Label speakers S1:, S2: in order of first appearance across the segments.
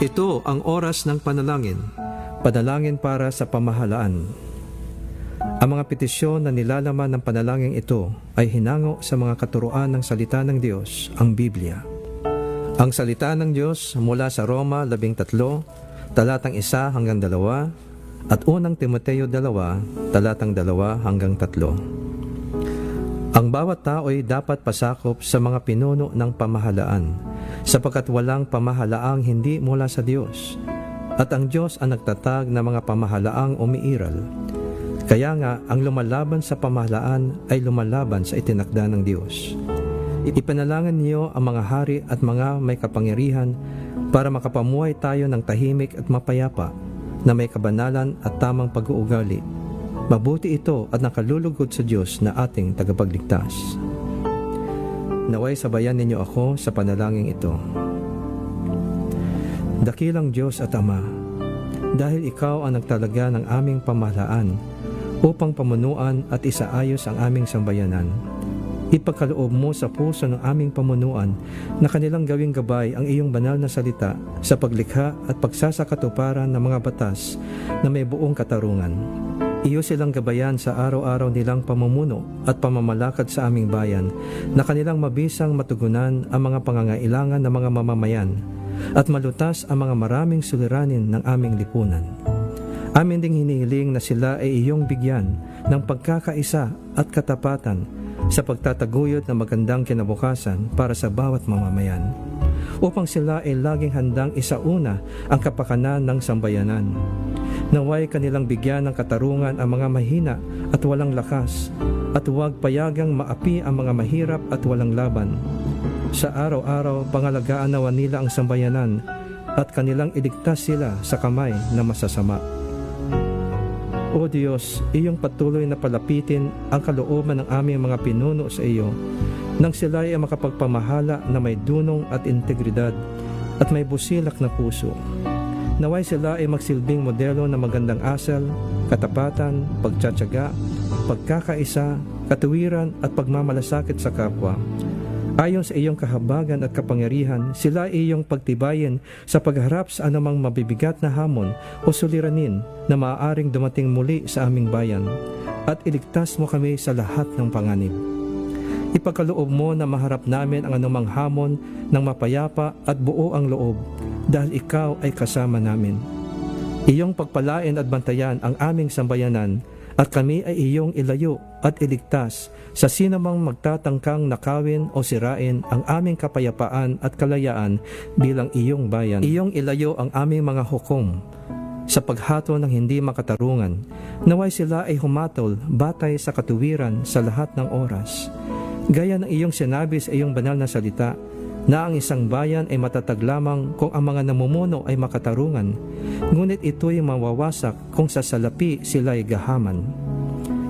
S1: Ito ang oras ng panalangin, panalangin para sa pamahalaan. Ang mga petisyon na nilalaman ng panalangin ito ay hinango sa mga katuruan ng salita ng Diyos, ang Biblia. Ang salita ng Diyos mula sa Roma 13, talatang 1 hanggang 2, at unang Timoteo 2, talatang 2 hanggang 3. Ang bawat tao ay dapat pasakop sa mga pinuno ng pamahalaan, sapagkat walang pamahalaang hindi mula sa Diyos, at ang Diyos ang nagtatag ng mga pamahalaang umiiral. Kaya nga, ang lumalaban sa pamahalaan ay lumalaban sa itinakda ng Diyos. Ipanalangin niyo ang mga hari at mga may kapangyarihan para makapamuhay tayo ng tahimik at mapayapa na may kabanalan at tamang pag-uugali. Mabuti ito at nakalulugod sa Diyos na ating tagapagligtas. Naway sabayan ninyo ako sa panalangin ito. Dakilang Diyos at Ama, dahil Ikaw ang nagtalaga ng aming pamahalaan upang pamunuan at isaayos ang aming sambayanan, ipagkaloob mo sa puso ng aming pamunuan na kanilang gawing gabay ang iyong banal na salita sa paglikha at pagsasakatuparan ng mga batas na may buong katarungan. Iyo silang gabayan sa araw-araw nilang pamumuno at pamamalakad sa aming bayan na kanilang mabisang matugunan ang mga pangangailangan ng mga mamamayan at malutas ang mga maraming suliranin ng aming lipunan. Amin ding hinihiling na sila ay iyong bigyan ng pagkakaisa at katapatan sa pagtataguyod ng magandang kinabukasan para sa bawat mamamayan, upang sila ay laging handang isauna ang kapakanan ng sambayanan. Naway kanilang bigyan ng katarungan ang mga mahina at walang lakas, at huwag payagang maapi ang mga mahirap at walang laban. Sa araw-araw, pangalagaan nawa nila ang sambayanan at kanilang iligtas sila sa kamay na masasama. O Diyos, iyong patuloy na palapitin ang kalooban ng aming mga pinuno sa iyo, nang sila ay makapagpamahala na may dunong at integridad at may busilak na puso. Naway sila ay magsilbing modelo ng magandang asal, katapatan, pagtsatsaga, pagkakaisa, katuwiran at pagmamalasakit sa kapwa. Ayon sa iyong kahabagan at kapangyarihan, sila ay iyong pagtibayin sa pagharap sa anumang mabibigat na hamon o suliranin na maaaring dumating muli sa aming bayan, at iligtas mo kami sa lahat ng panganib. Ipagkaloob mo na maharap namin ang anumang hamon ng mapayapa at buo ang loob, dahil ikaw ay kasama namin. Iyong pagpalain at bantayan ang aming sambayanan, at kami ay iyong ilayo at iligtas sa sinamang magtatangkang nakawin o sirain ang aming kapayapaan at kalayaan bilang iyong bayan. Iyong ilayo ang aming mga hukom sa paghato ng hindi makatarungan. Naway sila ay humatol batay sa katuwiran sa lahat ng oras. Gaya ng iyong sinabi sa iyong banal na salita, na ang isang bayan ay matatag lamang kung ang mga namumuno ay makatarungan, ngunit ito'y mawawasak kung sa salapi sila'y gahaman.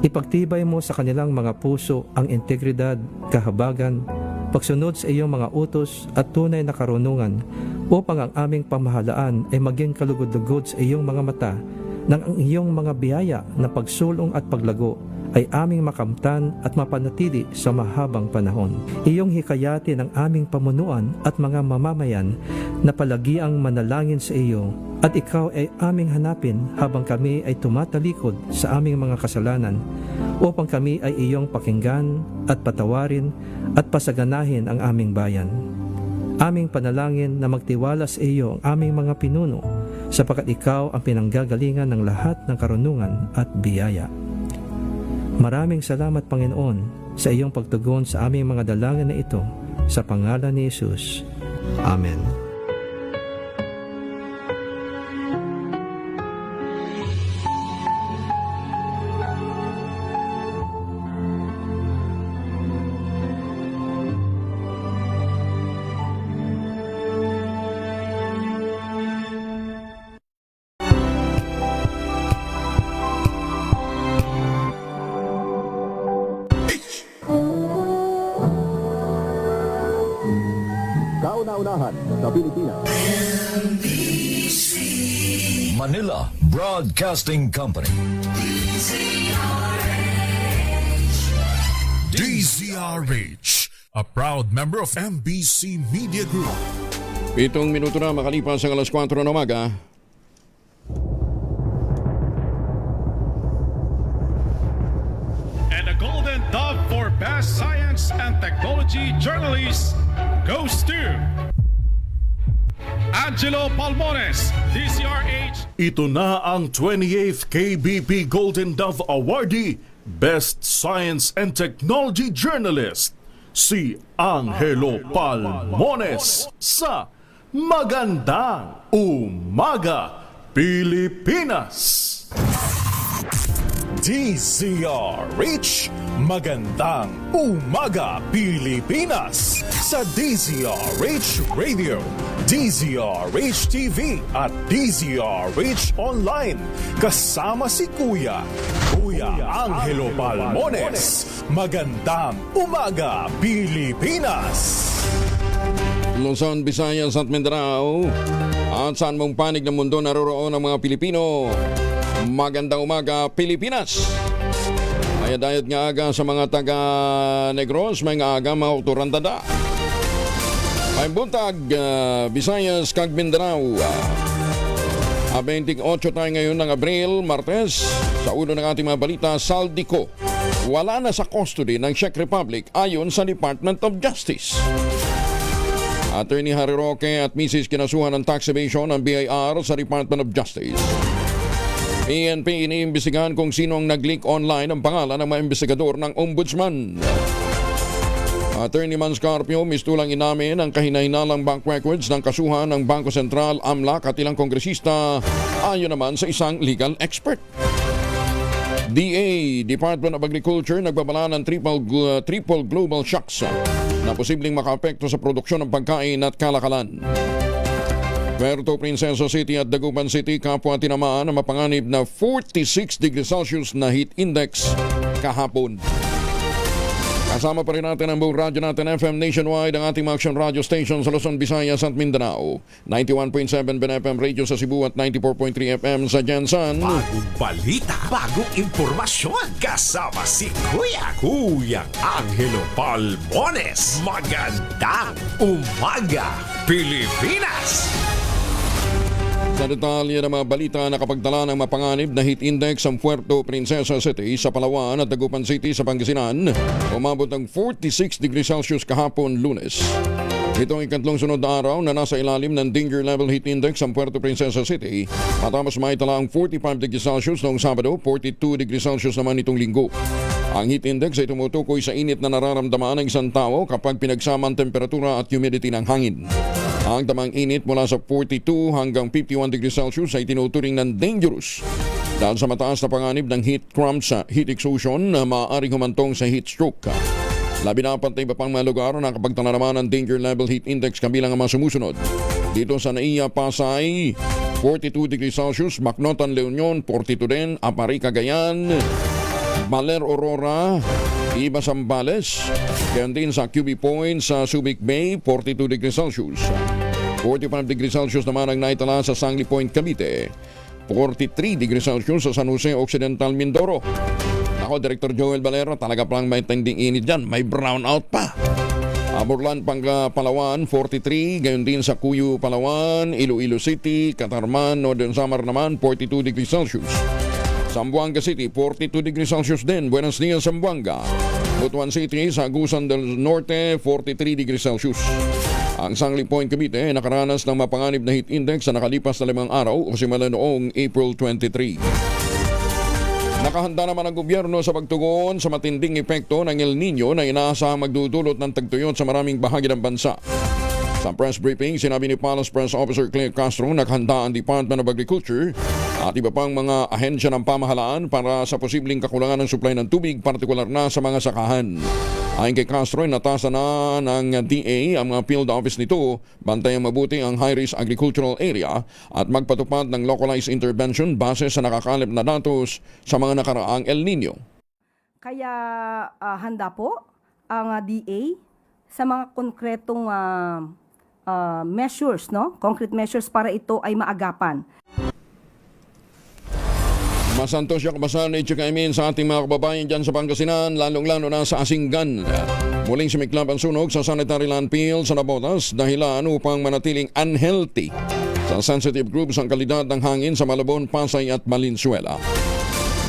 S1: Ipagtibay mo sa kanilang mga puso ang integridad, kahabagan, pagsunod sa iyong mga utos at tunay na karunungan, upang ang aming pamahalaan ay maging kalugod-lugod sa iyong mga mata, nang ang iyong mga biyaya na pagsulong at paglago ay aming makamtan at mapanatili sa mahabang panahon. Iyong hikayatin ang aming pamunuan at mga mamamayan na palagiang manalangin sa iyo, at ikaw ay aming hanapin habang kami ay tumatalikod sa aming mga kasalanan, upang kami ay iyong pakinggan at patawarin at pasaganahin ang aming bayan. Aming panalangin na magtiwala sa iyo ang aming mga pinuno, sapagkat ikaw ang pinanggagalingan ng lahat ng karunungan at biyaya. Maraming salamat, Panginoon, sa iyong pagtugon sa aming mga dalangin na ito, sa pangalan ni Jesus. Amen.
S2: Kauna-unahan sa Pilipinas.
S3: Manila Broadcasting Company.
S4: DZRH, a proud member of MBC Media Group. 7 minuto na makalipas ang alas 4 ng umaga.
S5: And the Golden Dove for Best Science and Technology Journalist goes to Angelo Palmones, DCRH.
S6: Ito na ang 28th KBP Golden Dove Awardee, Best Science and Technology Journalist, si Angelo Palmones sa Magandang Umaga, Pilipinas!
S7: DZRH Magandang Umaga Pilipinas sa DZRH Radio, DZRH TV at DZRH Online. Kasama si Kuya Angelo Palmones. Magandang Umaga Pilipinas.
S4: Luzon, Visayas at Mindanao at saan mong panig ng mundo naroroon ang mga Pilipino. Magandang umaga, Pilipinas! Mayadayat nga aga sa mga taga-Negros, may nga aga mga uturandada. May buntag, Visayas, kag Mindanao. 28 tayo ngayon ng Abril, Martes. Sa ulo ng ating mga balita, Saldico wala na sa custody ng Czech Republic ayon sa Department of Justice. Attorney Harry Roque at Mrs. kinasuhan ng tax evasion ng BIR sa Department of Justice. PNP iniimbestigahan kung sino ang nag-leak online ang pangalan ng mga investigador ng Ombudsman. Attorney Manscarpio mistulang inamin ang kahinahinalang bank records ng kasuhan ng Bangko Sentral, AMLAC at ilang kongresista ayon naman sa isang legal expert. DA, Department of Agriculture, nagbabala ng triple global shocks na posibleng makaapekto sa produksyon ng pagkain at kalakalan. Puerto Princesa City at Dagupan City kapwa tinamaan na mapanganib na 46 degrees Celsius na heat index kahapon. Kasama pa rin natin ang buong radyo natin FM nationwide, ang ating mga action radio station sa Luzon, Visayas at Mindanao. 91.7 BNFM Radio sa Cebu at 94.3 FM sa Jensan.
S7: Bagong balita, bagong impormasyon. Kasama si Kuya Angelo Palmones. Magandang Umaga Pilipinas.
S4: Sa detalye ng mga balita, nakapagdala ng mapanganib na heat index ang Puerto Princesa City sa Palawan at Dagupan City sa Pangasinan. Umabot ng 46 degrees Celsius kahapon Lunes. Ito ang ikatlong sunod na araw na nasa ilalim ng danger level heat index ang Puerto Princesa City. Matapos maitala ang 45 degrees Celsius noong Sabado, 42 degrees Celsius naman itong linggo. Ang heat index ay tumutukoy sa init na nararamdaman ng isang tao kapag pinagsama ang temperatura at humidity ng hangin. Ang tamang init mula sa 42 hanggang 51 degrees Celsius ay tinuturing ng dangerous dahil sa mataas na panganib ng heat cramps sa heat exhaustion na maaaring humantong sa heat stroke. Labi na apat na iba pang mga lugar na nakapagtala naman ng danger level heat index kabilang ang mga sumusunod. Dito sa Naiya, Pasay, 42 degrees Celsius, Macnotan, La Union, 42 din, Apari, Cagayan, Baler, Aurora, Iba, Zambales, gayon din sa QB Point sa Subic Bay, 42 degrees Celsius. 45 degrees Celsius naman ang naitala sa Sangli Point, Cavite. 43 degrees Celsius sa San Jose Occidental, Mindoro. Ako, Director Joel Valera, talaga palang may tinding init dyan. May brownout pa. Aburlan, Palawan, 43. Gayon din sa Cuyo, Palawan, Iloilo City, Catarman, Northern Samar naman, 42 degrees Celsius. Zamboanga City, 42 degrees Celsius din. Buenos Dias, Zamboanga. Butuan City, Sagusan del Norte, 43 degrees Celsius. Ang Sangli Point, Cavite, nakaranas ng mapanganib na heat index sa nakalipas na 5 araw o simula noong April 23. Nakahanda naman ang gobyerno sa pagtugon sa matinding epekto ng El Nino na inaasahang magdudulot ng tagtuyot sa maraming bahagi ng bansa. Sa press briefing, sinabi ni Palace Press Officer Claire Castro na naghanda ang Department of Agriculture at iba pang mga ahensya ng pamahalaan para sa posibleng kakulangan ng supply ng tubig, partikular na sa mga sakahan. Ayon kay Castro, natasa na ng DA ang mga field office nito, bantayang mabuti ang high-risk agricultural area at magpatupad ng localized intervention base sa nakakalip na datos sa mga nakaraang El Nino.
S8: Kaya handa po ang DA sa mga konkretong measures, no? Concrete measures para ito ay maagapan.
S4: Masantos siya kabasan at tsakaimin sa ating mga kababayan dyan sa Pangasinan, lalong-lalo na sa Asinggan. Muling sumiklab ang sunog sa sanitary landfill sa Nabotas dahilan upang manatiling unhealthy sa sensitive groups ang kalidad ng hangin sa Malabon, Pasay at Valenzuela.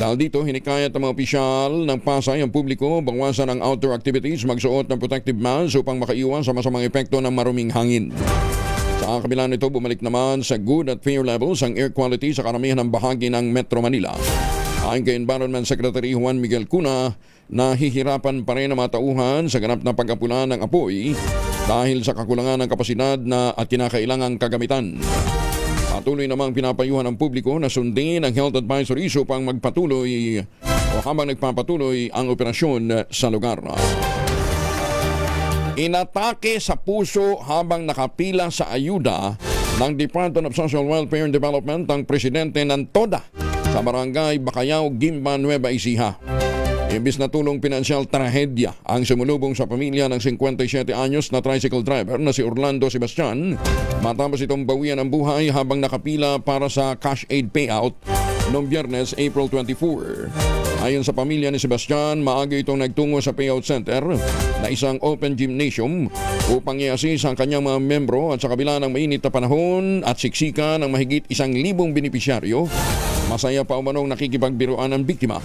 S4: Dahil dito, hinikayat ng mga opisyal ng Pasay ang publiko bawasan ang outdoor activities, magsuot ng protective mask upang makaiwan sa masamang epekto ng maruming hangin. Sa kabila nito, bumalik naman sa good at fair levels ang air quality sa karamihan ng bahagi ng Metro Manila. Ayon kay Environment Secretary Juan Miguel Cuna, nahihirapan pa rin ang mga tauhan sa ganap na pagkapula ng apoy dahil sa kakulangan ng kapasidad at kinakailangang kagamitan. Patuloy namang pinapayuhan ng publiko na sundin ang health advisories upang magpatuloy o habang nagpapatuloy ang operasyon sa lugar. Inatake sa puso habang nakapila sa ayuda ng Department of Social Welfare and Development ang presidente ng TODA sa barangay Bacayao, Gimba, Nueva Ecija. Imbis na tulong pinansyal, trahedya ang sumulubong sa pamilya ng 57 anyos na tricycle driver na si Orlando Sebastian matapos itong bawian ang buhay habang nakapila para sa cash aid payout noong Biyernes, April 24. Ayon sa pamilya ni Sebastian, maaga itong nagtungo sa payout center na isang open gymnasium upang i-assist ang kanyang mga membro at sa kabila ng mainit na panahon at siksika ng mahigit 1,000 benepisyaryo, masaya pa umanong nakikipagbiruan ang biktima.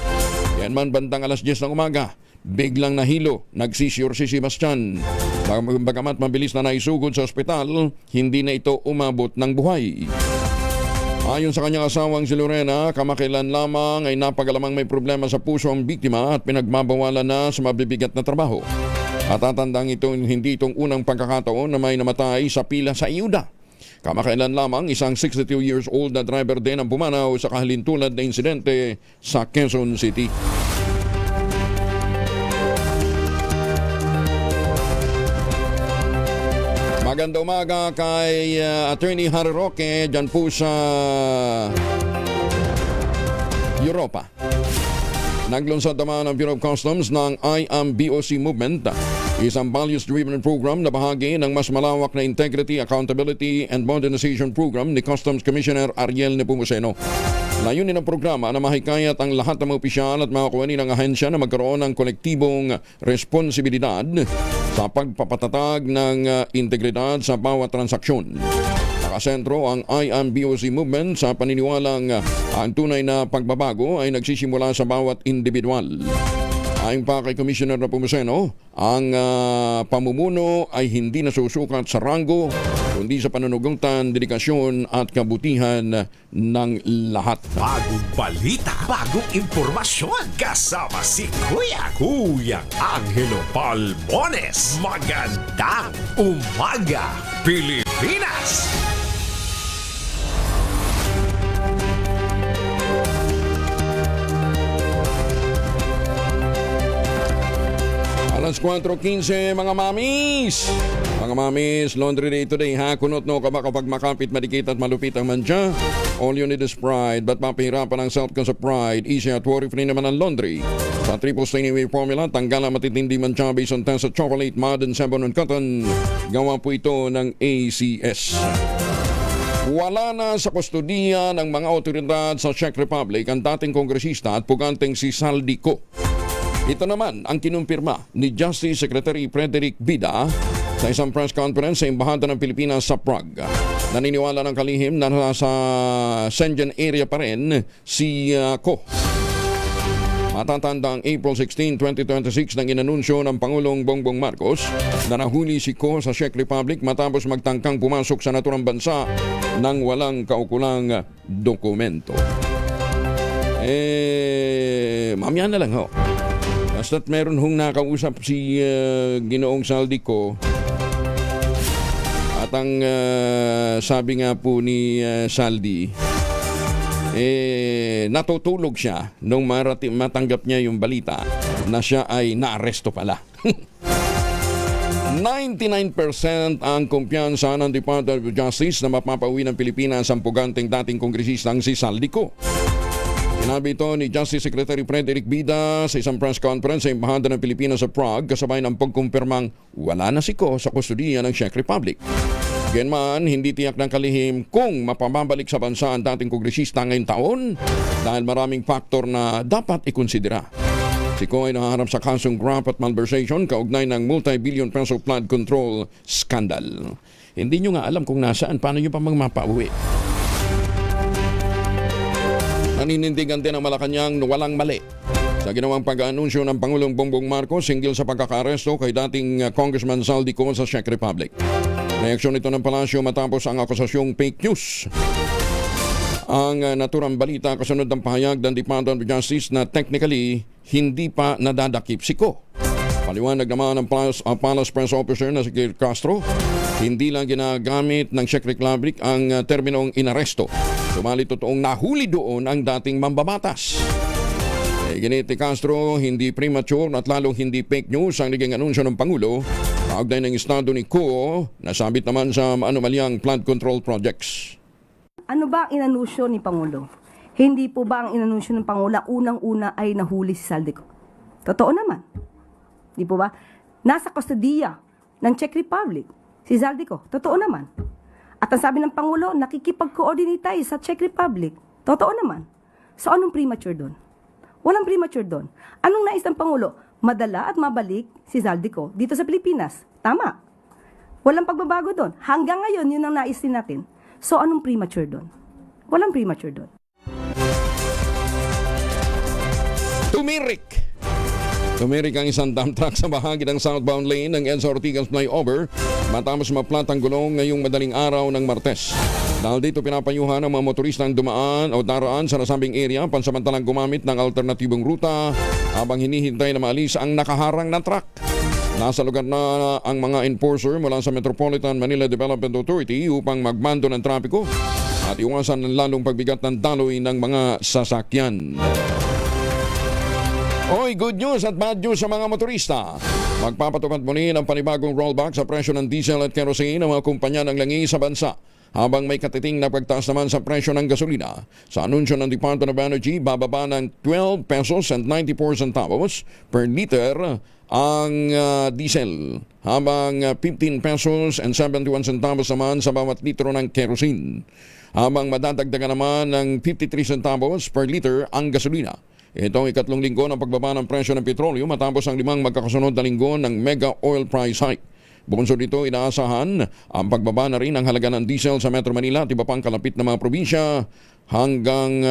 S4: Yan man bandang alas 10 ng umaga, biglang nahilo, nagsisure si Sebastian. Bagamat mabilis na naisugod sa ospital, hindi na ito umabot ng buhay. Ayon sa kanyang asawang si Lorena, kamakailan lamang ay napagalamang may problema sa puso ang biktima at pinagbabawalan na sa mabibigat na trabaho. At tatandang hindi itong unang pagkakataon na may namatay sa pila sa ayuda. Kamakailan lamang isang 62 years old na driver din ang pumanaw sa kahalintulad na insidente sa Quezon City. Maganda umaga kay Attorney Harry Roque dyan po sa Europa. Naglunsad naman ang Bureau of Customs ng I Am BOC Movement, isang values-driven program na bahagi ng mas malawak na Integrity, Accountability and Modernization Program ni Customs Commissioner Ariel Nepomuceno. Layunin ng programa na mahikayat ang lahat ng mga opisyal at mga kuwani ng ahensya na magkaroon ng kolektibong responsibilidad sa pagpapatatag ng integridad sa bawat transaksyon. Nakasentro ang I Am BOC Movement sa paniniwalang ang tunay na pagbabago ay nagsisimula sa bawat individual. Ayon pa kay Commissioner Nepomuceno, ang pamumuno ay hindi nasusukat sa ranggo, kundi sa panunugutan, dedikasyon at kabutihan ng lahat.
S7: Bagong balita, bagong impormasyon. Kasama si Kuyang Angelo Palmones. Magandang umaga, Pilipinas!
S4: Alas 4:15 mga mamis! Mga mamis, laundry day today ha. Kunot no ka ba kapag makapit, madikit at malupit ang mantsa? All you need is pride. Ba't mapahirapan ang self-con sa pride? Easy at worry-free naman ang laundry. Sa triple stain away formula, tanggal ang matitindi mantsa based on test sa chocolate, mud, and sabon and cotton. Gawa po ito ng ACS. Wala na sa kustudiya ng mga otoridad sa Czech Republic ang dating kongresista at puganteng si Saldico. Ito naman ang kinumpirma ni Justice Secretary Frederick Bida sa isang press conference sa Embahada ng Pilipinas sa Prague. Naniniwala ng kalihim na nasa Schengen area pa rin si Ko. Matatanda ang April 16, 2026 nang inanunsyo ng Pangulong Bongbong Marcos na nahuli si Ko sa Czech Republic matapos magtangkang pumasok sa naturang bansa nang walang kaukulang dokumento. Mamaya na lang ho. Basta't meron hong nakausap si Ginoong Saldico at ang sabi nga po ni Saldi, natutulog siya nung matanggap niya yung balita na siya ay naaresto pala. 99% ang kumpiyansa ng Department of Justice na mapapauwi ng Pilipinas ang puganteng dating kongresistang si Saldico. Sinabi ito ni Justice Secretary Frederick Bida sa isang press conference sa Embahada ng Pilipinas sa Prague kasabay ng pagkumpirmang wala na si Ko sa kustudiya ng Czech Republic. Ganman, hindi tiyak ng kalihim kung mapababalik sa bansa ang dating kongresista ngayong taon dahil maraming faktor na dapat ikonsidera. Si Ko ay nahaharap sa kasong graft at malversation kaugnay ng multi-billion peso flood control scandal. Hindi nyo nga alam kung nasaan, paano nyo pa mapauwi. Naninindigan din ang Malacanang walang mali sa ginawang pag-aanunsyo ng Pangulong Bongbong Marcos hinggil sa pagkakaresto kay dating Congressman Zaldico sa Czech Republic. Reaksyon ito ng palasyo matapos ang akusasyong fake news. Ang naturang balita kasunod ng pahayag ng Department of Justice na technically hindi pa nadadakip si Ko. Paliwanag naman ng Palace Press Officer na si Gil Castro, hindi lang ginagamit ng Czech Republic ang terminong inaresto. Sumali totoong nahuli doon ang dating mambabatas. Ginit ni Castro, hindi premature at lalong hindi fake news ang naging anunsyo ng Pangulo kaugnay ng estado ni Ko na sabit naman sa anomalyang flood control projects.
S8: Ano ba ang inanunsyo ni Pangulo? Hindi po ba ang inanunsyo ng Pangulo unang-una ay nahuli si Zaldico? Totoo naman. Di po ba? Nasa kustodiya ng Czech Republic si Zaldico. Totoo naman. At ang sabi ng Pangulo, nakikipag-coordinate tayo sa Czech Republic. Totoo naman. So anong premature doon? Walang premature doon. Anong nais ng Pangulo? Madala at mabalik si Zaldico dito sa Pilipinas. Tama. Walang pagbabago doon. Hanggang ngayon, yun ang nais din natin. So anong premature doon? Walang premature doon.
S4: Tumirik ang isang dump truck sa bahagi ng southbound lane ng EDSA Ortigas flyover matapos maplat ang gulong ngayong madaling araw ng Martes. Dahil dito pinapayuhan ang mga motoristang dumaan o daraan sa nasabing area pansamantalang gumamit ng alternatibong ruta habang hinihintay na maalis ang nakaharang na truck. Nasa lugar na ang mga enforcer mula sa Metropolitan Manila Development Authority upang magmando ng trapiko at iwasan ng lalong pagbigat ng daloy ng mga sasakyan. Oy, good news at bad news sa mga motorista. Magpapatupad muli ng panibagong rollback sa presyo ng diesel at kerosene ng mga kumpanya ng langis sa bansa. Habang may katiting na pagtaas naman sa presyo ng gasolina. Sa anunsyo ng Department of Energy, bababa ng 12 pesos and 94 centavos per liter ang diesel. Habang 15 pesos and 71 centavos naman sa bawat litro ng kerosene. Habang madadagdagan naman ng 53 centavos per liter ang gasolina. Ito ang ikatlong linggo ng pagbaba ng presyo ng petrolyo matapos ang 5 magkakasunod na linggo ng mega oil price hike. Bukod dito, inaasahan ang pagbaba na rin ng halaga ng diesel sa Metro Manila at iba pang kalapit na mga probinsya hanggang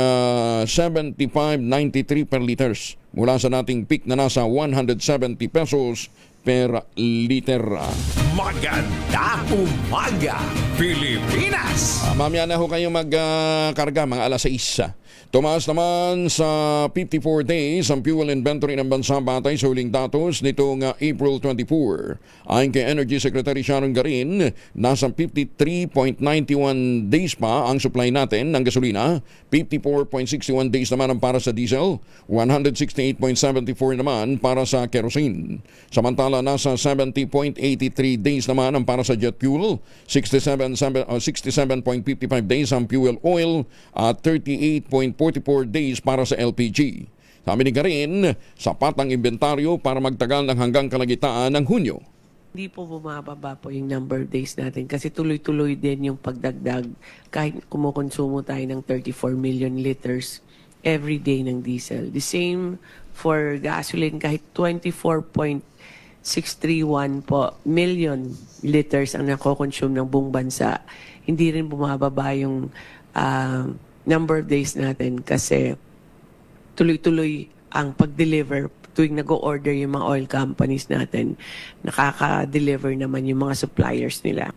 S4: 75.93 per liters mula sa nating peak na nasa 170 pesos per liter.
S7: Magandang umaga, Pilipinas!
S4: Mamaya na ho kayo magkarga mga alas 6. Tumaas naman sa 54 days ang fuel inventory ng bansa batay sa huling datos nitong April 24. Ayon kay Energy Secretary Sharon Garin, nasa 53.91 days pa ang supply natin ng gasolina, 54.61 days naman ang para sa diesel, 168.74 naman para sa kerosene. Samantala, nasa 70.83 days naman ang para sa jet fuel, 67.55 days ang fuel oil at 38.44 days para sa LPG. Sabi ni Garin, sapat ang inventaryo para magtagal ng hanggang kalagitaan ng Hunyo.
S9: Hindi po bumababa po yung number of days natin kasi tuloy-tuloy din yung pagdagdag kahit kumukonsumo tayo ng 34 million liters every day ng diesel. The same for gasoline, kahit 24.631 po million liters ang nakokonsume ng buong bansa. Hindi rin bumababa yung number of days natin kasi tuloy-tuloy ang pag-deliver tuwing nag-o-order yung mga oil companies natin. Nakaka-deliver naman yung mga suppliers nila.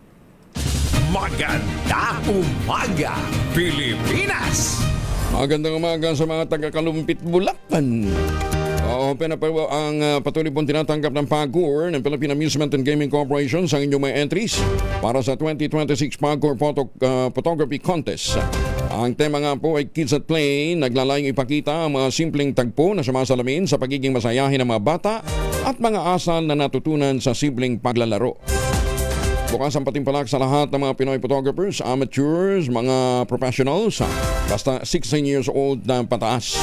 S7: Magandang umaga, Pilipinas!
S4: Magandang umaga sa mga taga-Kalumpit, Bulacan. Ang patuloy pong tinatanggap ng PAGCOR ng Philippine Amusement and Gaming Corporation sa inyong mga entries para sa 2026 PAGCOR Photography Contest. Ang tema nga po ay Kids at Play, naglalayong ipakita ang mga simpleng tagpo na sumasalamin sa pagiging masayahin ng mga bata at mga asal na natutunan sa simpleng paglalaro. Bukas ang patimpalak sa lahat ng mga Pinoy photographers, amateurs, mga professionals, basta 16 years old na pataas.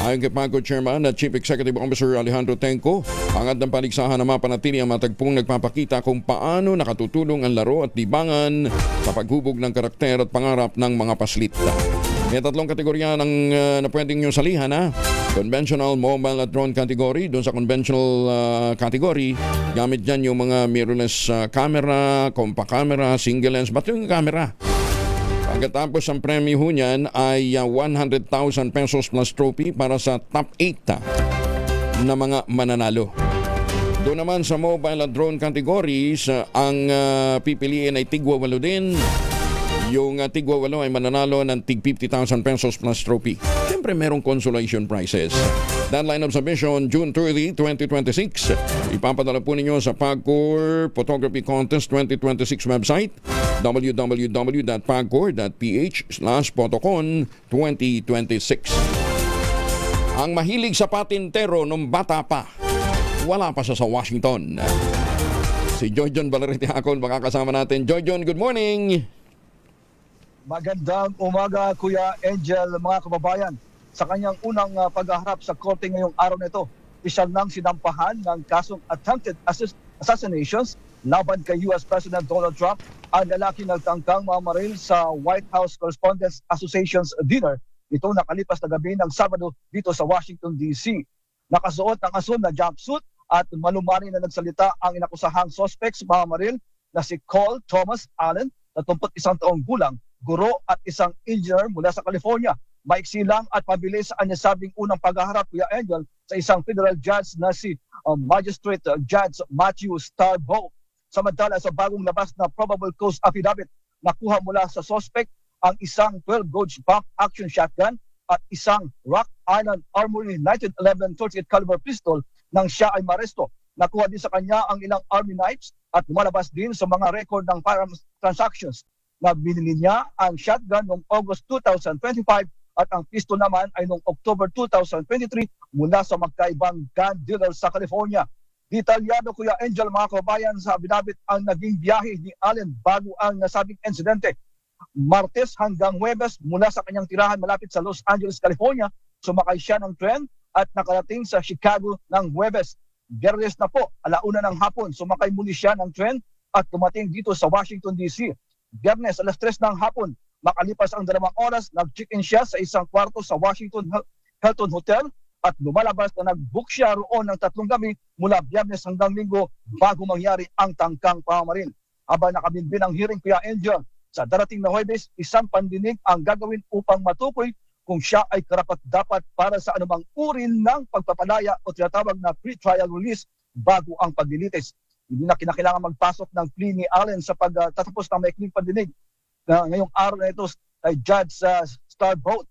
S4: Ayon kay PAGCOR Chairman at Chief Executive Officer Alejandro Tenco, hangad ng paligsahan na mapanatili ang matagpong nagpapakita kung paano nakatutulong ang laro at libangan sa paghubog ng karakter at pangarap ng mga paslit. May 3 kategorya na pwedeng nyo salihan ha. Conventional, mobile at drone category. Doon sa conventional category, gamit dyan yung mga mirrorless camera, compact camera, single lens, ba't yung camera? Pagkatapos ang premyo ho niyan ay 100,000 pesos plus trophy para sa top 8 na mga mananalo. Doon naman sa mobile at drone categories, ang pipiliin ay tigwa 8 din. Yung tigwa 8 ay mananalo ng tig 50,000 pesos plus trophy. Siyempre merong consolation prizes. Deadline of submission, June 30, 2026. Ipapadala po ninyo sa PAGCOR Photography Contest 2026 website www.pagcor.ph/photocon 2026. Ang mahilig sa patintero nung bata pa, wala pa siya sa Washington. Si Joyjon Valerite Acon makakasama natin. Joyjon, good morning!
S10: Magandang umaga, Kuya Angel, mga kababayan. Sa kanyang unang paghaharap sa korte ngayong araw na ito, isyal nang sinampahan ng kasong attempted assassinations laban kay US President Donald Trump ang lalaki nagtangkang mamaril sa White House Correspondents Association's dinner ito nakalipas na gabi ng Sabado dito sa Washington, D.C. Nakasuot ng asul na jumpsuit at malumari na nagsalita ang inakusahang suspect sa mamaril na si Cole Thomas Allen, 31 taong gulang, guro at isang engineer mula sa California. Maiksi lang at mabilis ang nasabing unang paghaharap, Kuya Angel, sa isang federal judge na si Magistrate Judge Matthew Starboe. Samantala sa bagong labas na probable cause affidavit, nakuha mula sa suspect ang isang 12-gauge pump action shotgun at isang Rock Island Armory 1911 38 caliber pistol nang siya ay maresto. Nakuha din sa kanya ang ilang army knives at lumalabas din sa mga record ng firearms transactions na binili niya ang shotgun noong August 2025 at ang pistol naman ay noong October 2023 mula sa magkaibang gun dealer sa California. Detalyado, Kuya Angel, mga kababayan, sa affidavit ang naging biyahe ni Allen bago ang nasabing insidente. Martes hanggang Huwebes mula sa kanyang tirahan malapit sa Los Angeles, California, sumakay siya ng tren at nakarating sa Chicago ng Huwebes. Biyernes na po, 1:00 ng hapon, sumakay muli siya ng tren at dumating dito sa Washington, D.C. Biyernes, 3:00 ng hapon, makalipas ang 2 oras, nag-check-in siya sa isang kwarto sa Washington Hilton Hotel at lumalabas na nag-book siya roon ng 3 gabi mula Biyernes hanggang Linggo bago mangyari ang tangkang pamamaril. Habang nakabinbin ang hearing, Kuya Angel, sa darating na Huwebes, isang pandinig ang gagawin upang matukoy kung siya ay karapat-dapat para sa anumang uri ng pagpapalaya o tinatawag na pre-trial release bago ang paglilitis. Hindi na kinakailangan magpasok ng plea ni Allen sa pagtatapos ng maikling pandinig ngayong araw na ito ay Judge Starboe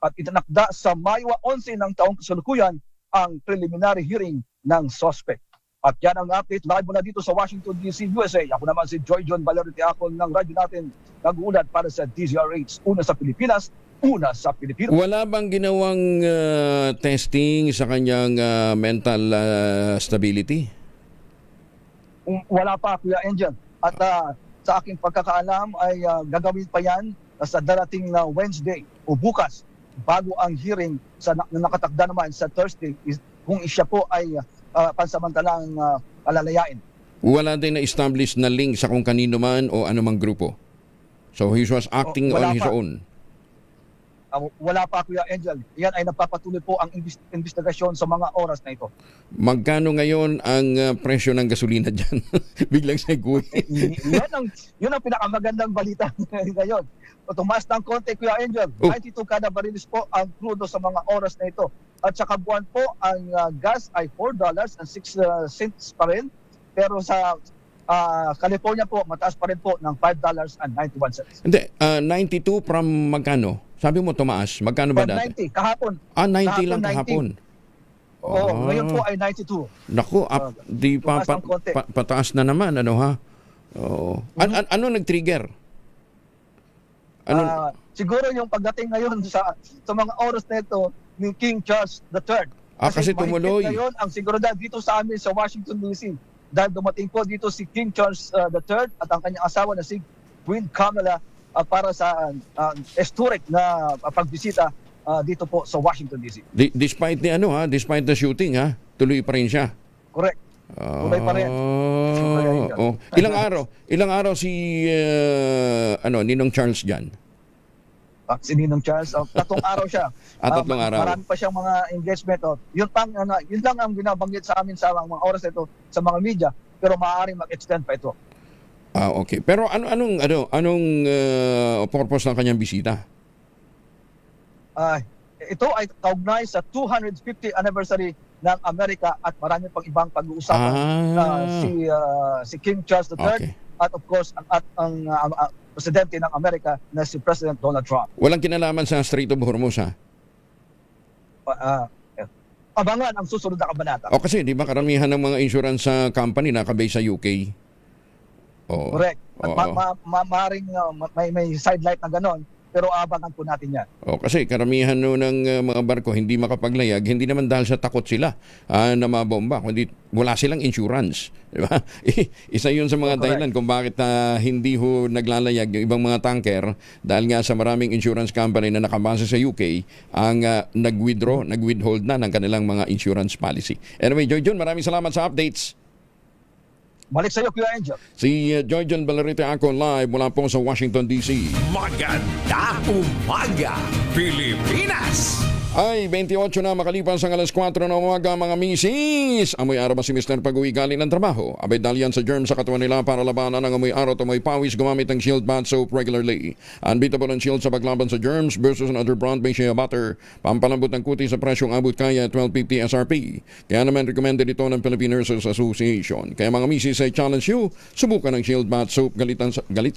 S10: at itinakda sa Mayo 11 ng taong kasalukuyan ang preliminary hearing ng suspect. At yan ang update live mula dito sa Washington, D.C., USA. Ako naman si Joyjon Valerite Acon ng radyo natin, nag-uulat para sa DZRH. Una sa Pilipinas, una sa Pilipinas.
S4: Wala bang ginawang testing sa kanyang mental stability?
S10: Wala pa, Kuya Angel. At sa aking pagkakaalam ay gagawin pa yan sa darating na Wednesday o bukas bago ang hearing sa nakatakda naman sa Thursday kung siya po ay pansamantalang alalayain.
S4: Wala din na-establish na link sa kung kanino man o anumang grupo. So he was acting on his own.
S10: Wala pa, Kuya Angel. Yan ay napapatuloy po ang investigasyon sa mga oras na ito.
S4: Magkano ngayon ang presyo ng gasolina dyan? Biglang seguy.
S10: Yun ang pinakamagandang balita ngayon. Tumaas ng konti, Kuya Angel. 92 kada barilis po ang crudo sa mga oras na ito. At sa kabuuan po, ang gas ay $4.06 pa rin. Pero sa California po, mataas pa rin po ng $5.91.
S4: Hindi, 92 from magkano? Sabi mo tumaas, magkano ba dati?
S10: 90, kahapon.
S4: 90 lang kahapon.
S10: Oo, ngayon po ay 92.
S4: Naku, di pa, pataas na naman, ano ha? Oo. Ano nag-trigger?
S10: Siguro yung pagdating ngayon sa mga oras na ito ni King Charles III.
S4: Kasi tumuloy.
S10: Ngayon ang seguridad dito sa amin sa Washington, D.C. Dahil dumating po dito si King Charles III at ang kanyang asawa na si Queen Camilla para sa historic na pagbisita dito po sa Washington DC.
S4: Despite despite the shooting tuloy pa rin siya.
S10: Correct. Tuloy pa rin.
S4: Oh. Ilang araw si Ninong Charles diyan?
S10: Si Ninong Charles, 3 araw siya.
S4: 3 araw.
S10: Marami pa siyang mga engagement. Yun lang ang binabanggit sa amin sa mga oras ito sa mga media, pero maaaring mag-extend pa ito.
S4: Okay. Pero anong purpose ng kanyang bisita?
S10: Ito ay kaugnay sa 250th anniversary ng Amerika at marami pang ibang pag-uusapan. Si King Charles III
S4: Okay.
S10: at of course ang presidente ng Amerika na si President Donald Trump.
S4: Walang kinalaman sa Strait of Hormuz
S10: Abangan ang susunod na kabanata.
S4: O kasi di ba karamihan ng mga insurance company nakabase sa UK?
S10: Correct. At maaaring may sidelight na ganon, pero abangan po natin yan.
S4: Kasi karamihan ng mga barko hindi makapaglayag, hindi naman dahil sa takot sila na mabomba, kundi wala silang insurance. Di ba? Isa yun sa mga dahilan kung bakit hindi naglalayag yung ibang mga tanker dahil nga sa maraming insurance company na nakabase sa UK ang nag-withhold na ng kanilang mga insurance policy. Anyway, Joy John, maraming salamat sa updates.
S10: Balik sa iyo, Kuya Angel.
S4: Si Joy John Balarite ako live mula po sa Washington, D.C.
S7: Maganda umaga, Pilipinas!
S4: Ay, 28 na makalipas ang alas 4 ng umaga mga misis. Amoy araw ba si Mr. pag-uwi galing ng trabaho? Abay dalian sa germ sa katawan nila para labanan ang amoy araw at amoy pawis gumamit ng Shield Bath Soap regularly. Unbeatable ang Shield sa paglaban sa germs versus another brand may shea butter. Pampalambot ng kuti sa presyong abot kaya 12.50 SRP. Kaya naman recommended ito ng Philippine Nurses Association. Kaya mga misis ay challenge you, subukan ng Shield Bath Soap galit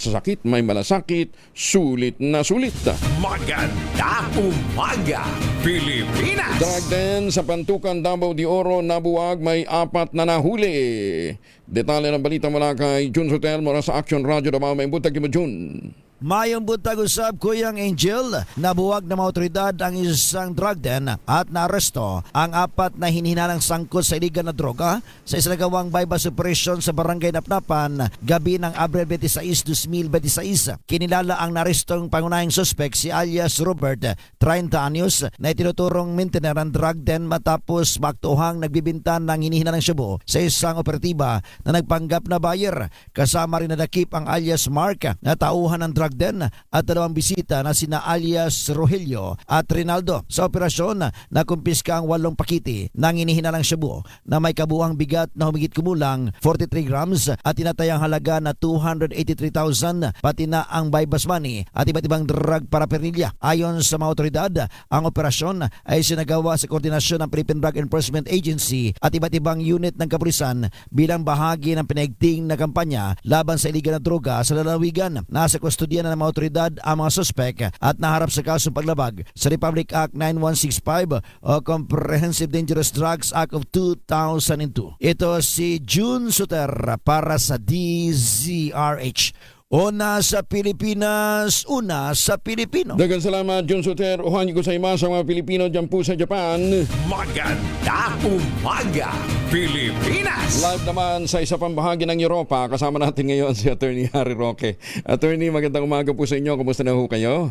S4: sa sakit, may malasakit, sulit na sulit.
S7: Maganda umaga, Pilipinas!
S4: Dragden sa Pantukan, Davao de Oro, nabuwag, may 4 na nahuli. Detalye ng balita mula kay Jun Sotel mula sa Action Radio Davao. May butag mo, Jun.
S11: Mayong buntag usab Kuyang Angel, nabuwag na mga otoridad ang isang drug den at naaresto ang 4 na hinihinalang sangkot sa iligal na droga sa isinagawang bypass operation sa Barangay Napnapan gabi ng Abril 26, 2026. Kinilala ang narestong pangunahing suspect si alias Robert, 30 anyos, na itinuturong maintainer ng drug den matapos maktuhang nagbibinta ng hinihinalang shabu sa isang operatiba na nagpanggap na buyer. Kasama rin nadakip ang alias Mark na tauhan ng drug den at 2 bisita na sina alias Rogelio at Rinaldo. Sa operasyon, nakumpiska ang 8 pakiti ng inihinalang shabu na may kabuang bigat na humigit kumulang 43 grams at tinatayang halaga na 283,000 pati na ang bypass money at iba't ibang drug paraphernalia. Ayon sa mga otoridad, ang operasyon ay sinagawa sa koordinasyon ng Philippine Drug Enforcement Agency at iba't ibang unit ng kapulisan bilang bahagi ng pinaigting na kampanya laban sa iligal na droga sa lalawigan. Nasa kustodiya na ng mga otoridad ang mga suspek at naharap sa kasong paglabag sa Republic Act 9165 o Comprehensive Dangerous Drugs Act of 2002. Ito si June Suter para sa DZRH. Una sa Pilipinas, una sa Pilipino.
S4: Dagang salamat, Jun Soter. Uhan ko sa ima sa mga Pilipino dyan po sa Japan.
S7: Maganda umaga, Pilipinas!
S4: Live naman sa isa pang bahagi ng Europa. Kasama natin ngayon si Attorney Harry Roque. Attorney, magandang umaga po sa inyo. Kumusta na ho kayo?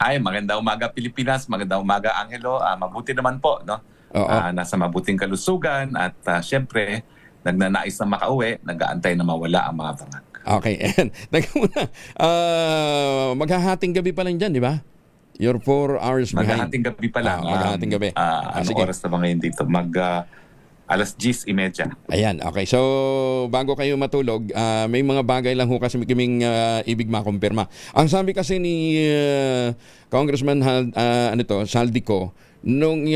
S12: Ay, magandang umaga Pilipinas, magandang umaga Angelo. Mabuti naman po, no? Nasa mabuting kalusugan at syempre, nagnanais na makauwi, nag-aantay na mawala ang mga bangag.
S4: Okay, and maghahating gabi pa lang dyan, di ba? You're 4 hours behind.
S12: Maghahating gabi pa lang.
S4: Maghahating gabi.
S12: Anong oras na ba ngayon dito? Alas 10:30.
S4: Ayan, okay. So, bago kayo matulog, may mga bagay lang ho kasi kaming ibig makumpirma. Ang sabi kasi ni Congressman Saldico, nung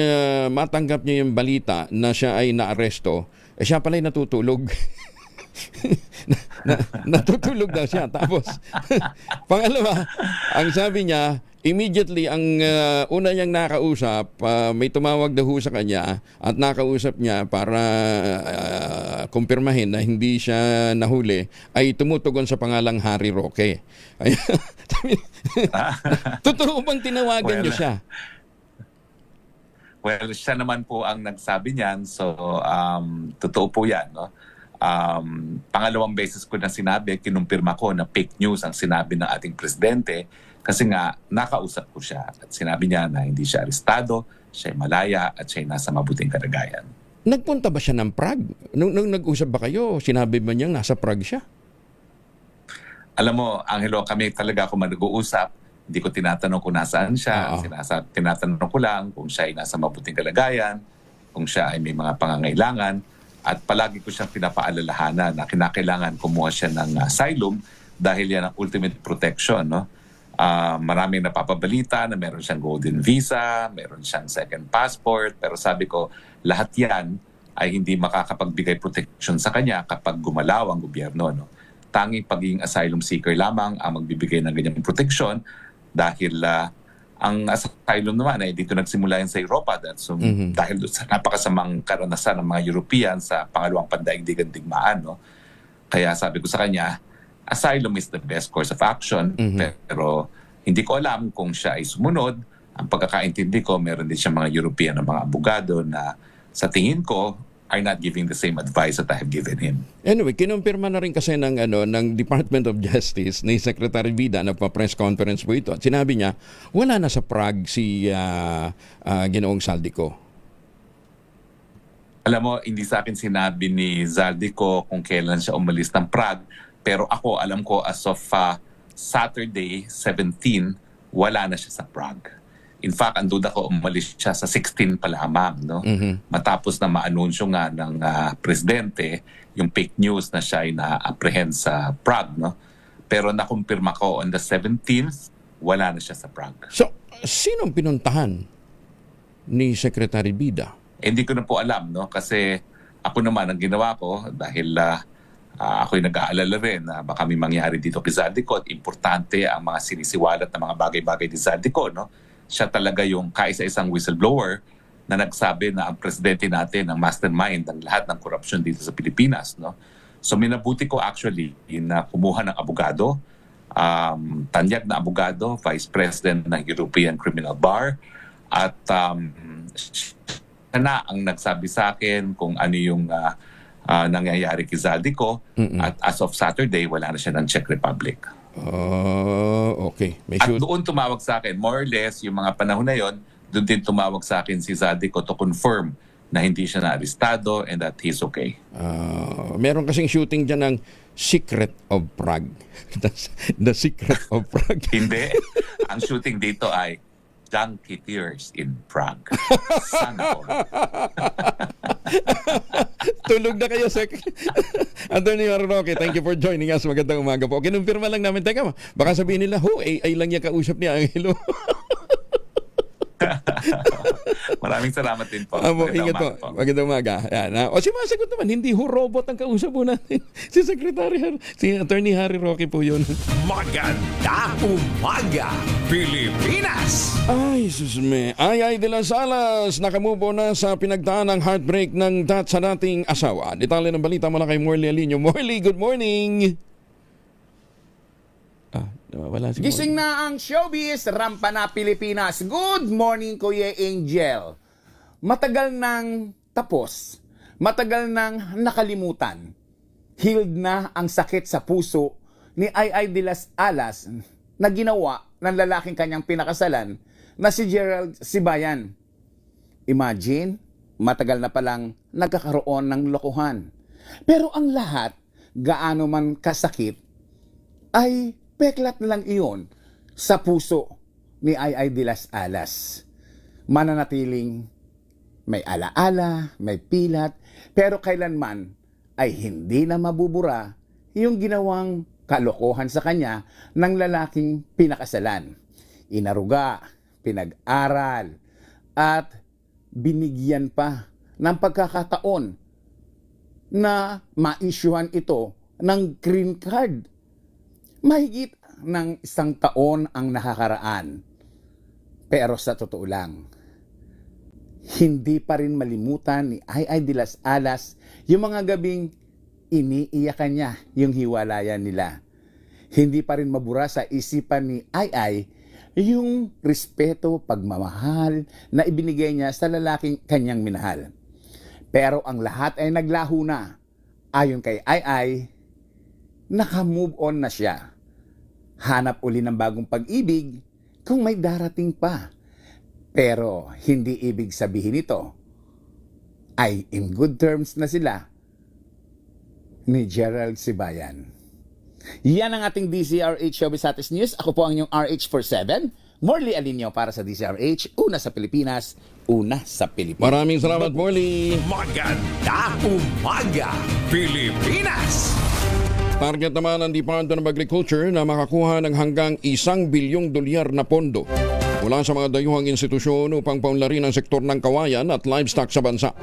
S4: matanggap niya yung balita na siya ay naaresto, siya pala ay natutulog. Natutulog daw siya. Tapos, pangalawa, ang sabi niya, immediately, ang una niyang nakausap, may tumawag daw sa kanya at nakausap niya para kumpirmahin na hindi siya nahuli, ay tumutugon sa pangalang Harry Roque. Totoo bang tinawagan niyo siya?
S12: Well, siya naman po ang nagsabi niyan. So, totoo po yan, no? Pangalawang beses ko na sinabi, kinumpirma ko na fake news ang sinabi ng ating presidente Kasi nga, nakausap ko siya at sinabi niya na hindi siya arestado, siya ay malaya at siya ay nasa mabuting kalagayan.
S4: Nagpunta ba siya ng Prague? Nung nag-usap ba kayo, sinabi ba niyang nasa Prague siya?
S12: Alam mo, Angelo, kami talaga kung nag-uusap, hindi ko tinatanong kung nasaan siya. Tinatanong ko lang kung siya ay nasa mabuting kalagayan, kung siya ay may mga pangangailangan. At palagi ko siyang pinapaalalahanan na kinakailangan kumuha siya ng asylum dahil yan ang ultimate protection. No? Maraming napapabalita na meron siyang golden visa, meron siyang second passport. Pero sabi ko, lahat yan ay hindi makakapagbigay protection sa kanya kapag gumalaw ang gobyerno. No? Tanging pagiging asylum seeker lamang ang magbibigay ng ganyang protection dahil ang asylum naman ay dito nagsimula yan sa Europa dahil sa napakasamang karanasan ng mga European sa pangalawang pandaigdigang digmaan. No? Kaya sabi ko sa kanya, asylum is the best course of action, pero hindi ko alam kung siya ay sumunod. Ang pagkakaintindi ko, meron din siya mga European na mga abogado na sa tingin ko are not giving the same advice that I have given him.
S4: Anyway, kinumpirma na rin kasi ng Department of Justice ni Secretary Vida, nagpa-press conference po ito, at sinabi niya, wala na sa Prague si Ginoong Zaldico.
S12: Alam mo, hindi sa akin sinabi ni Zaldico kung kailan siya umalis ng Prague, pero ako, alam ko as of Saturday, 17, wala na siya sa Prague. In fact, ang duda ko umalis siya sa 16 pa lamang. No? Matapos na maanunsyo nga ng presidente yung fake news na siya ay na-apprehend sa Prague. No? Pero nakumpirma ko on the 17th, wala na siya sa Prague.
S4: So, sinong pinuntahan ni Secretary Vida?
S12: Hindi ko na po alam. No? Kasi ako naman ang ginawa ko dahil ako'y nag-aalala rin na baka may mangyari dito kay Zaldico at importante ang mga sinisiwalat na mga bagay-bagay ni Zaldico. No? Siya talaga yung kaisa-isang whistleblower na nagsabi na ang presidente natin ang mastermind ng lahat ng korupsyon dito sa Pilipinas. No? So minabuti ko actually na kumuha ng abogado, tanyag na abogado, vice president ng European Criminal Bar, at siya na ang nagsabi sa akin kung ano yung nangyayari kay Zaldico, at as of Saturday, wala na siya ng Czech Republic.
S4: Okay.
S12: At doon tumawag sa akin, more or less, yung mga panahon na yon, doon din tumawag sa akin si Zaldico to confirm na hindi siya na-arestado and that he's okay.
S4: Meron kasing shooting dyan ng Secret of Prague. The Secret of Prague.
S12: Hindi. Ang shooting dito ay Junkie Tears in Prague. Sana all.
S4: Tulog na kayo, Sec. Attorney Harry Roque, thank you for joining us. Magandang umaga po. Kinumpirma lang namin. Teka, baka sabihin nila, ay lang niya kausap ni Angelo.
S12: Maraming salamat din po.
S4: Ingat po. Magandang umaga. Yan. O sumasagot naman, hindi ho robot ang kausap po natin. Si Secretary, si Attorney Harry Roque po yun.
S7: Magandang umaga, Pilipinas!
S4: Ay, susme. Ay de las Alas, nakamubo na sa pinagdaan ng heartbreak ng sa dating asawa. Detalye ng balita mula kay Morley Alinio. Morley, good morning! Nawawala si
S13: Gising na ang showbiz, rampa na Pilipinas. Good morning, Kuya Angel. Matagal nang tapos, matagal nang nakalimutan. Healed na ang sakit sa puso ni Ay de las Alas na ginawa ng lalaking kanyang pinakasalan na si Gerald Sibayan. Imagine, matagal na palang nagkakaroon ng lokohan. Pero ang lahat, gaano man kasakit, ay peklat lang iyon sa puso ni Ay de las Alas. Mananatiling may alaala, may pilat, pero kailanman ay hindi na mabubura yung ginawang kalokohan sa kanya ng lalaking pinakasalan. Inaruga, pinag-aral, at binigyan pa ng pagkakataon na ma-issuehan ito ng green card. Mahigit ng 1 taon ang nakakaraan. Pero sa totoo lang, hindi pa rin malimutan ni Ay de las Alas yung mga gabing iniiyakan niya yung hiwalayan nila. Hindi pa rin mabura sa isipan ni Ay yung respeto, pagmamahal na ibinigay niya sa lalaking kanyang minahal. Pero ang lahat ay naglaho na. Ayon kay Ay, naka-move on na siya. hanap uli ng bagong pag-ibig kung may darating pa. Pero hindi ibig sabihin ito ay in good terms na sila ni Gerald Sibayan. Yan ang ating DZRH Showbiz Status News. Ako po ang inyong RH47, Morley Alinio para sa DZRH. Una sa Pilipinas, una sa Pilipinas.
S4: Maraming salamat, Morley.
S7: Magandang umaga, Pilipinas!
S4: Target naman ng Department of Agriculture na makakuha ng hanggang $1 bilyong na pondo mula sa mga dayuhang institusyon upang paunlarin ang sektor ng kawayan at livestock sa bansa.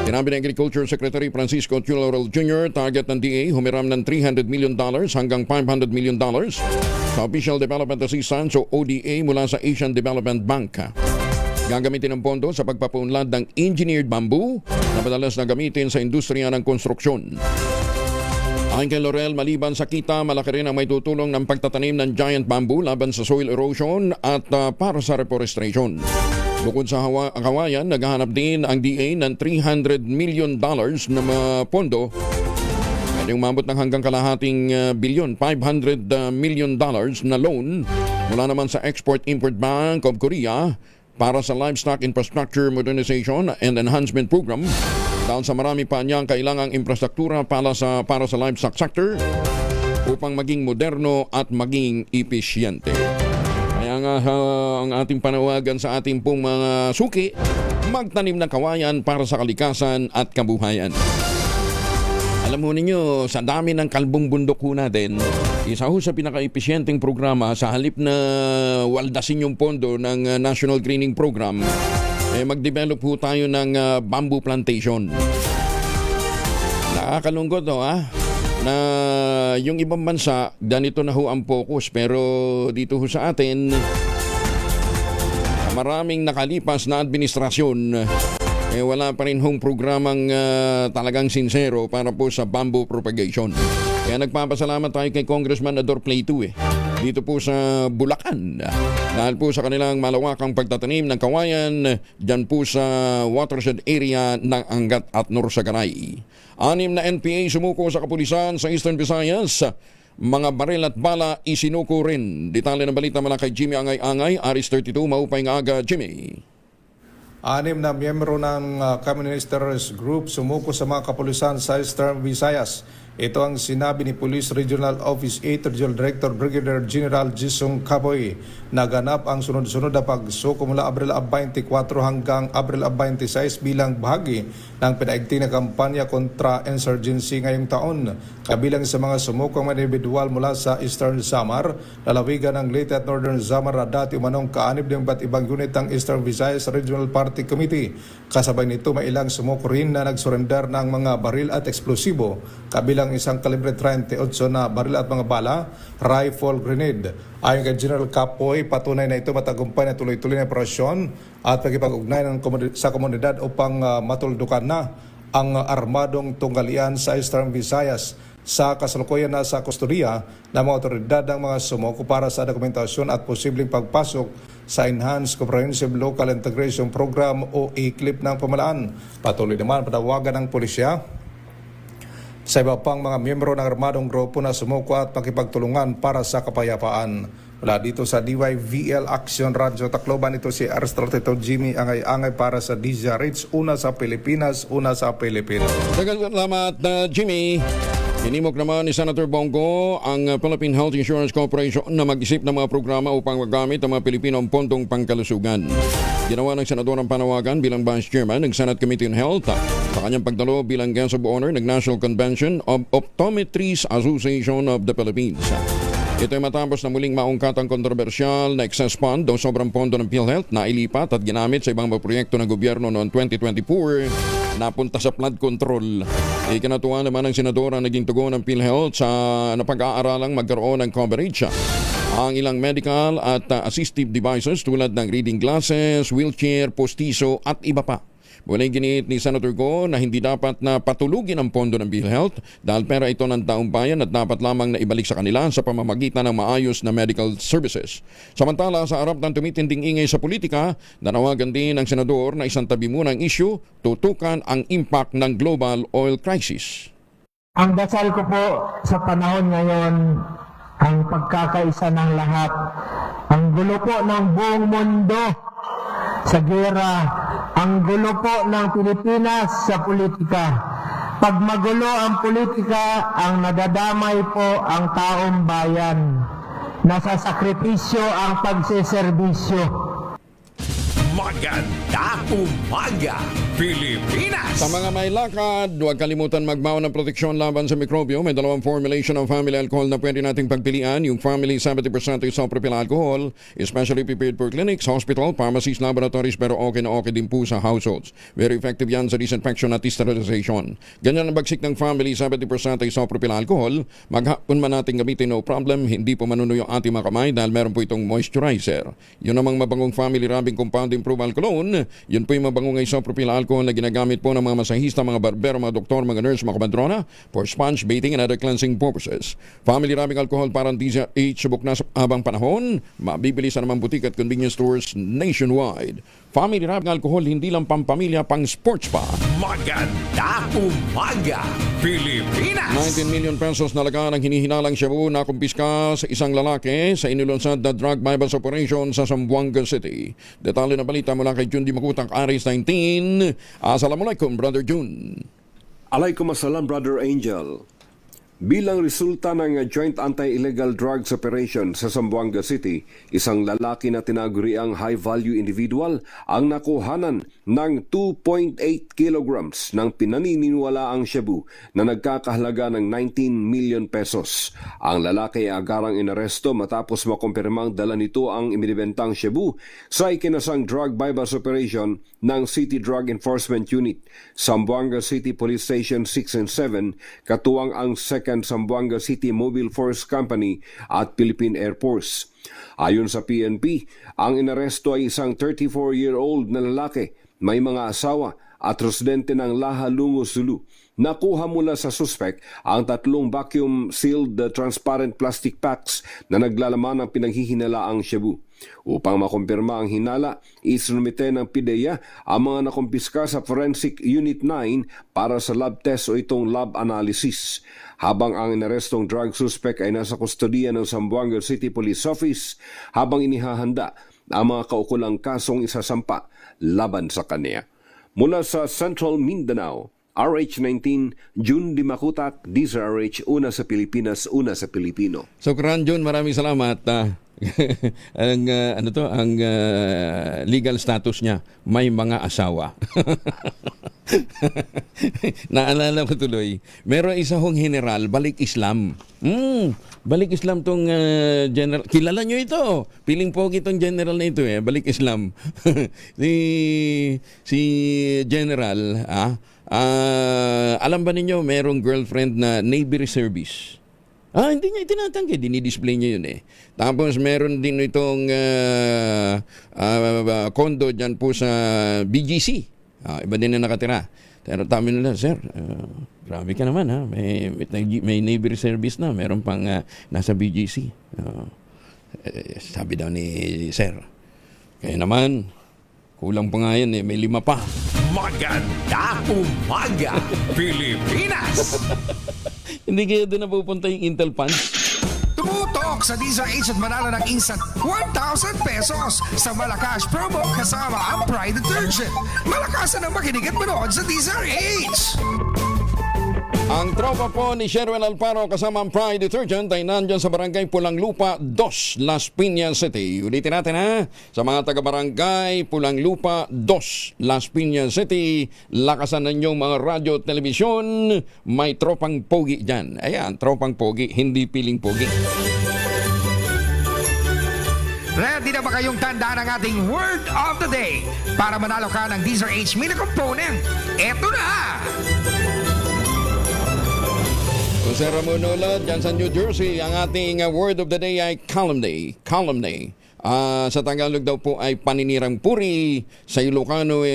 S4: Sinabi ng Agriculture Secretary Francisco T. Laurel Jr., target ng DA humiram ng $300 million hanggang $500 million sa Official Development Assistance o ODA mula sa Asian Development Bank. Gagamitin ang pondo sa pagpapaunlad ng engineered bamboo na madalas na gamitin sa industriya ng konstruksyon. Ayon kay Laurel, maliban sa kita, malaki rin ang may tutulong ng pagtatanim ng giant bamboo laban sa soil erosion at para sa reforestation. Bukod sa kawayan, naghahanap din ang DA ng $300 million na pondo. Pwede umabot ng hanggang kalahating bilyon, $500 million na loan mula naman sa Export-Import Bank of Korea para sa Livestock Infrastructure Modernization and Enhancement Program dahil sa marami pa niyang kailangang infrastruktura para sa livestock sector upang maging moderno at maging epesyente. Kaya nga ang ating panawagan sa ating pong mga suki, magtanim ng kawayan para sa kalikasan at kabuhayan. Alam mo ninyo, sa dami ng kalbong bundok ho natin, isa ho sa pinaka-epesyenteng programa sa halip na waldasin yung pondo ng National Greening Program, mag-develop ho tayo ng bamboo plantation. Nakakalungkot na yung ibang bansa, ganito na ho ang focus. Pero dito ho sa atin, maraming nakalipas na administrasyon, wala pa rin hong programang talagang sincero para po sa bamboo propagation. Kaya nagpapasalamat tayo kay Congressman Ador Plato dito po sa Bulacan dahil po sa kanilang malawakang pagtatanim ng kawayan dyan po sa watershed area ng Angat at Norsagaray. 6 na NPA sumuko sa kapulisan sa Eastern Visayas. Mga baril at bala isinuko rin. Detalye ng balita mula kay Jimmy Angay-Angay, Aris 32, maupay nga aga, Jimmy.
S14: 6 na miyembro ng Communist Group sumuko sa mga kapulisan sa Eastern Visayas. Ito ang sinabi ni Police Regional Office 8 Regional Director Brigadier General Jisung Kaboy. Naganap ang sunod-sunod na pagsuko mula Abril 24 hanggang Abril 26 bilang bahagi ng pinaigting na kampanya kontra insurgency ngayong taon. Kabilang sa mga sumukong mga individual mula sa Eastern Samar, lalawigan ng Leyte at Northern Samar na dati umanong kaanib ng iba't ibang unit ng Eastern Visayas Regional Party Committee. Kasabay nito may ilang sumuko rin na nagsurrender ng mga baril at eksplosibo, kabilang isang kalibre 38 na baril at mga bala, rifle grenade. Ayon kay General Kapoy, patunay na ito matagumpay na tuloy-tuloy na operasyon at pagkipag-ugnay sa komunidad upang matuldukan na ang armadong tunggalian sa Eastern Visayas. Sa kasalukuyan na sa kustodiya ng mga otoridad ng mga sumuko para sa dokumentasyon at posibleng pagpasok sa Enhanced Comprehensive Local Integration Program o ECLIP ng pamalaan. Patuloy naman panawagan ng pulisya sa iba pang mga miyembro ng armadong grupo na sumuko at makipagtulungan para sa kapayapaan. Mula dito sa DYVL Action Radio Tacloban, ito si R32 Jimmy Angay-Angay para sa DZRH, una sa Pilipinas, una sa Pilipinas.
S4: Salamat, Jimmy. Inimok naman ni Senator Bongo ang Philippine Health Insurance Corporation na mag-isip ng mga programa upang magamit ang mga Pilipino ang pondong pangkalusugan. Ginawa ng Senador ang panawagan bilang Vice Chairman ng Senate Committee on Health sa kanyang pagdalo bilang Guest of Honor ng National Convention of Optometrists Association of the Philippines. Ito ay matapos na muling maungkat ang kontrobersyal na excess fund o sobrang pondo ng PhilHealth na ilipat at ginamit sa ibang mga proyekto ng gobyerno noong 2024 napunta sa flood control. Ikinatuwa naman ng senador ang naging tugon ng PhilHealth sa napag-aaralang magkaroon ng coverage ang ilang medical at assistive devices tulad ng reading glasses, wheelchair, postiso at iba pa. Muling ginit ni Senator Go na hindi dapat na patulugin ang pondo ng PhilHealth dahil pera ito ng taong bayan at dapat lamang na ibalik sa kanila sa pamamagitan ng maayos na medical services. Samantala, sa harap ng tumitinding ingay sa politika, nanawagan din ng senador na isang tabi muna ang issue, tutukan ang impact ng global oil crisis.
S15: Ang dasal ko po sa panahon ngayon ang pagkakaisa ng lahat. Ang gulo po ng buong mundo sa gera, ang gulo po ng Pilipinas sa politika. Pag magulo ang politika, ang nadadamay po ang taong bayan. Nasasakripisyo ang pagseserbisyo.
S7: Maganda umaga, Pilipinas!
S4: Sa mga may lakad, huwag kalimutan magbaon ng proteksyon laban sa mikrobyo. May dalawang formulation ng family alcohol na pwede nating pagpilian. Yung family 70% isopropyl alcohol, especially prepared for clinics, hospital, pharmacies, laboratories, pero okay na okay din po sa households. Very effective yan sa disinfection at sterilization. Ganyan ang bagsik ng family 70% isopropyl alcohol. Maghapon man natin gamitin, no problem. Hindi po manunuyo ang ating mga kamay dahil meron po itong moisturizer. Yun namang mabangong family rubbing compound improve alcohol. Yun po yung mabangong isopropyl alcohol na ginagamit po ng mga masahista, mga barbero, mga doktor, mga nurse, mga kabandrona for sponge bathing and other cleansing purposes. Family rubbing alcohol para DZH subok na sa habang panahon. Mabibili sa naman butik at convenience stores nationwide. Family rubbing alcohol hindi lang pampamilya, pang sports pa.
S7: Maganda umaga, Pilipinas!
S4: 19 million pesos na laga ng hinihinalang shabu na kumpiska sa isang lalaki sa inilunsad na drug bypass operation sa Zamboanga City. Detalye na balita mula kay Jun Di Makutak, Aris 19. Assalamualaikum, Brother Jun.
S16: Alaikum assalam, Brother Angel. Bilang resulta ng Joint Anti-Illegal Drugs Operation sa Zamboanga City, isang lalaki na tinaguriang high-value individual ang nakuhanan ng 2.8 kilograms ng pinaniniwalaang shabu na nagkakahalaga ng 19 million pesos. Ang lalaki ay agarang inaresto matapos makumpirmang dala nito ang inibentang shabu sa ikinasang drug bypass operation ng City Drug Enforcement Unit, Zamboanga City Police Station 6 and 7, katuwang ang Zamboanga City Mobile Force Company at Philippine Air Force. Ayon sa PNP, ang inaresto ay isang 34-year-old na lalaki, may mga asawa at residente ng Laha, Lungo, Sulu. Nakuha mula sa suspect ang 3 vacuum-sealed transparent plastic packs na naglalaman ng pinaghihinalaang shabu. Upang makumpirma ang hinala, isinumite ng PIDEA ang mga nakumpiska sa Forensic Unit 9 para sa lab test o itong lab analysis. Habang ang inarestong drug suspect ay nasa kustodiya ng Zamboanga City Police Office, habang inihahanda ang mga kaukulang kasong isasampa laban sa kanya. Mula sa Central Mindanao, RH19, Jun Di Makutak, DZRH, una sa Pilipinas, una sa Pilipino.
S4: So, Jun, maraming salamat. Ang legal status niya, may mga asawa. Naalala ko tuloy, meron isa hong general, balik Islam. Balik Islam tong general. Kilala nyo ito. Piling pogi itong general na ito balik Islam. si general, alam ba ninyo, merong girlfriend na Navy Reservist? Hindi niya itinatanggi, dinidisplay niya yun Tapos meron din itong condo dyan po sa BGC. Iba din na nakatira. Pero tabi nila, sir, grabe ka naman may Navy Reservist na, meron pang nasa BGC. Sabi daw ni sir, kaya naman, kulang pa nga yan may 5 pa.
S7: Maganda umaga, Pilipinas!
S4: Hindi kaya doon napupunta yung Intel Punch?
S17: Tumutok sa DZRH at manalo ng instant 1,000 pesos sa Malakas promo kasama ang Pride Detergent. Malakasan ang makinig at manood sa DZRH!
S4: Ang tropa po ni Sherwin Alparo kasama ang Pride Detergent ay nandyan sa Barangay Pulang Lupa 2, Las Piñas City. Ulitin natin sa mga taga-barangay Pulang Lupa 2, Las Piñas City. Lakasan ninyong mga radyo at telebisyon. May tropang pogi dyan. Ayan, tropang pogi, hindi piling pogi.
S17: Ready na ba kayong tandaan ang ating Word of the Day para manalo ka ng DZRH Mini Component? Eto na!
S4: Jose Ramon Ulad, dyan sa New Jersey, ang ating word of the day ay calumny. Calumny. Sa Tagalog daw po ay paninirang puri. Sa Ilocano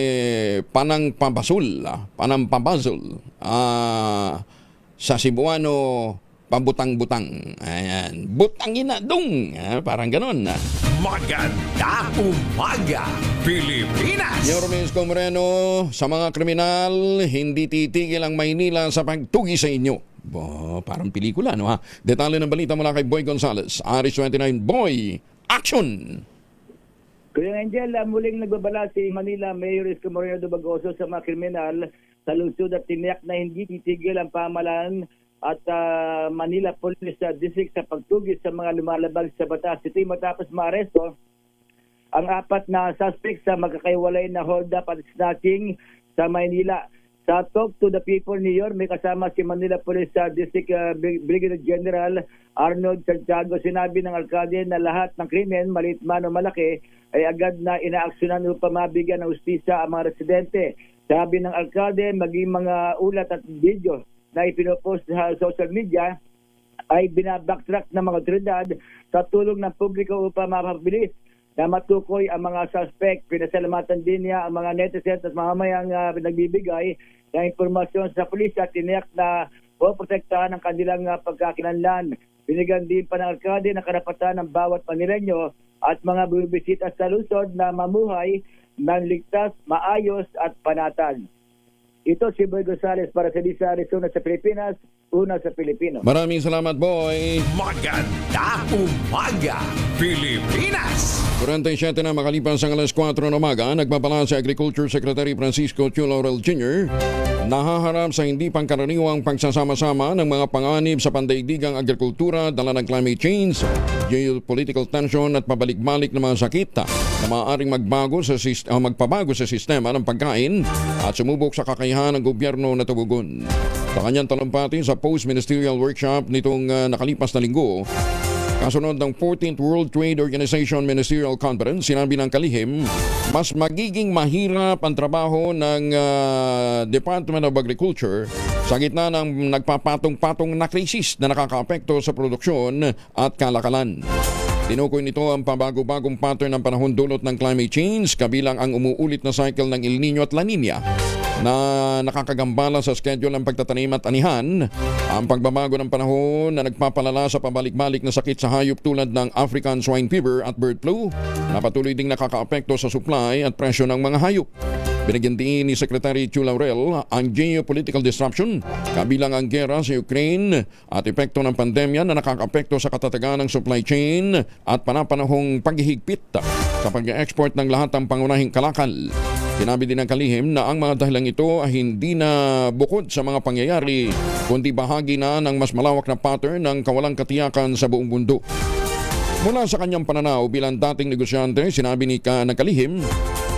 S4: panangpabasul. Panampabazul. Sa Cebuano, pabutang-butang. Ayan. Butangin na dong. Parang ganon.
S7: Maganda umaga, Pilipinas!
S4: Yormes Comoreno, sa mga kriminal, hindi titigil ang Maynila sa pagtugi sa inyo. Parang pelikula, no ha? Detalye ng balita mula kay Boy Gonzales. Aris 29, Boy, action!
S18: Kuya Angel, muling nagbabala si Manila Mayor Isko Moreno Dubagoso sa mga kriminal sa lungsod at tiniyak na hindi titigil ang pamahalaan at Manila Police District sa pagtugis sa mga lumalabag sa batas. Ito'y matapos maaresto ang 4 na suspects sa magkakaiwalay na hold up at snatching sa Maynila. Sa Talk to the People New York, may kasama si Manila Police District Brigadier General Arnold Santiago. Sinabi ng alkalde na lahat ng krimen, maliit man o malaki, ay agad na inaaksyonan upang mabigyan ng hustisya ang mga residente. Sabi ng alkalde, maging mga ulat at video na ipinopost sa social media ay binabacktrack ng mga otoridad sa tulong ng publiko upang mapabilis na matukoy ang mga suspect. Pinasalamatan din niya ang mga netizens at mamamayang nagbibigay ng informasyon sa pulis at tiniyak na poprotektahan ang kanilang pagkakilanlan. Binigyan din pa ng alkalde na karapatan ng bawat Manileño at mga bumibisita sa lungsod na mamuhay ng ligtas, maayos at panatan. Ito si Boy Gonzales para sa Disa, Arizona sa Pilipinas, una sa Pilipino.
S4: Maraming salamat, Boy.
S7: Maganda umaga, Pilipinas!
S4: 47 na makalipas ang alas 4 ng umaga, nagpapala si Agriculture Secretary Francisco Chu Laurel Jr. nahaharap sa hindi pangkaraniwang pagsasama-sama ng mga panganib sa pandaigdigang agrikultura dala ng climate change, geopolitical tension at pabalik-balik ng mga sakit na maaaring magpabago sa sistema ng pagkain at sumubok sa kakayahan ng gobyerno na tugugon. Sa kanyang talumpati sa post-ministerial workshop nitong nakalipas na linggo, kasunod ng 14th World Trade Organization Ministerial Conference, sinabi ng kalihim, mas magiging mahirap ang trabaho ng Department of Agriculture sa gitna ng nagpapatong-patong na krisis na nakakaapekto sa produksyon at kalakalan. Tinukoy nito ang pabago-bagong pattern ng panahon dulot ng climate change, kabilang ang umuulit na cycle ng El Nino at La Nina na nakakagambala sa schedule ng pagtatanim at anihan, ang pagbabago ng panahon na nagpapalala sa pabalik-balik na sakit sa hayop tulad ng African swine fever at bird flu na patuloy ding nakakaapekto sa supply at presyo ng mga hayop. Binigyan din ni Secretary Chu Laurel ang geopolitical disruption, kabilang ang gera sa Ukraine at epekto ng pandemya na nakakaapekto sa katatagan ng supply chain at panapanahong paghihigpit sa pag-export ng lahat ng pangunahing kalakal. Sinabi din ng kalihim na ang mga dahilang ito ay hindi na bukod sa mga pangyayari, kundi bahagi na ng mas malawak na pattern ng kawalang katiyakan sa buong mundo. Mula sa kanyang pananaw bilang dating negosyante, sinabi ni ng kalihim,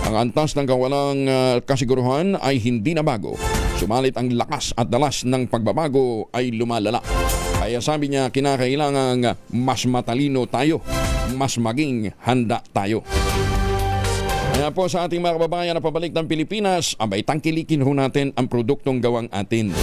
S4: ang antas ng kawalang kasiguruhan ay hindi na bago. Sumalit ang lakas at dalas ng pagbabago ay lumalala. Kaya sabi niya, kinakailangang mas matalino tayo, mas maging handa tayo. Kaya po sa ating mga kababayan na pabalik ng Pilipinas, abay tangkilikin ho natin ang produktong gawang atin.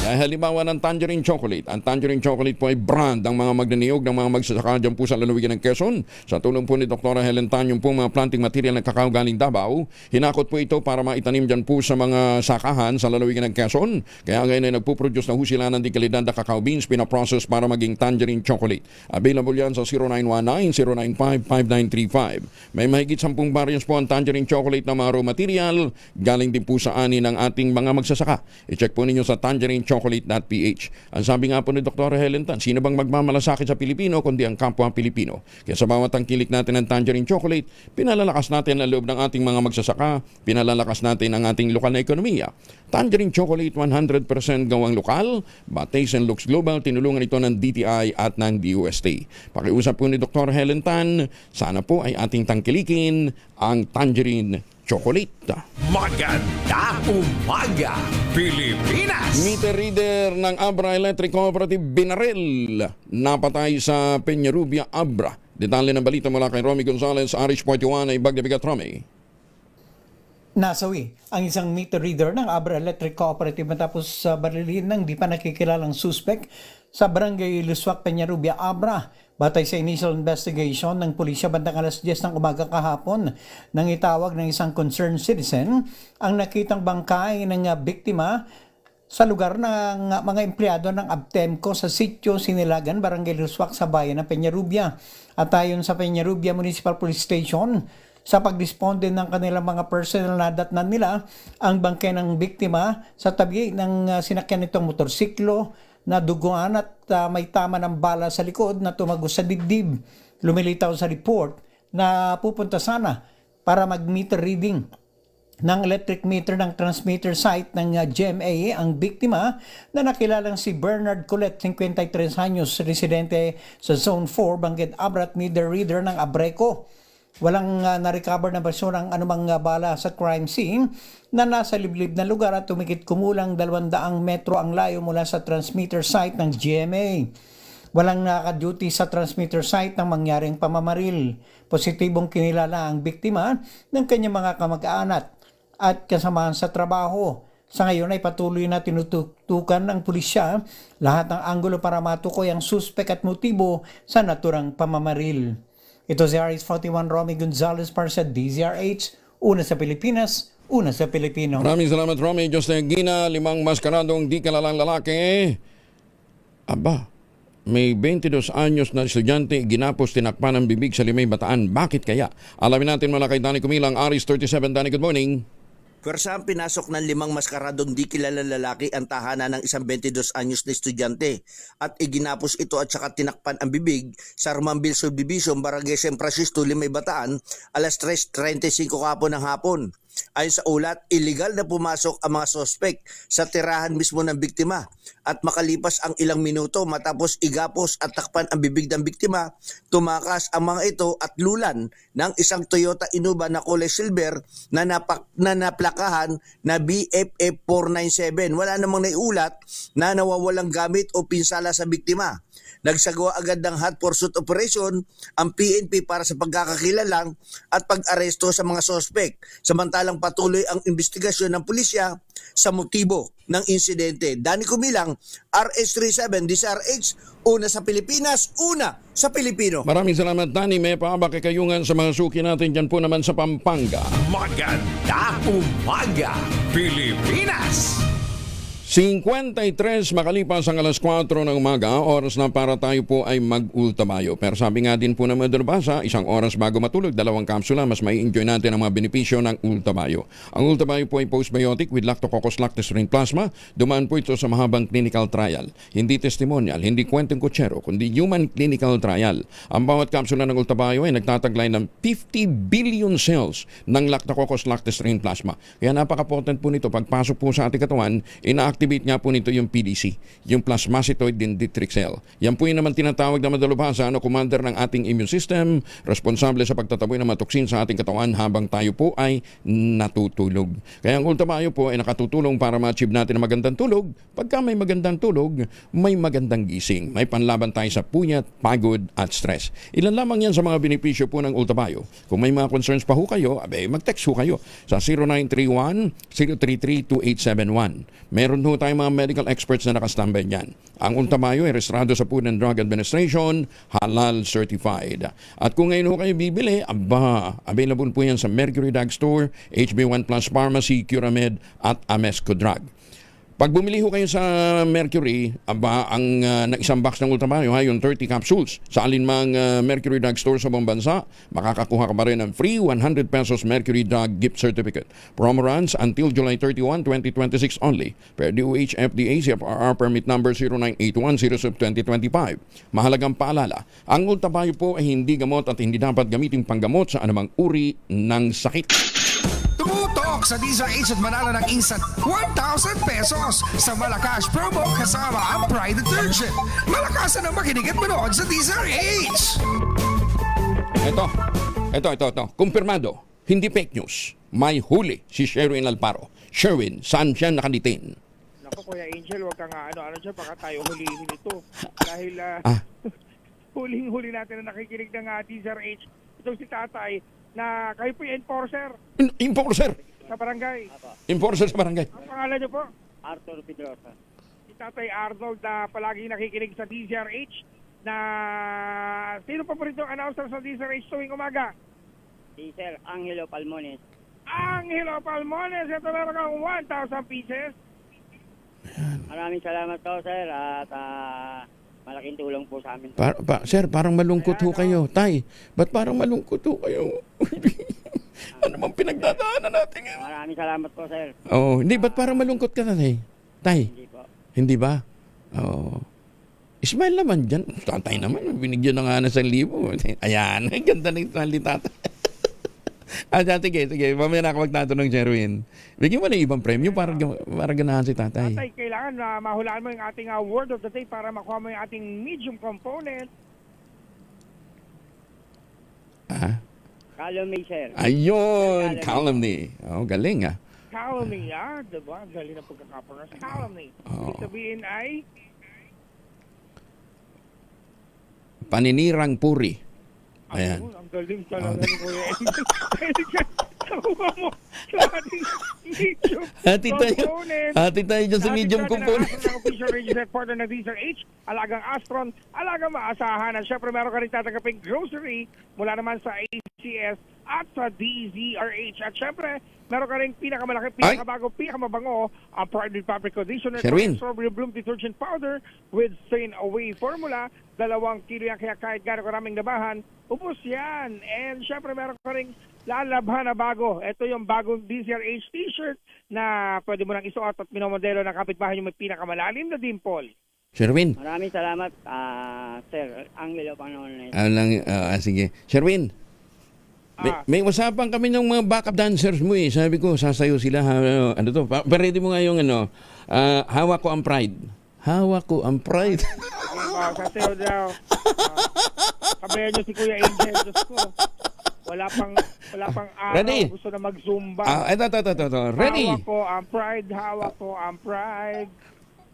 S4: Kaya halimbawa ng Tangerine Chocolate. Ang Tangerine Chocolate po ay brand ang mga magnaniyog ng mga magsasaka dyan po sa lalawigan ng Quezon. Sa tulong po ni Dr. Helen Tan, yung po mga planting material ng kakao galing Davao. Hinakot po ito para maitanim dyan po sa mga sakahan sa lalawigan ng Quezon. Kaya ngayon ay nagpuproduce na husila ng dikalidad na kakao beans, pinaprocess para maging Tangerine Chocolate. Available yan sa 0919-095-5935. May mahigit 10 variants po ang Tangerine Chocolate na mga raw material. Galing din po sa ani ng ating mga magsasaka. I-check po ninyo sa tangerine.chocolate.ph. Ang sabi nga po ni Dr. Helen Tan, sino bang magmamalasakit sa Pilipino kundi ang kapwa Pilipino? Kaya sa bawat tangkilik natin ng Tangerine Chocolate, pinalalakas natin ang loob ng ating mga magsasaka, pinalalakas natin ang ating lokal na ekonomiya. Tangerine Chocolate 100% gawang lokal, but taste and looks global. Tinulungan ito ng DTI at ng DOST. Pakiusap po ni Dr. Helen Tan, sana po ay ating tangkilikin ang Tangerine Chocolate.
S7: Maganda umaga, Pilipinas!
S4: Meter reader ng Abra Electric Cooperative binaril. Napatay sa Peñarubia, Abra. Detalye ng balita mula kay Romy Gonzales, Irish 41 ay Bagdabigat, Romy.
S19: Nasawi ang isang meter reader ng Abra Electric Cooperative matapos barilhin ng di pa nakikilalang suspect sa barangay Luswak, Peñarubia, Abra. Batay sa initial investigation ng pulisya bandang alas 10 ng umaga kahapon nang itawag ng isang concerned citizen ang nakitang bangkay ng biktima sa lugar ng mga empleyado ng Abtemco sa sitio Sinilagan, Barangay Luswak sa bayan ng Peñarubia. At ayon sa Peñarubia Municipal Police Station, sa pagdisponde ng kanilang mga personal na datnan nila ang bangke ng biktima sa tabi ng sinakyan nitong motorsiklo na duguan at may tama ng bala sa likod na tumagos sa dibdib. Lumilitaw sa report na pupunta sana para mag-meter reading ng electric meter ng transmitter site ng GMA ang biktima na nakilalang si Bernard Colette, 53 anyos, residente sa Zone 4, Bangged Abra at meter reader ng Abreco. Walang na-recover na basura ng anumang bala sa crime scene na nasa liblib na lugar at tumikit kumulang 200 metro ang layo mula sa transmitter site ng GMA. Walang naka-duty sa transmitter site ng mangyaring pamamaril. Positibong kinilala ang biktima ng kanyang mga kamag-anak at kasamahan sa trabaho. Sa ngayon ay patuloy na tinututukan ng pulisya lahat ng anggulo para matukoy ang suspek at motibo sa naturang pamamaril. Ito si RH41 Romy Gonzalez para sa DZRH, una sa Pilipinas, una sa Pilipino.
S4: Maraming salamat, Romy. Diyos na Gina, 5 maskaradong di kilalang lalaki. Aba, may 22 anyos na estudyante ginapos tinakpan ng bibig sa Limay, Bataan. Bakit kaya? Alamin natin mula kay Danny Kumilang, Aris 37. Danny, good morning.
S20: Pwersahang pinasok ng 5 maskaradong di kilalang lalaki ang tahanan ng isang 22 anyos na estudyante at iginapos ito at saka tinakpan ang bibig sa Armanbil Subdivision, Barangay San Francisco, Limay, Bataan, alas 3:35 kahapon ng hapon. Ayon sa ulat, illegal na pumasok ang mga sospek sa tirahan mismo ng biktima at makalipas ang ilang minuto matapos igapos at takpan ang bibig ng biktima, tumakas ang mga ito at lulan ng isang Toyota Innova na kulay silver na naplakahan na BFF 497. Wala namang naiulat na nawawalang gamit o pinsala sa biktima. Nagsagawa agad ng hot pursuit operation ang PNP para sa pagkakakilalang at pag-aresto sa mga sospek. Samantalang patuloy ang investigasyon ng pulisya sa motibo ng insidente. Danny Kumilang, RS37 DZRH, una sa Pilipinas, una sa Pilipino.
S4: Maraming salamat, Danny. May paabakikayungan sa mga suki natin dyan po naman sa Pampanga.
S7: Maganda umaga, Pilipinas!
S4: 53 makalipas ang alas 4 ng umaga, oras na para tayo po ay mag-ultamayo. Pero sabi nga din po ng mga dalubhasa, isang oras bago matulog, 2 kapsula, mas may enjoy natin ang mga benepisyo ng ultamayo. Ang ultamayo po ay postbiotic with Lactococcus lactis-rin plasma. Dumaan po ito sa mahabang clinical trial. Hindi testimonial, hindi kwenteng kutsero, kundi human clinical trial. Ang bawat kapsula ng ultamayo ay nagtataglay ng 50 billion cells ng Lactococcus lactis-rin plasma. Kaya napaka-potent po nito. Pagpasok po sa ating katawan, activate nga po nito yung PDC, yung plasmacytoid dendritic cell. Yan po yung naman tinatawag na madalubhasa na commander ng ating immune system, responsable sa pagtataboy ng mga toksin sa ating katawan habang tayo po ay natutulog. Kaya ang ultamayo po ay nakatutulong para ma-achieve natin ang magandang tulog. Pagka may magandang tulog, may magandang gising. May panlaban tayo sa puyat, pagod at stress. Ilan lamang yan sa mga benepisyo po ng ultamayo. Kung may mga concerns pa ho kayo, mag-text ho kayo sa 0931-033-2871. Meron ho tayong mga medical experts na nakastambay niyan. Ang ultamayo ay registrado sa Food and Drug Administration, halal certified. At kung ngayon ho kayo bibili, available po yan sa Mercury Drug Store, HB1 Plus Pharmacy, Curamed at Amesco Drug. Pag bumili ho kayo sa Mercury, ang isang box ng ultamayo, yung 30 capsules sa alinmang Mercury Drug Store sa buong bansa, makakakuha ka pa rin ng free 100 pesos Mercury Drug Gift Certificate. Promo runs until July 31, 2026 only. Per DOH FDA CFRR Permit Number 0981-0/2025. Mahalagang paalala, ang ultamayo po ay hindi gamot at hindi dapat gamitin panggamot sa anumang uri ng sakit.
S17: Tumutok sa DZRH at manalo ng instant 1,000 pesos sa Malacash promo kasama ang Pride Detergent. Malakasan ang makinig at manood sa DZRH!
S4: Ito. Kumpirmado. Hindi fake news. May huli si Sherwin Alparo. Sherwin, saan siya nakalitin?
S21: Naku, Kuya Angel, wag ka nga ano siya, baka tayo hulihin ito. Dahil huling-huli natin na nakikinig ng DZRH. Itong si Tatay, na kayo po yung enforcer.
S4: Enforcer?
S21: Sa barangay.
S4: Enforcer sa barangay.
S21: Ang pangalan niyo po?
S18: Arthur Pedrosa.
S21: Si Tatay Arnold na palagi nakikinig sa DZRH na sino pa po rin itong announcer sa DZRH tuwing umaga?
S18: Si Sir Angelo Palmones.
S21: Angelo Palmones, ito meron kang 1,000 pieces.
S18: Maraming salamat po, Sir, at malaking tulong po sa amin.
S4: Sir, parang malungkot ho kayo. Tay, ba't parang malungkot ho kayo? Ano bang pinagdadaanan natin ngayon?
S1: Maraming salamat po, sir.
S4: Oh, hindi, ba't parang malungkot ka na, Tay?
S1: Hindi po.
S4: Hindi ba? Oo. Ismail naman dyan. Tatay naman, binigyan na nga na 1,000. Ayan, ang ganda ng salita. Sige. Mamaya na ako magtatanong, Jerwin. Bigyan mo na ibang premyo para ganahan si tatay.
S21: Tatay, kailangan na mahulaan mo yung ating word of the day para makuha mo yung ating medium component.
S1: Calumny, sir.
S4: Ayun, calumny. Oh, galing
S21: Calumny, diba? Galing na pagkakapronounce. Calumny. Ibig sabihin ay
S4: paninirang puri. Ayan.
S21: ang galing talaga ni Kuya Angel. Nakuha mo sa ating medium component.
S4: Hati tayo dyan sa medium component.
S21: Ang official registered partner ng DZRH, alagang Astron, alagang maasahan. At syempre meron ka rin tatanggaping grocery mula naman sa ACS at sa DZRH. At syempre, meron ka rin pinakamalaki, pinakabago, pinakamabango ang Pride Republic Conditioner Strawberry Bloom Detergent Powder with Stain Away Formula. 2 kilo yan, kaya kahit gano'ng karaming labahan, ubos yan. And syempre, meron ka rin lalabhan na bago. Ito yung bagong DZRH t-shirt na pwede mo nang isuot at minomodelo ng kapitbahay yung may pinakamalalim na dimple.
S4: Sherwin.
S1: Maraming salamat, sir. Ang lilo pang naman.
S4: Sige. Sherwin. May usapan kami ng mga backup dancers mo eh. Sabi ko, sasayo sila. Ano to? Ready mo nga yung hawak ko ang pride. Hawak ko ang pride.
S21: Sasayo daw. Kabayan nyo si Kuya Angel. Diyos ko. Wala pang araw.
S4: Ready?
S21: Gusto na mag-zumba.
S4: Ito. Ready?
S21: Hawak ko ang pride. Hawak ko ang pride.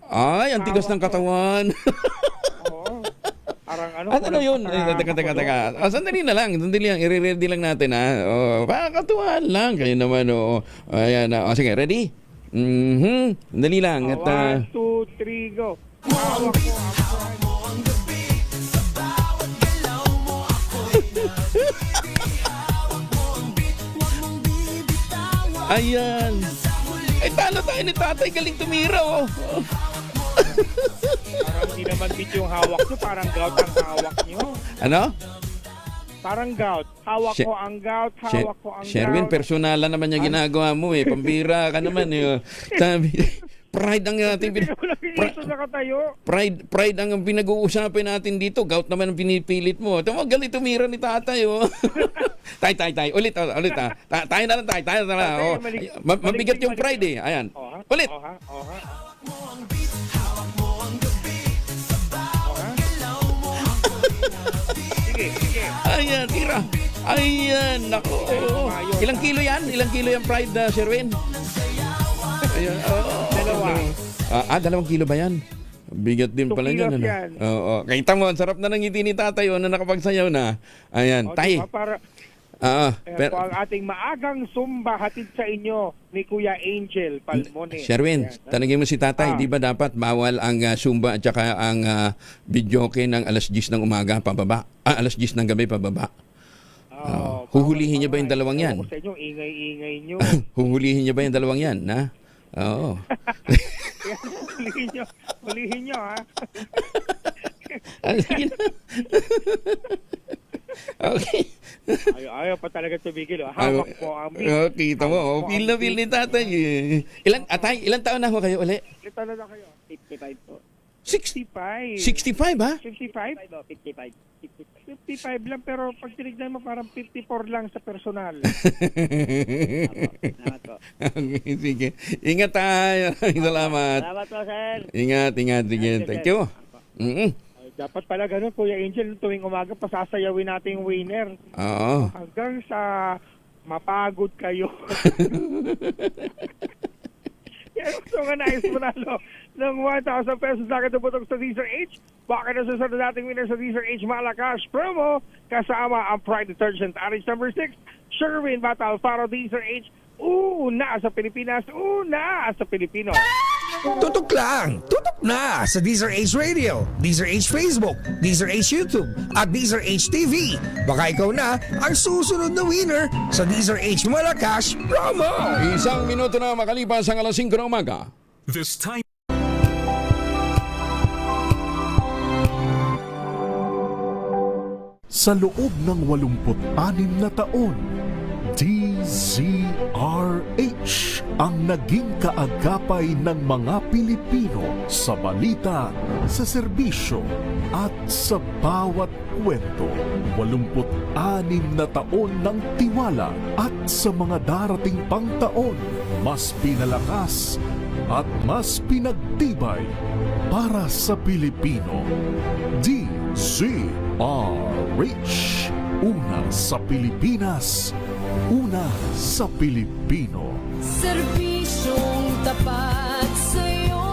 S4: Ay, ang tigas ng katawan.
S21: Oo. Parang
S4: ano yun? Teka. Sandali lang. I-ready lang natin pakakatuwaan lang. Kayo naman Ayan. Sige, ready? Sandali lang.
S21: 1, 2, 3, go. Hawak ko ang
S4: Ayan. Ay, talo tayo ni tatay. Galing tumira,
S21: Parang hindi naman bit yung hawak nyo. Parang gout ang hawak nyo.
S4: Ano?
S21: Parang gout. Hawak ko ang gout. Hawak ko ang gout.
S4: Sherwin, personalan naman yung ginagawa mo Pambira ka naman Sabi, pride ang ating pride ang pinag-uusapan natin dito. Gout naman ang pinipilit mo. Galing tumira ni tatay Tay. Ulit tayo na lang. Mabigat yung pride Ayan. Ulit.
S21: Sige.
S4: Ayan, tira. Ayan, nako. Ilang kilo yan? Ilang pride, Sherwin? Ayan, 2 kilo ba yan? Bigat din pala yan. Oo. Kita mo, ang sarap na ng ngiti ni tatay na nakapagsayaw na. Ayan, tay.
S21: Pero ang ating maagang sumba hatid sa inyo ni Kuya Angel Palmone.
S4: Sherwin, tanungin mo si tatay, di ba dapat bawal ang sumba at saka ang videoke ng alas 10 ng umaga pababa? Alas 10 ng gabi pababa. Huhulihin niya ba yung dalawang yan?
S21: Sa inyo, ingay-ingay nyo.
S4: Huhulihin niya ba yung dalawang yan? Oo.
S21: Hulihin nyo, ha?
S4: Okay.
S21: Ayaw pa talaga tumigil. Hawak po ang
S4: kita mo. Feel na feel ni tatay. Ilan taon na ho kayo uli?
S21: Ilan taon na kayo?
S1: 55 po.
S4: 65? 65 ha?
S21: 55? 55 lang, pero pag tinignan mo parang 54 lang sa personal.
S1: Salamat po.
S4: Okay, sige. Ingat tayo. Salamat.
S1: Salamat po, sir.
S4: Ingat. Sige. Thank you.
S21: Dapat pala ganun, Kuya Angel, tuwing umaga pasasayawin natin yung winner.
S4: Oo.
S21: Hanggang sa mapagod kayo. Kaya gusto nga nais manalo ng 1,000 pesos na katupotong sa DZRH. Baka na susunod nating winner sa DZRH Malacash promo kasama ang Pride Detergent Aris number 6, Sherwin Batal Faro DZRH. Una sa Pilipinas, una sa Pilipino.
S17: Tutok lang! Tutok na sa DZRH Radio, DZRH Facebook, DZRH YouTube, at DZRH TV. Baka ikaw na ang susunod na winner sa DZRH Malacash promo!
S4: 1 minuto na makalipas ang alas 5 ng umaga.
S6: This time. Sa loob ng 86 na taon, DZRH DZRH ang naging kaagapay ng mga Pilipino sa balita, sa serbisyo at sa bawat kwento. 86 na taon ng tiwala at sa mga darating pang taon, mas pinalakas at mas pinagtibay para sa Pilipino. DZRH. Una sa Pilipinas, una sa Pilipino.
S2: Serbisyong tapat sa'yo,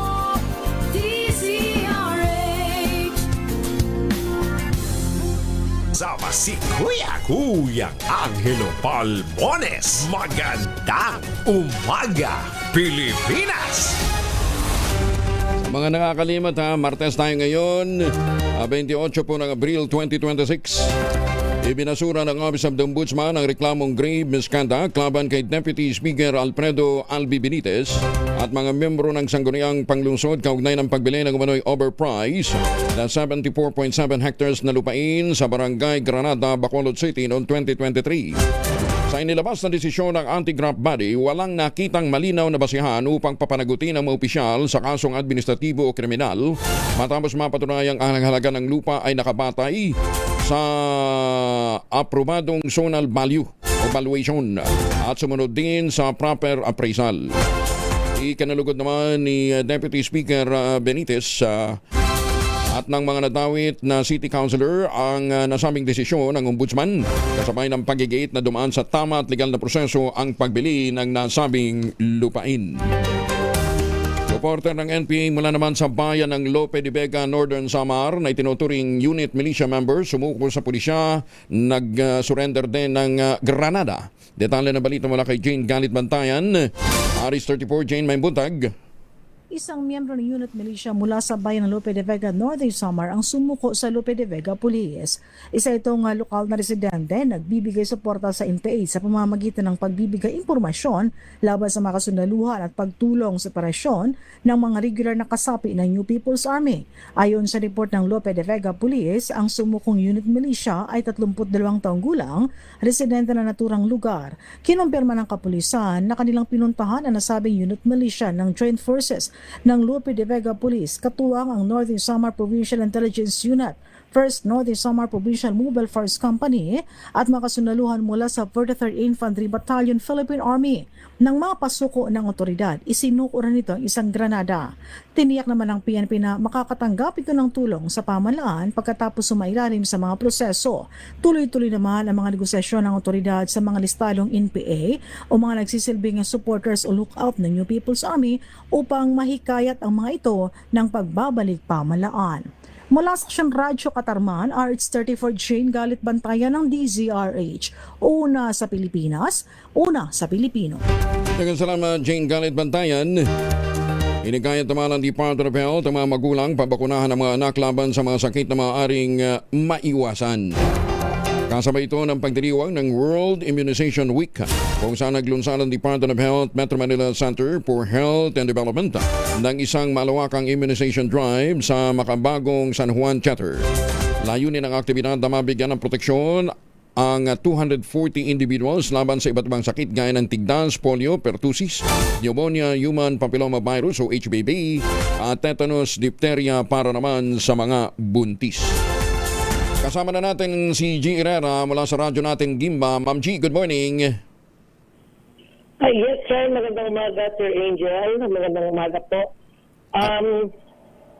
S2: DZRH.
S7: Sama si Kuya Angelo Palmones. Magandang umaga, Pilipinas!
S4: Mga nakakalimot Martes tayo ngayon, 28 po ng Abril 2026. Ibinasura ng Office of the Ombudsman ang reklamong grave misconduct laban kay Deputy Speaker Alfredo Albi Benitez at mga membro ng sangguniang panglungsod kaugnay ng pagbili ng umano'y overpriced na 74.7 hectares na lupain sa Barangay Granada, Bacolod City noong 2023. Sa inilabas na desisyon ng anti-graft body, walang nakitang malinaw na basihan upang papanagutin ang mga opisyal sa kasong administratibo o kriminal matapos mapatunayang ang halaga ng lupa ay nakabatay sa aprobadong zonal value o valuation at sumunod din sa proper appraisal. Ikinalugod naman ni Deputy Speaker Benitez at ng mga nadawit na City Councilor ang nasabing desisyon ng Ombudsman kasabay ng pagigit na dumaan sa tama at legal na proseso ang pagbili ng nasabing lupain. Reporter ng NPA mula naman sa bayan ng Lope de Vega, Northern Samar na itinuturing unit militia member sumuko sa pulisya, nag-surrender din ng Granada. Detalye na balita mula kay Jane Galit Bantayan. Aris 34, Jane, may buntag.
S22: Isang miyembro ng unit militia mula sa bayan ng Lope de Vega, Northern Samar ang sumuko sa Lope de Vega Police. Isa itong lokal na residente nagbibigay suporta sa NPA sa pamamagitan ng pagbibigay impormasyon laban sa mga kasundaluhan at pagtulong sa operasyon ng mga regular na kasapi ng New People's Army. Ayon sa report ng Lope de Vega Police, ang sumukong unit militia ay 32 taong gulang, residente na naturang lugar. Kinumpirma ng kapulisan na kanilang pinuntahan ang nasabing unit militia ng Joint Forces ng Lope de Vega Police, katuwang ang Northern Samar Provincial Intelligence Unit, 1st Northern Samar Provincial Mobile Force Company at makasundaluhan mula sa 43rd Infantry Battalion Philippine Army. Nang mapasuko ng otoridad, isinukuran nito ang isang granada. Tiniyak naman ng PNP na makakatanggap ito ng tulong sa pamahalaan pagkatapos sumailalim sa mga proseso. Tuloy-tuloy naman ang mga negosasyon ng otoridad sa mga listadong NPA o mga nagsisilbing supporters o lookout ng New People's Army upang mahikayat ang mga ito ng pagbabalik pamahalaan. Mula sa Aksyon Radyo Katarman, RH34 Jane Galit Bantayan ng DZRH. Una sa Pilipinas, una sa Pilipino.
S4: Daghang salamat, Jane Galit Bantayan. Inikayat naman ng Department of Health ang mga magulang pabakunahan ng mga anak laban sa mga sakit na maaaring maiwasan. Kasabay ito ng pagdiriwang ng World Immunization Week kung saan naglunsad ang Department of Health Metro Manila Center for Health and Development ng isang malawakang immunization drive sa makabagong San Juan Chapter. Layunin ng aktibidad na mabigyan ng proteksyon ang 240 individuals laban sa iba't ibang sakit gaya ng tigdas, polio, pertussis, pneumonia, human papilloma virus o HPV at tetanus, diphtheria para naman sa mga buntis. Kasama na natin si G. Herrera mula sa radyo natin Gimba. Ma'am G, good morning.
S23: Yes, sir. Magandang umaga, Sir Angel. Magandang umaga po.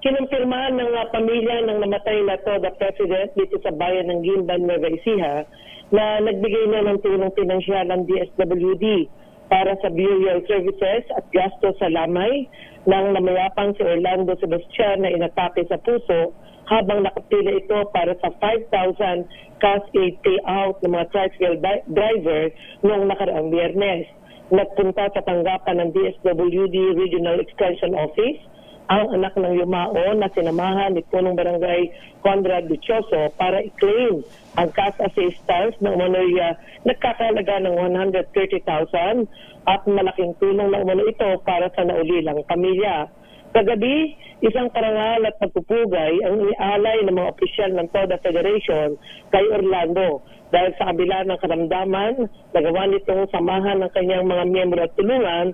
S23: Kinumpirmahan ng pamilya ng namatay na to, the President, dito sa bayan ng Gimba, Nueva Ecija, na nagbigay na ng tulong pinansyal ang DSWD para sa burial services at gasto sa lamay ng namayapang si Orlando Sebastian na inatake sa puso habang nakapila ito para sa 5,000 cash aid payout ng mga tricycle driver noong nakaraang Biyernes. Nagpunta sa tanggapan ng DSWD Regional Extension Office ang anak ng yumao na sinamahan ni Punong Barangay Conrad Duchoso para i-claim ang cash assistance ng umano'y nagkakalaga ng 130,000 at malaking tulong na umano ito para sa naulilang pamilya. Kagabi, isang parangal at pagpupugay ang ialay ng mga opisyal ng TODA Federation kay Orlando. dahil sa kabila ng karamdaman, nagawa nitong samahan ng kanyang mga miyembro at tulungan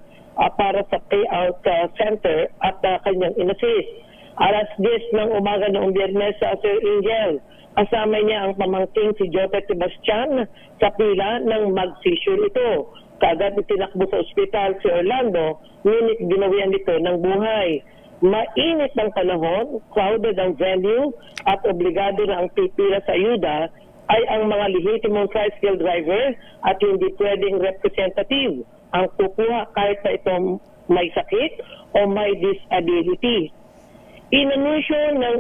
S23: para sa payout center at kanyang inassist. Alas 10 ng umaga noong Biyernes sa Sir Angel, kasama niya ang pamangking si Joseph Sebastian sa pila ng mag-seizure ito. Kagad itinakbo sa ospital si Orlando, ngunit ginawian nito ng buhay. Mainit ng panahon, crowded ang venue at obligado na ang pipila sa ayuda ay ang mga lehitimong tricycle driver at hindi pwedeng representative ang kukuha kahit na ito may sakit o may disability. Inanunsyo ng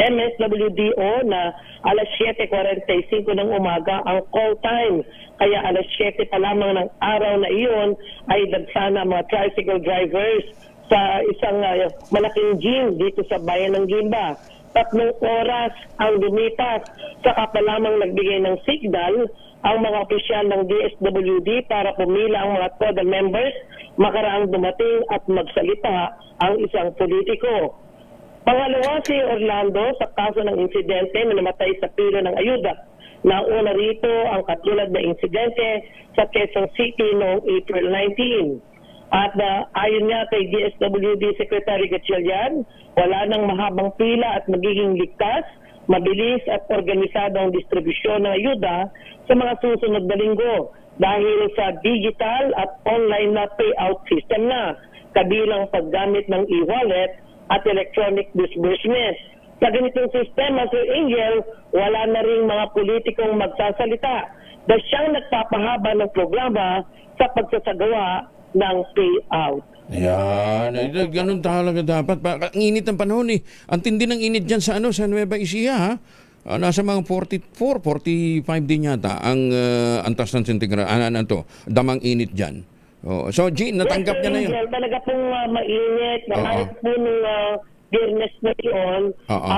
S23: MSWDO na alas 7:45 ng umaga ang call time. Kaya alas 7 pa lamang ng araw na iyon ay dagsana mga tricycle drivers sa isang malaking gym dito sa bayan ng Gimba. 3 oras ang lumipas, saka pa lamang nagbigay ng signal ang mga opisyal ng DSWD para pumila ang mga TODA members, makaraang dumating at magsalita ang isang politiko. Pangalawa si Orlando sa kaso ng insidente na namatay sa pila ng ayuda. Nauna rito ang katulad na insidente sa Quezon City noong April 19. At ayon nga kay DSWD Secretary Gatchalian, wala nang mahabang pila at magiging ligtas, mabilis at organisado ang distribusyon ng ayuda sa mga susunod na linggo dahil sa digital at online na payout system na, kabilang paggamit ng e-wallet at electronic disbursement. Sa ganitong sistema, Sir Angel, wala na rin mga politikong magsasalita dahil siyang nagpapahaba ng programa sa pagsasagawa ng payout.
S4: Yan, ganun talaga dapat. Ang init ng panahon eh. Ang tindi ng init dyan sa Nueva Ecija, ha? Nasa mga 44, 45 din yata ang antas ng sentigrado. Damang init dyan. So, G, natanggap niya na yun.
S23: Talaga pong mainit. Kahit po nung Biyernes na yun,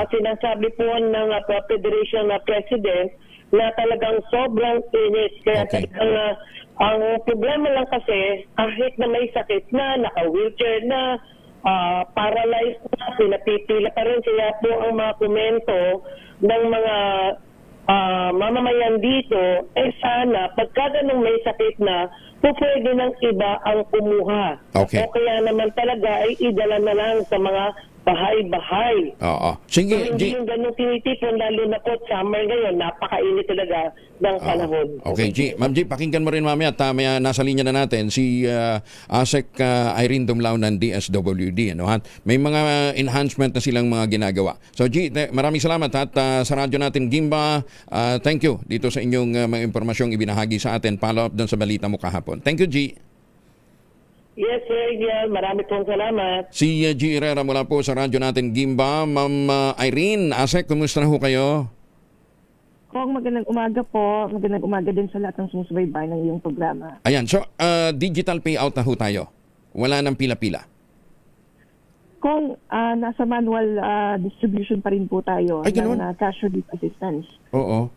S23: sinasabi po ng Federation President na talagang sobrang init. Kaya talagang ang problema lang kasi, kahit na may sakit na, naka-wheelchair na, paralyzed na, pinapipila pa rin. Kaya po ang mga komento ng mga mamamayan dito, sana, pagka ganun may sakit na, pwede ng iba ang kumuha. O kaya naman talaga ay idala na lang sa mga bahay-bahay.
S4: Sige,
S23: hindi yung ganun tinitipon, lalo na po summer ngayon, napakainit talaga ng panahon.
S4: Okay, G. Ma'am G, pakinggan mo rin mamaya at nasa linya na natin si ASEC Irene Dumlao ng DSWD. May mga enhancement na silang mga ginagawa. So G, maraming salamat at sa radyo natin Gimba, thank you dito sa inyong mga impormasyong ibinahagi sa atin. Follow up doon sa balita mo kahapon. Thank you, G.
S23: Yes, sir. Yeah, marami pong salamat.
S4: Si G. Herrera mula po sa radyo natin Gimba. Ma'am Irene, ASEC, kumusta na ho kayo?
S3: Kung magandang umaga po. Magandang umaga din sa lahat ng sumusubaybay ng iyong programa.
S4: Ayan, so digital payout na ho tayo. Wala nang pila-pila.
S3: Kung nasa manual distribution pa rin po tayo ng cash relief assistance.
S4: Oo.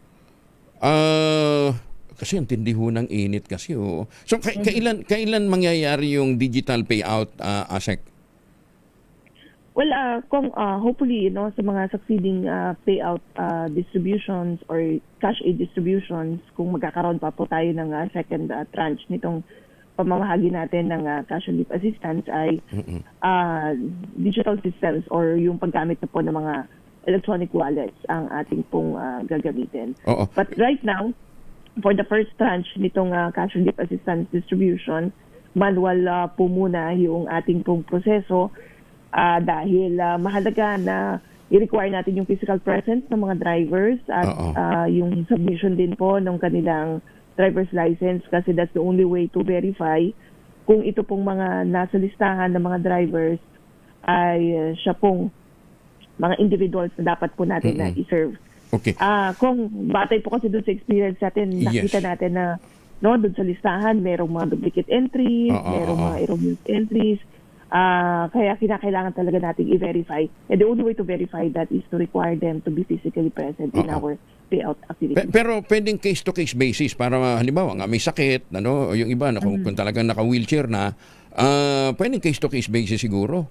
S4: Kasi ang tindi ho ng init kasi. So, kailan mangyayari yung digital payout, ASEC?
S3: Well, kung hopefully, sa mga succeeding payout distributions or cash aid distributions, kung magkakaroon pa po tayo ng second tranche nitong pamamahagi natin ng cash relief assistance ay digital systems or yung paggamit na po ng mga electronic wallets ang ating pong gagamitin. But right now, for the first tranche nitong cash relief assistance distribution, manual po muna yung ating pong proseso dahil mahalaga na i-require natin yung physical presence ng mga drivers at yung submission din po ng kanilang driver's license kasi that's the only way to verify kung ito pong mga nasa listahan ng mga drivers ay siya pong mga individuals na dapat po natin na i-serve.
S4: Okay.
S3: Kung batay po kasi doon sa experience natin, nakita natin na doon sa listahan, merong mga duplicate entries, merong mga erroneous entries. Kaya kinakailangan talaga nating i-verify. And the only way to verify that is to require them to be physically present in our payout activities.
S4: Pero pwedeng case-to-case basis para halimbawa nga may sakit, yung iba kung talagang naka-wheelchair na, pwedeng case-to-case basis siguro?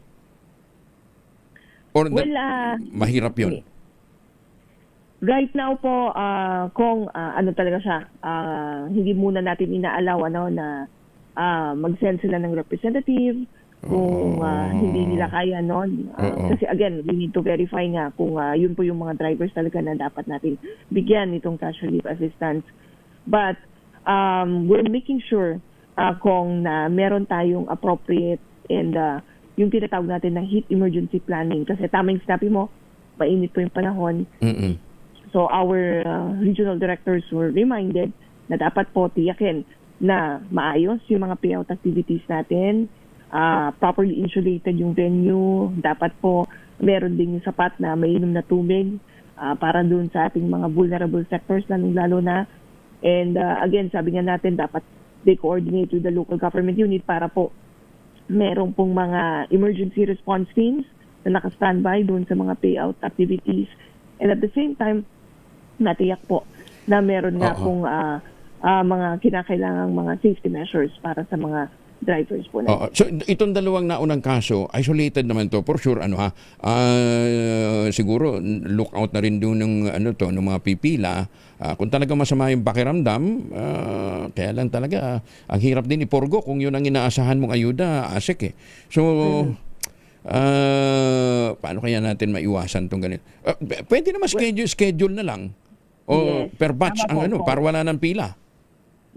S4: Or mahirap yun?
S3: Right now po, kung ano talaga siya, hindi muna natin inaalaw na mag-send sila ng representative kung hindi nila kaya noon. Kasi again, we need to verify nga kung yun po yung mga drivers talaga na dapat natin bigyan itong cash relief assistance. But we're making sure kung meron tayong appropriate and yung tinatawag natin na heat emergency planning. Kasi tamang sinabi mo, mainit po yung panahon. So our regional directors were reminded na dapat po tiyakin na maayos yung mga payout activities natin, properly insulated yung venue, dapat po meron din yung sapat na mainom na tubig para doon sa ating mga vulnerable sectors lalo na. And again, sabi nga natin dapat they coordinate with the local government unit para po meron pong mga emergency response teams na naka-standby doon sa mga payout activities. And at the same time, natiyak po na meron nga pong mga kinakailangang mga safety measures para sa mga drivers po natin.
S4: So itong dalawang naunang kaso, isolated naman to for sure siguro look out na rin doon ng mga pipila. Kung talaga masama yung pakiramdam, kaya lang talaga ang hirap din iporgo kung yun ang inaasahan mong ayuda, Asek eh. So paano kaya natin maiwasan tong ganito? Pwede naman schedule na lang. O per batch para wala ng pila.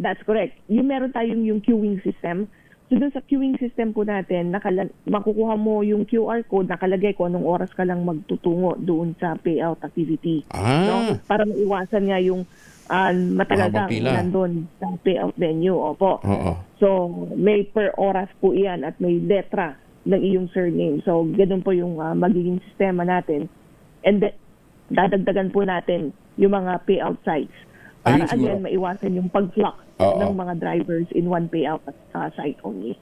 S3: That's correct. Yung meron tayong yung queuing system. So dun sa queuing system po natin, makukuha mo yung QR code, nakalagay kung anong oras ka lang magtutungo doon sa payout activity. No? Para maiwasan nga yung matagal kang nandun sa payout venue. Opo. So may per oras po iyan at may letra ng iyong surname. So ganun po yung magiging sistema natin. And dadagdagan po natin yung mga payout sites para again maiwasan yung pag-flock ng mga drivers in one payout site only.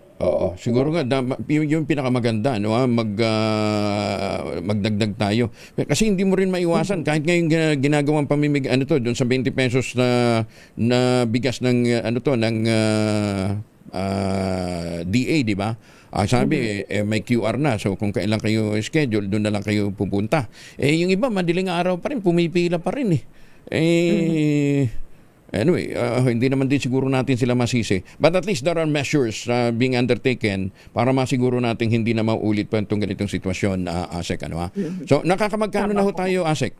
S4: Siguro nga yung pinakamaganda magdagdag tayo. Kasi hindi mo rin maiwasan kahit ngayon ginagawang pamimigay doon sa 20 pesos na bigas ng ng DA, di ba? Sabi, may QR na. So, kung kailan kayo schedule, doon na lang kayo pupunta. Yung iba, madaling araw pa rin, pumipila pa rin Anyway, hindi naman din siguro natin sila masisi. But at least there are measures being undertaken para masiguro natin hindi na maulit pa itong ganitong sitwasyon, Asek. So, nakakamagkano na ho tayo, Asek?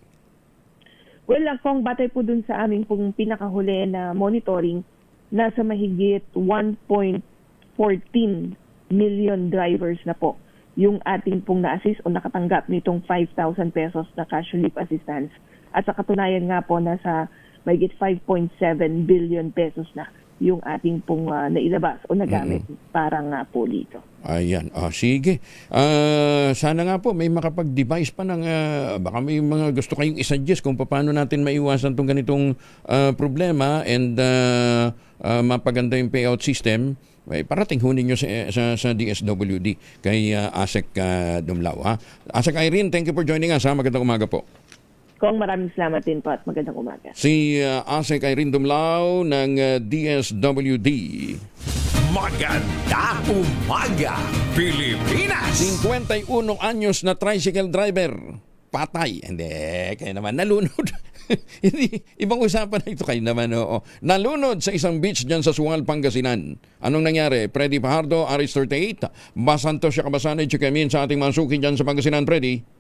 S3: Well, kung batay po dun sa aming pong pinakahuli na monitoring, nasa mahigit 1.14 million drivers na po yung ating pong na-assist o nakatanggap nitong 5,000 pesos na cash relief assistance. At sa katunayan nga po, nasa mahigit 5.7 billion pesos na yung ating pong nailabas o nagamit para nga po dito.
S4: Ayan. Sige. Sana nga po may makapag-devise pa ng baka may mga gusto kayong isuggest kung paano natin maiwasan tong ganitong problema and mapaganda yung payout system. Parating ho ninyo sa DSWD kay Asek Dumlao. Asek Irene, thank you for joining us. Magandang umaga po.
S3: Kong maraming salamat din po at magandang umaga.
S4: Si Asek Irene Dumlao ng DSWD.
S7: Magandang umaga, Pilipinas!
S4: 51 anyos na tricycle driver. Patay. Hindi, kaya naman nalunod. Hindi, ibang usapan na ito kayo naman. Nalunod sa isang beach dyan sa Sual, Pangasinan. Anong nangyari? Freddy Fajardo, Aris 38. Basantos siya kabasanay, chikamin sa ating masukin dyan sa Pangasinan, Freddy.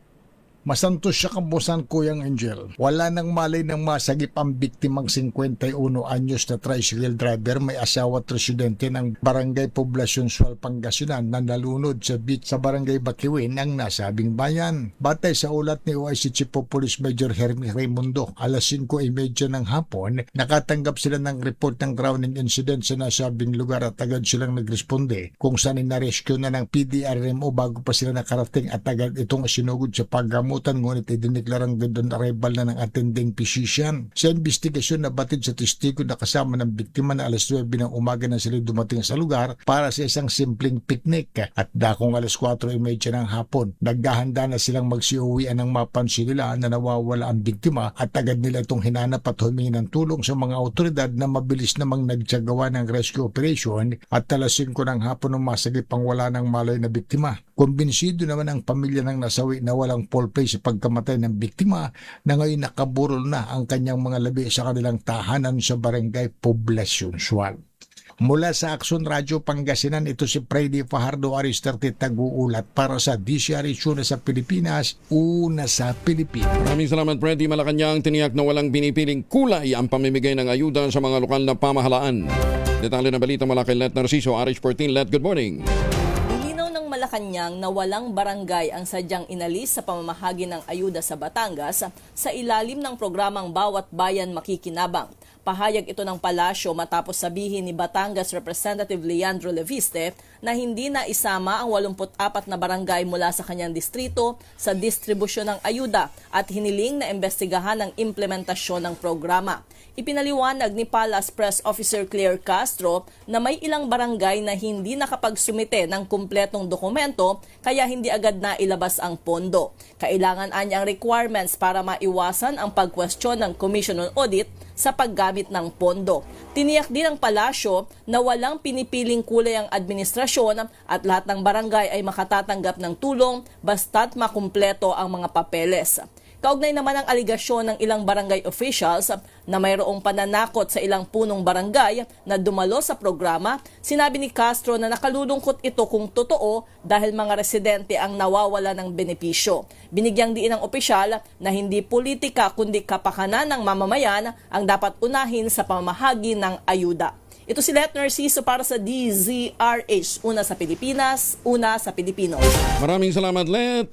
S5: Masantos siya kambusan, Kuyang Angel. Wala nang malay ng masagip ang biktimang 51 anyos na tricycle driver, may asawa at residente ng Barangay Poblacion Sual, Pangasinan na nalunod sa beach sa Barangay Bakiwin ng nasabing bayan. Batay sa ulat ni OIC Chief of Police Major Hermie Raimundo, alas 5:30 ng hapon, nakatanggap sila ng report ng drowning incident sa nasabing lugar at agad silang nagresponde kung saan na-rescue na ng PDRMO bago pa sila nakarating at agad itong sinugod sa paggamot. Ngunit idineklarang dead on arrival na ng attending physician. Sa investigasyon na batid sa testigo na kasama ng biktima na alas 9 ng umaga na sila dumating sa lugar para sa isang simpleng picnic at dakong alas 4:30 ng hapon. Naghahanda na silang magsiuwian ng mapansin nila na nawawala ang biktima at agad nila itong hinanap at humingi ng tulong sa mga otoridad na mabilis namang nagtsagawa ng rescue operation at alas 5 ng hapon ng masagip ang wala ng malay na biktima. Kumbinsido naman ang pamilya ng nasawi na walang foul play namatay sa pagkamatay ng biktima na ngayon nakaburol na ang kanyang mga labi sa kanilang tahanan sa barangay Poblacion Sual. Mula sa Action Radio Pangasinan, ito si Freddy Fajardo Aristarte Taguulat para sa DCRH Una sa Pilipinas, Una sa Pilipinas.
S4: Maraming salamat, Freddy. Malacanang tiniyak na walang pinipiling kulay ang pamimigay ng ayuda sa mga lokal na pamahalaan. Detalye ng balita mula kay Let Narciso, RH14. Let, good morning.
S8: Nilinaw ng Malacanang na walang barangay ang sadyang inalis sa pamamahagi ng ayuda sa Batangas sa ilalim ng programang Bawat Bayan Makikinabang. Pahayag ito ng palasyo matapos sabihin ni Batangas Representative Leandro Leviste na hindi na isama ang 84 na barangay mula sa kanyang distrito sa distribusyon ng ayuda at hiniling na imbestigahan ang implementasyon ng programa. Ipinaliwanag ni Palace Press Officer Claire Castro na may ilang barangay na hindi nakapagsumite ng kumpletong dokumento kaya hindi agad na ilabas ang pondo. Kailangan anya ang requirements para maiwasan ang pagkwestiyon ng Commission on Audit sa paggamit ng pondo. Tiniyak din ng palasyo na walang pinipiling kulay ang administrasyon at lahat ng barangay ay makatatanggap ng tulong basta't makumpleto ang mga papeles. Kaugnay naman ang aligasyon ng ilang barangay officials na mayroong pananakot sa ilang punong barangay na dumalo sa programa, sinabi ni Castro na nakalulungkot ito kung totoo dahil mga residente ang nawawala ng benepisyo. Binigyang diin ng opisyal na hindi politika kundi kapakanan ng mamamayan ang dapat unahin sa pamamahagi ng ayuda. Ito si Let Narciso para sa DZRH, Una sa Pilipinas, Una sa Pilipino.
S4: Maraming salamat, Let.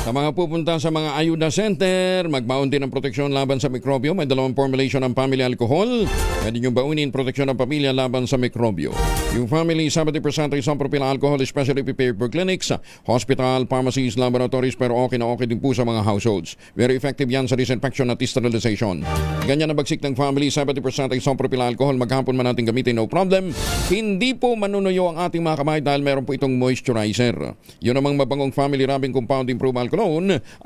S4: Sa mga pupunta sa mga ayuda center, magbaon din ng proteksyon laban sa mikrobyo. May dalawang formulation ng family alcohol. Pwede nyo baunin proteksyon ng pamilya laban sa mikrobyo. Yung family 70% isopropyl alcohol especially prepared for clinics, hospital, pharmacies, laboratories, pero okay na okay din po sa mga households. Very effective yan sa disinfection at sterilization. Ganyan na bagsik ng family 70% isopropyl alcohol. Maghapon man natin gamitin, no problem. Hindi po manunuyo ang ating mga kamay dahil meron po itong moisturizer. Yun namang mabangong family rubbing compound improve alcohol.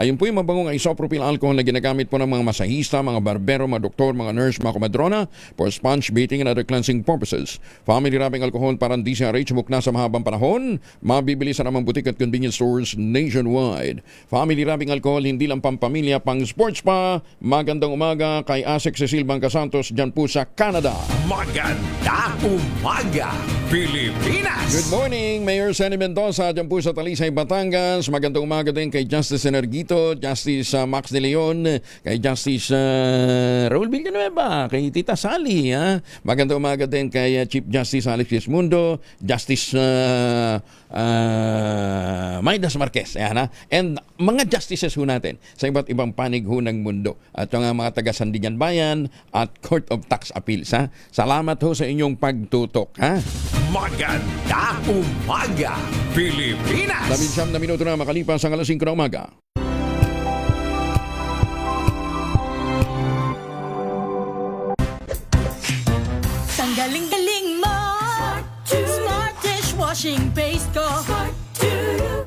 S4: Ayun po yung mabangong isopropyl alcohol na ginagamit po ng mga masahista, mga barbero, mga doktor, mga nurse, mga komadrona for sponge beating and other cleansing purposes. Family rubbing alcohol parang DCRH mukna sa mahabang panahon. Mabibili sa namang butik at convenience stores nationwide. Family rubbing alcohol hindi lang pampamilya, pang sports pa. Magandang umaga kay Asek Cecil Bangcasantos dyan po sa Canada.
S7: Maganda umaga, Pilipinas!
S4: Good morning, Mayor Senny Mendoza dyan po sa Talisay, Batangas. Magandang umaga din kay Justice Energito, Justice Max De Leon, kay Justice Raul Villanueva, kay Tita Sally. Magandang umaga din kay Chief Justice Alex Mundo, Justice Maidas Marquez. And mga justices ho natin sa iba't ibang panig ho ng mundo. At yung mga taga Sandigan Bayan at Court of Tax Appeals. Salamat ho sa inyong pagtutok.
S7: Maganda umaga, Pilipinas!
S4: 19 na minuto na makalipas ang alas 5 na umaga.
S2: Tanggaling-galing mo Smart dishwashing paste ko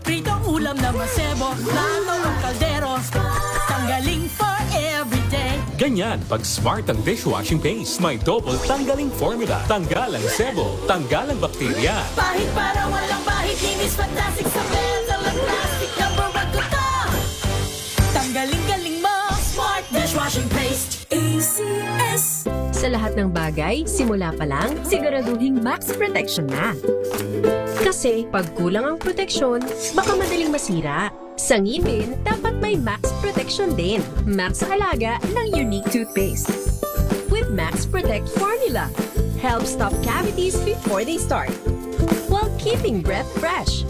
S2: Pritong ulam na masebo Plato ng kaldero Tanggaling for everyday.
S9: Ganyan pag smart ang dishwashing paste. May double tanggaling formula. Tanggal ang sebo, tanggal ang bakterya.
S2: Pahit para walang bahit. Linis fantastic sa metal at plastic. Number 1 ko to. Tanggaling-galing mo. Smart dishwashing paste. ACS.
S10: Sa lahat ng bagay, simula pa lang, siguraduhing max protection na. Kasi pag kulang ang proteksyon, baka madaling masira. Sa ngipin, dapat may Max Protection din. Max sa alaga ng Unique Toothpaste. With Max Protect Formula. Help stop cavities before they start. While keeping breath fresh.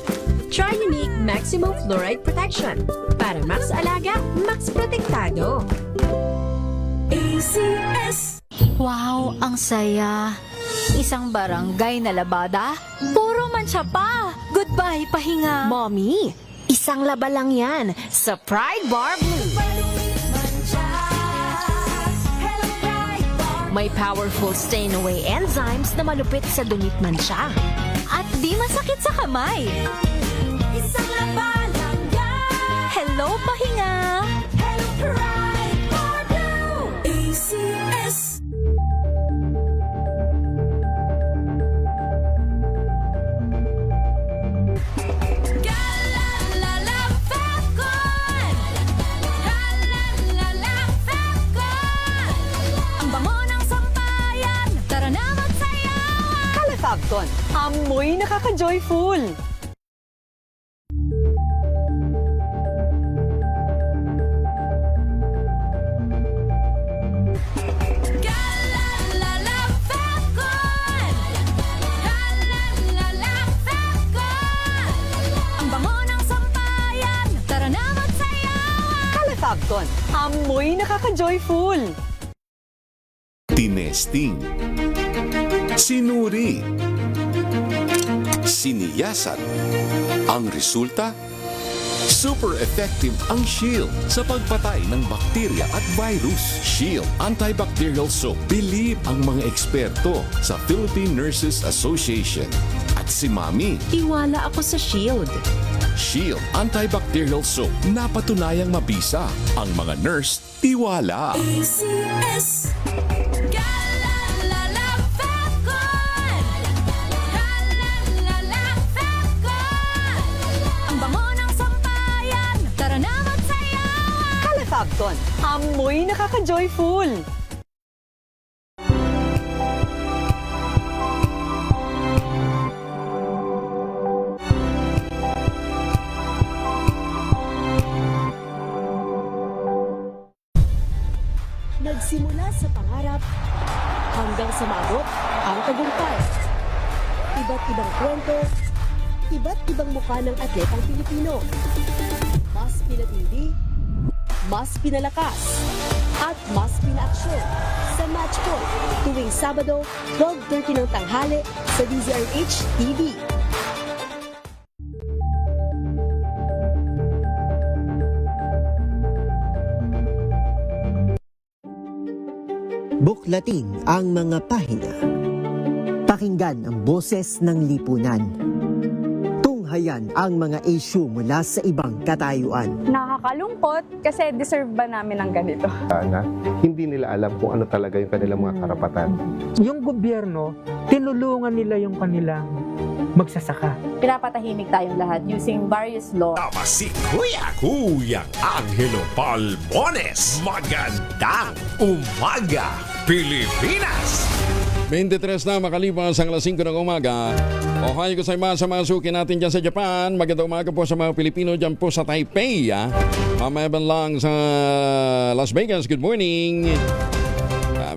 S10: Try Unique Maximum Fluoride Protection. Para Max alaga, Max Protektado.
S24: ACS. Wow, ang saya. Isang barangay na labada, puro mancha pa. Goodbye, pahinga.
S10: Mommy, isang laba lang yan sa Pride Bar Blue. May powerful stain-away enzymes na malupit sa dumit mansya.
S24: At di masakit sa kamay.
S2: Isang laba lang yan.
S24: Hello, pahinga.
S2: Hello, Pride Bar Blue. ACS.
S11: Calefacton, amoy nakaka-joyful. Calefacton, amoy nakaka-joyful.
S6: Tinesting, sinuri, siniyasan. Ang resulta? Super effective ang Shield sa pagpatay ng bakterya at virus. Shield Antibacterial Soap. Believe ang mga eksperto sa Philippine Nurses Association. At si Mami.
S10: Tiwala ako sa Shield.
S6: Shield Antibacterial Soap. Napatunayang mabisa. Ang mga nurse, tiwala.
S2: ACS.
S11: Calefacton, amoy nakaka-joyful.
S12: Nagsimula sa pangarap hanggang sa maabot ang tagumpay. Iba't ibang kwento, iba't ibang mukha ng atletang Pilipino. Mas pinatindi, mas pinalakas, at mas pinaaksyon sa Match Point tuwing Sabado, 12:30 ng tanghali sa DZRH TV.
S13: Buklatin ang mga pahina. Pakinggan ang boses ng lipunan. Tunghayan ang mga issue mula sa ibang katayuan.
S14: Nakakalungkot kasi deserve ba namin ng ganito?
S25: Na hindi nila alam kung ano talaga yung kanilang mga karapatan.
S26: Yung gobyerno, tinulungan nila yung kanilang magsasaka.
S14: Pinapatahimik tayong lahat using various laws.
S7: Tama si Kuyang Angelo Palmones. Magandang umaga, Pilipinas!
S4: 23 na makalipas ang alas 5 ng umaga. Ohayo ko sa masukin natin dyan sa Japan. Magandang umaga po sa mga Pilipino dyan po sa Taipei. Mamayaban lang sa Las Vegas. Good morning.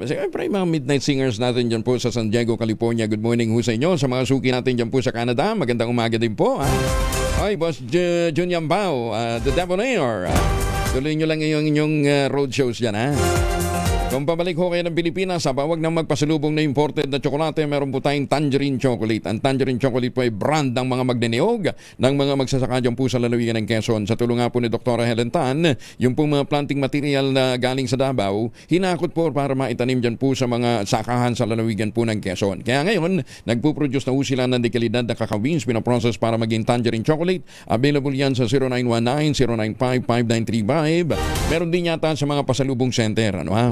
S4: Siyempre mga midnight singers natin dyan po sa San Diego, California. Good morning ho sa inyo. Sa mga suki natin dyan po sa Canada, magandang umaga din po. Ay, Boss Jun Yambao, The Debonair. Tuloy nyo lang yung inyong road shows dyan, ha? Kung pabalik ho kayo ng Pilipinas, wag nang magpasalubong na imported na tsokolate, meron po tayong Tangerine Chocolate. Ang Tangerine Chocolate po ay brand ng mga magniniyog ng mga magsasaka dyan po sa lalawigan ng Quezon. Sa tulong nga po ni Dr. Helen Tan, yung po mga planting material na galing sa Davao, hinakot po para maitanim dyan po sa mga sakahan sa lalawigan po ng Quezon. Kaya ngayon, nagpo-produce na po sila ng dekalidad na kakawins, pinaprocess para maging Tangerine Chocolate. Available yan sa 0919-095-5935. Meron din yata sa mga pasalubong center. Ano ha?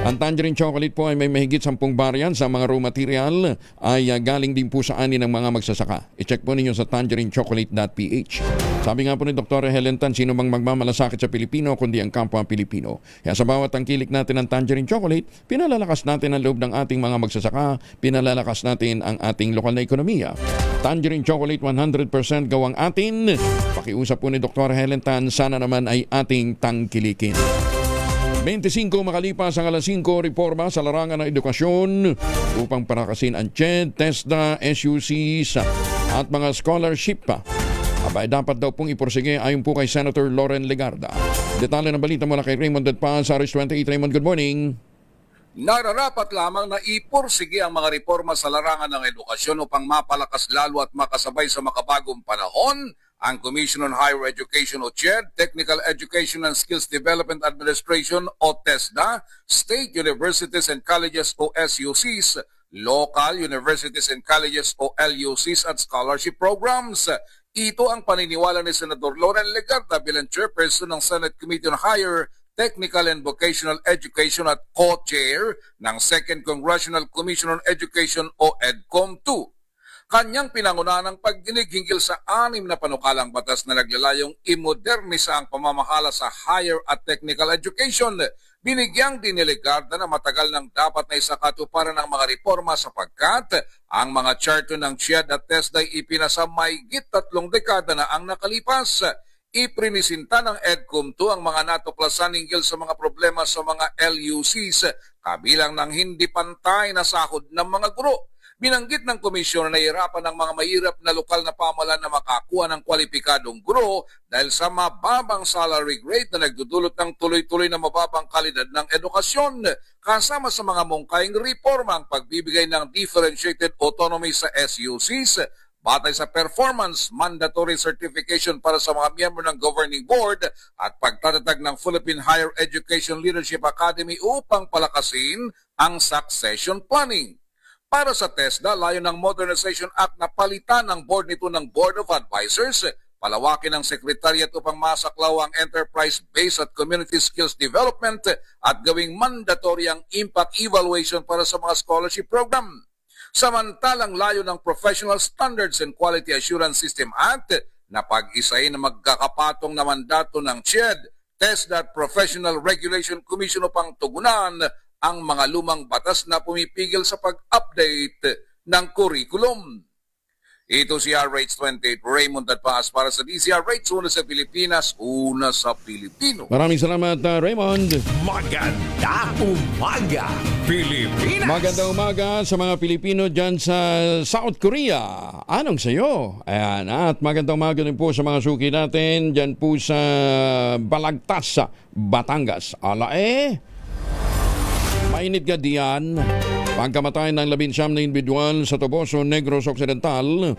S4: Ang Tangerine Chocolate po ay may mahigit 10 variant sa mga raw material ay galing din po sa ani ng mga magsasaka. I-check po ninyo sa tangerinechocolate.ph. Sabi nga po ni Dr. Helen Tan, sino bang magmamalasakit sa Pilipino kundi ang kapwa Pilipino. Kaya sa bawat tangkilik natin ng Tangerine Chocolate, pinalalakas natin ang loob ng ating mga magsasaka, pinalalakas natin ang ating lokal na ekonomiya. Tangerine Chocolate 100% gawang atin. Pakiusap po ni Dr. Helen Tan, sana naman ay ating tangkilikin. 25 makalipas ang alas 5, reforma sa larangan ng edukasyon upang parakasin ang CHED, TESDA, SUCs at mga scholarship pa. Abay, dapat daw pong iporsige ayon po kay Senator Loren Legarda. Detalye ng balita mula kay Raymond Dedpa sa RH28. Raymond, good morning.
S27: Nararapat lamang na iporsige ang mga reforma sa larangan ng edukasyon upang mapalakas lalo at makasabay sa makabagong panahon ang Commission on Higher Education o CHED, Technical Education and Skills Development Administration o TESDA, State Universities and Colleges o SUCs, Local Universities and Colleges o LUCs at Scholarship Programs. Ito ang paniniwala ni Senator Loren Legarda bilang Chairperson ng Senate Committee on Higher Technical and Vocational Education at Co-Chair ng Second Congressional Commission on Education o EDCOM-2. Kanyang pinangunahan ng pagdinig hinggil sa 6 na panukalang batas na naglalayong imodernisa ang pamamahala sa higher at technical education. Binigyang diniligard na matagal nang dapat na isakatuparan ng mga reforma sapagkat ang mga charter ng CHED at TESDA ay ipinasa mahigit 3 dekada na ang nakalipas. Iprinisinta ng EDCOM2 ang mga natuklasan hinggil sa mga problema sa mga LUCs kabilang ng hindi pantay na sahod ng mga guro. Binanggit ng komisyon na nahihirapan ng mga mahirap na lokal na pamahalaan na makakuha ng kwalipikadong guro dahil sa mababang salary grade na nagdudulot ng tuloy-tuloy na mababang kalidad ng edukasyon. Kasama sa mga mungkahing reforma ang pagbibigay ng differentiated autonomy sa SUCs, batay sa performance, mandatory certification para sa mga miyembro ng governing board at pagtatatag ng Philippine Higher Education Leadership Academy upang palakasin ang succession planning. Para sa TESDA, layo ng Modernization Act na palitan ang board nito ng Board of Advisors, palawakin ang Secretariat upang masaklaw ang enterprise-based at community skills development at gawing mandatory ang impact evaluation para sa mga scholarship program. Samantalang layo ng Professional Standards and Quality Assurance System Act na pag-isahin na magkakapatong na mandato ng CHED, TESDA at Professional Regulation Commission upang tugunan ang mga lumang batas na pumipigil sa pag-update ng curriculum. Ito si RH28 Raymond Adpas para sa DCRH, una sa Pilipinas, una sa Pilipino.
S4: Maraming salamat, Raymond.
S7: Magandang umaga, Pilipinas!
S4: Magandang umaga sa mga Pilipino dyan sa South Korea. Anong sayo? Ayan, at magandang umaga din po sa mga suki natin dyan po sa Balagtas, Batangas. Mainit ka diyan. Pagkamatay ng 19 na individual sa Toboso, Negros Occidental,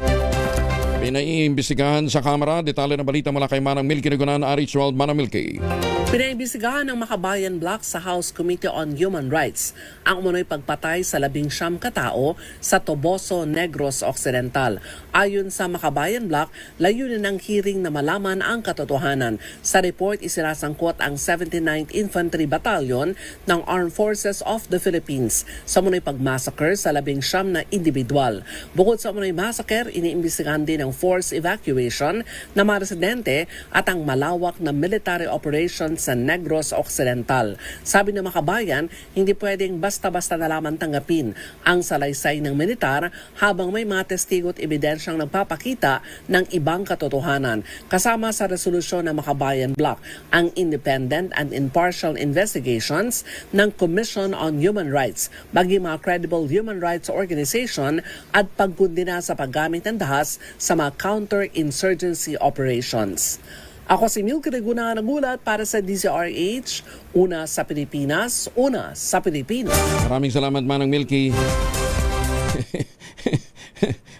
S4: pinaiimbestigahan sa Kamara. Detalye ng balita mula kay Manang Milky Nagunan, Arichwald. Manang Milky.
S1: Pinaimbestigahan ng Makabayan Block sa House Committee on Human Rights ang umunoy pagpatay sa 19 katao sa Toboso, Negros Occidental. Ayon sa Makabayan Block, layunin ng hearing na malaman ang katotohanan. Sa report, isinasangkot ang 79th Infantry Battalion ng Armed Forces of the Philippines sa umunoy pagmassacre sa 19 na individual. Bukod sa umunoy massacre, iniimbestigahan din ang forced evacuation ng mga residente at ang malawak na military operation sa Negros Occidental. Sabi ng Makabayan, hindi pwedeng basta-basta na lamang tanggapin ang salaysay ng militar habang may mga testigo at ebidensyang nagpapakita ng ibang katotohanan. Kasama sa resolusyon ng Makabayan Block ang independent and impartial investigations ng Commission on Human Rights, maging mga credible human rights organization at pagkundina sa paggamit ng dahas sa mga counter-insurgency operations. Ako si Milky Nagunan, nagulat para sa DZRH, una sa Pilipinas, una sa Pilipino.
S4: Maraming salamat, Manang Milky.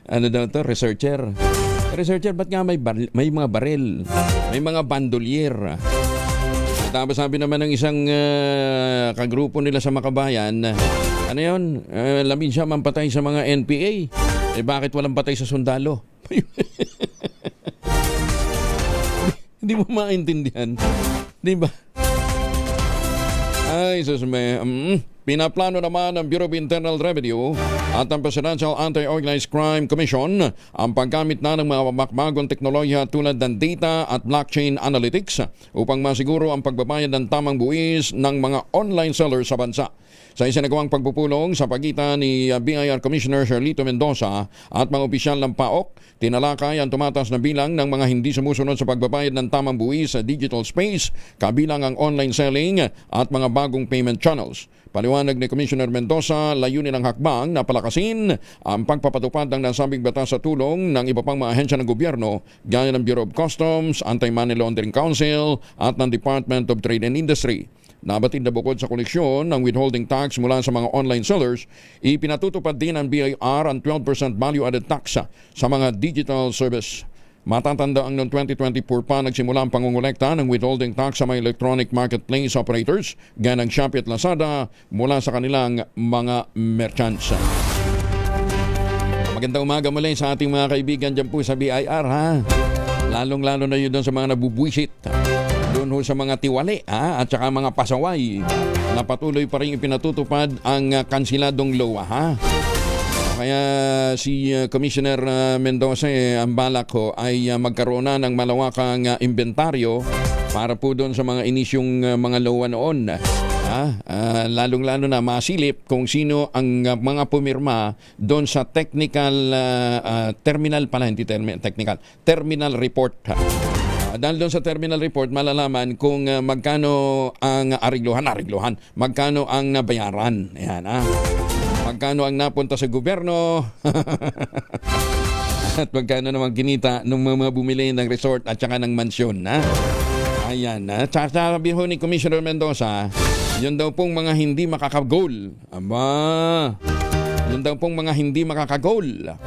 S4: Ano daw to? Researcher. Researcher, ba't nga may mga baril? May mga bandolier. Tapos sabi naman ng isang kagrupo nila sa Makabayan, ano yun? Lamin siya mampatay sa mga NPA. Bakit walang patay sa sundalo? Hindi mo maintindihan. Di ba? Ay, susme. Pinaplano naman ng Bureau of Internal Revenue at ang Presidential Anti-Organized Crime Commission ang paggamit na ng mga makbagong teknolohiya tulad ng data at blockchain analytics upang masiguro ang pagbabayad ng tamang buwis ng mga online sellers sa bansa. Sa isinagawang pagpupulong sa pagitan ni BIR Commissioner Sherlito Mendoza at mga opisyal ng PAOK, tinalakay ang tumataas na bilang ng mga hindi sumusunod sa pagbabayad ng tamang buwis sa digital space, kabilang ang online selling at mga bagong payment channels. Paliwanag ni Commissioner Mendoza, layunin ng hakbang na palakasin ang pagpapatupad ng nasabing batas sa tulong ng iba pang mga ahensya ng gobyerno gaya ng Bureau of Customs, Anti-Money Laundering Council at ng Department of Trade and Industry. Nabatid na bukod sa koleksyon ng withholding tax mula sa mga online sellers, ipinatutupad din ng BIR ang 12% value-added tax sa mga digital service. Matatanda ang noong 2024 pa nagsimula ang pangungulekta ng withholding tax sa mga electronic marketplace operators gaya ng Shopee at Lazada mula sa kanilang mga merchants. Magandang umaga muli sa ating mga kaibigan dyan po sa BIR, ha? Lalong-lalo na yun doon sa mga nabubwisit. Doon ho sa mga tiwali at saka mga pasaway na patuloy pa rin ipinatutupad ang kansiladong LOA, ha? Kaya si Commissioner Mendoza, ang balak ko ay magkaroon na ng malawakang inventaryo para po doon sa mga inisyong mga LOA noon. Lalong-lalo na masilip kung sino ang mga pumirma doon sa technical terminal pala, hindi technical, terminal report. Dahil doon sa terminal report, malalaman kung magkano ang arigluhan, magkano ang nabayaran. Ayan, magkano ang napunta sa gobyerno, at magkano naman kinita ng mga bumili ng resort at saka ng mansyon. Ayan, sabi ho ni Commissioner Mendoza, yun daw pong mga hindi makakagol. Yun daw pong mga hindi makakagol.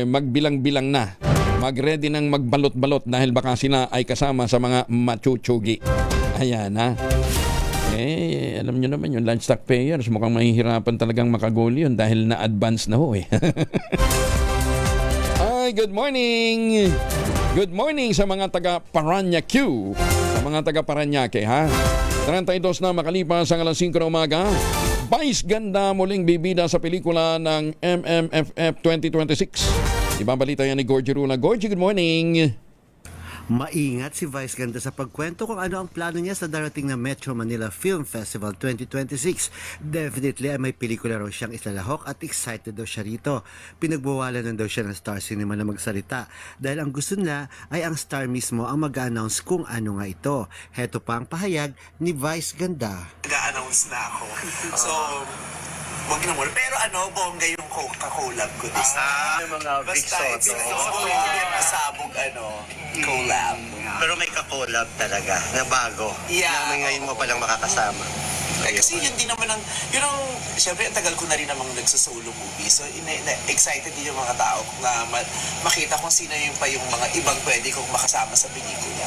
S4: Magbilang-bilang na. Mag-ready ng magbalot-balot dahil baka sila ay kasama sa mga machuchugi. Ayan, alam nyo naman yung lunch stock payers, mukhang mahihirapan talagang makagol yun dahil na-advance na ho Ay, good morning! Good morning sa mga taga Parañaque, sa mga taga Parañaque, 32 na makalipas ang alas 5 na umaga. Vice ganda muling bibida sa pelikula ng MMFF 2026. Ibabalita yan ni Gorgie Rula. Gorgie, good morning!
S15: Maingat si Vice Ganda sa pagkwento kung ano ang plano niya sa darating na Metro Manila Film Festival 2026. Definitely ay may pelikula raw siyang islalahok at excited daw siya rito. Pinagbawalan na daw siya ng Star Cinema na magsalita dahil ang gusto nila ay ang star mismo ang mag-announce kung ano nga ito. Heto pa ang pahayag ni Vice Ganda.
S16: Nag-announce na ako. So, wag na muna. Pero bongga yung kakolab ko this time.
S17: Yung mga
S16: basta masabog collab.
S17: Pero may ka-collab talaga na bago.
S16: Yeah.
S17: Na ngayon mo palang makakasama.
S16: Kasi yun din naman siyempre ang tagal ko na rin namang nagsasolo movie. So excited din yung mga tao na makita kung sino yung mga ibang pwede kong makasama sa pelikula.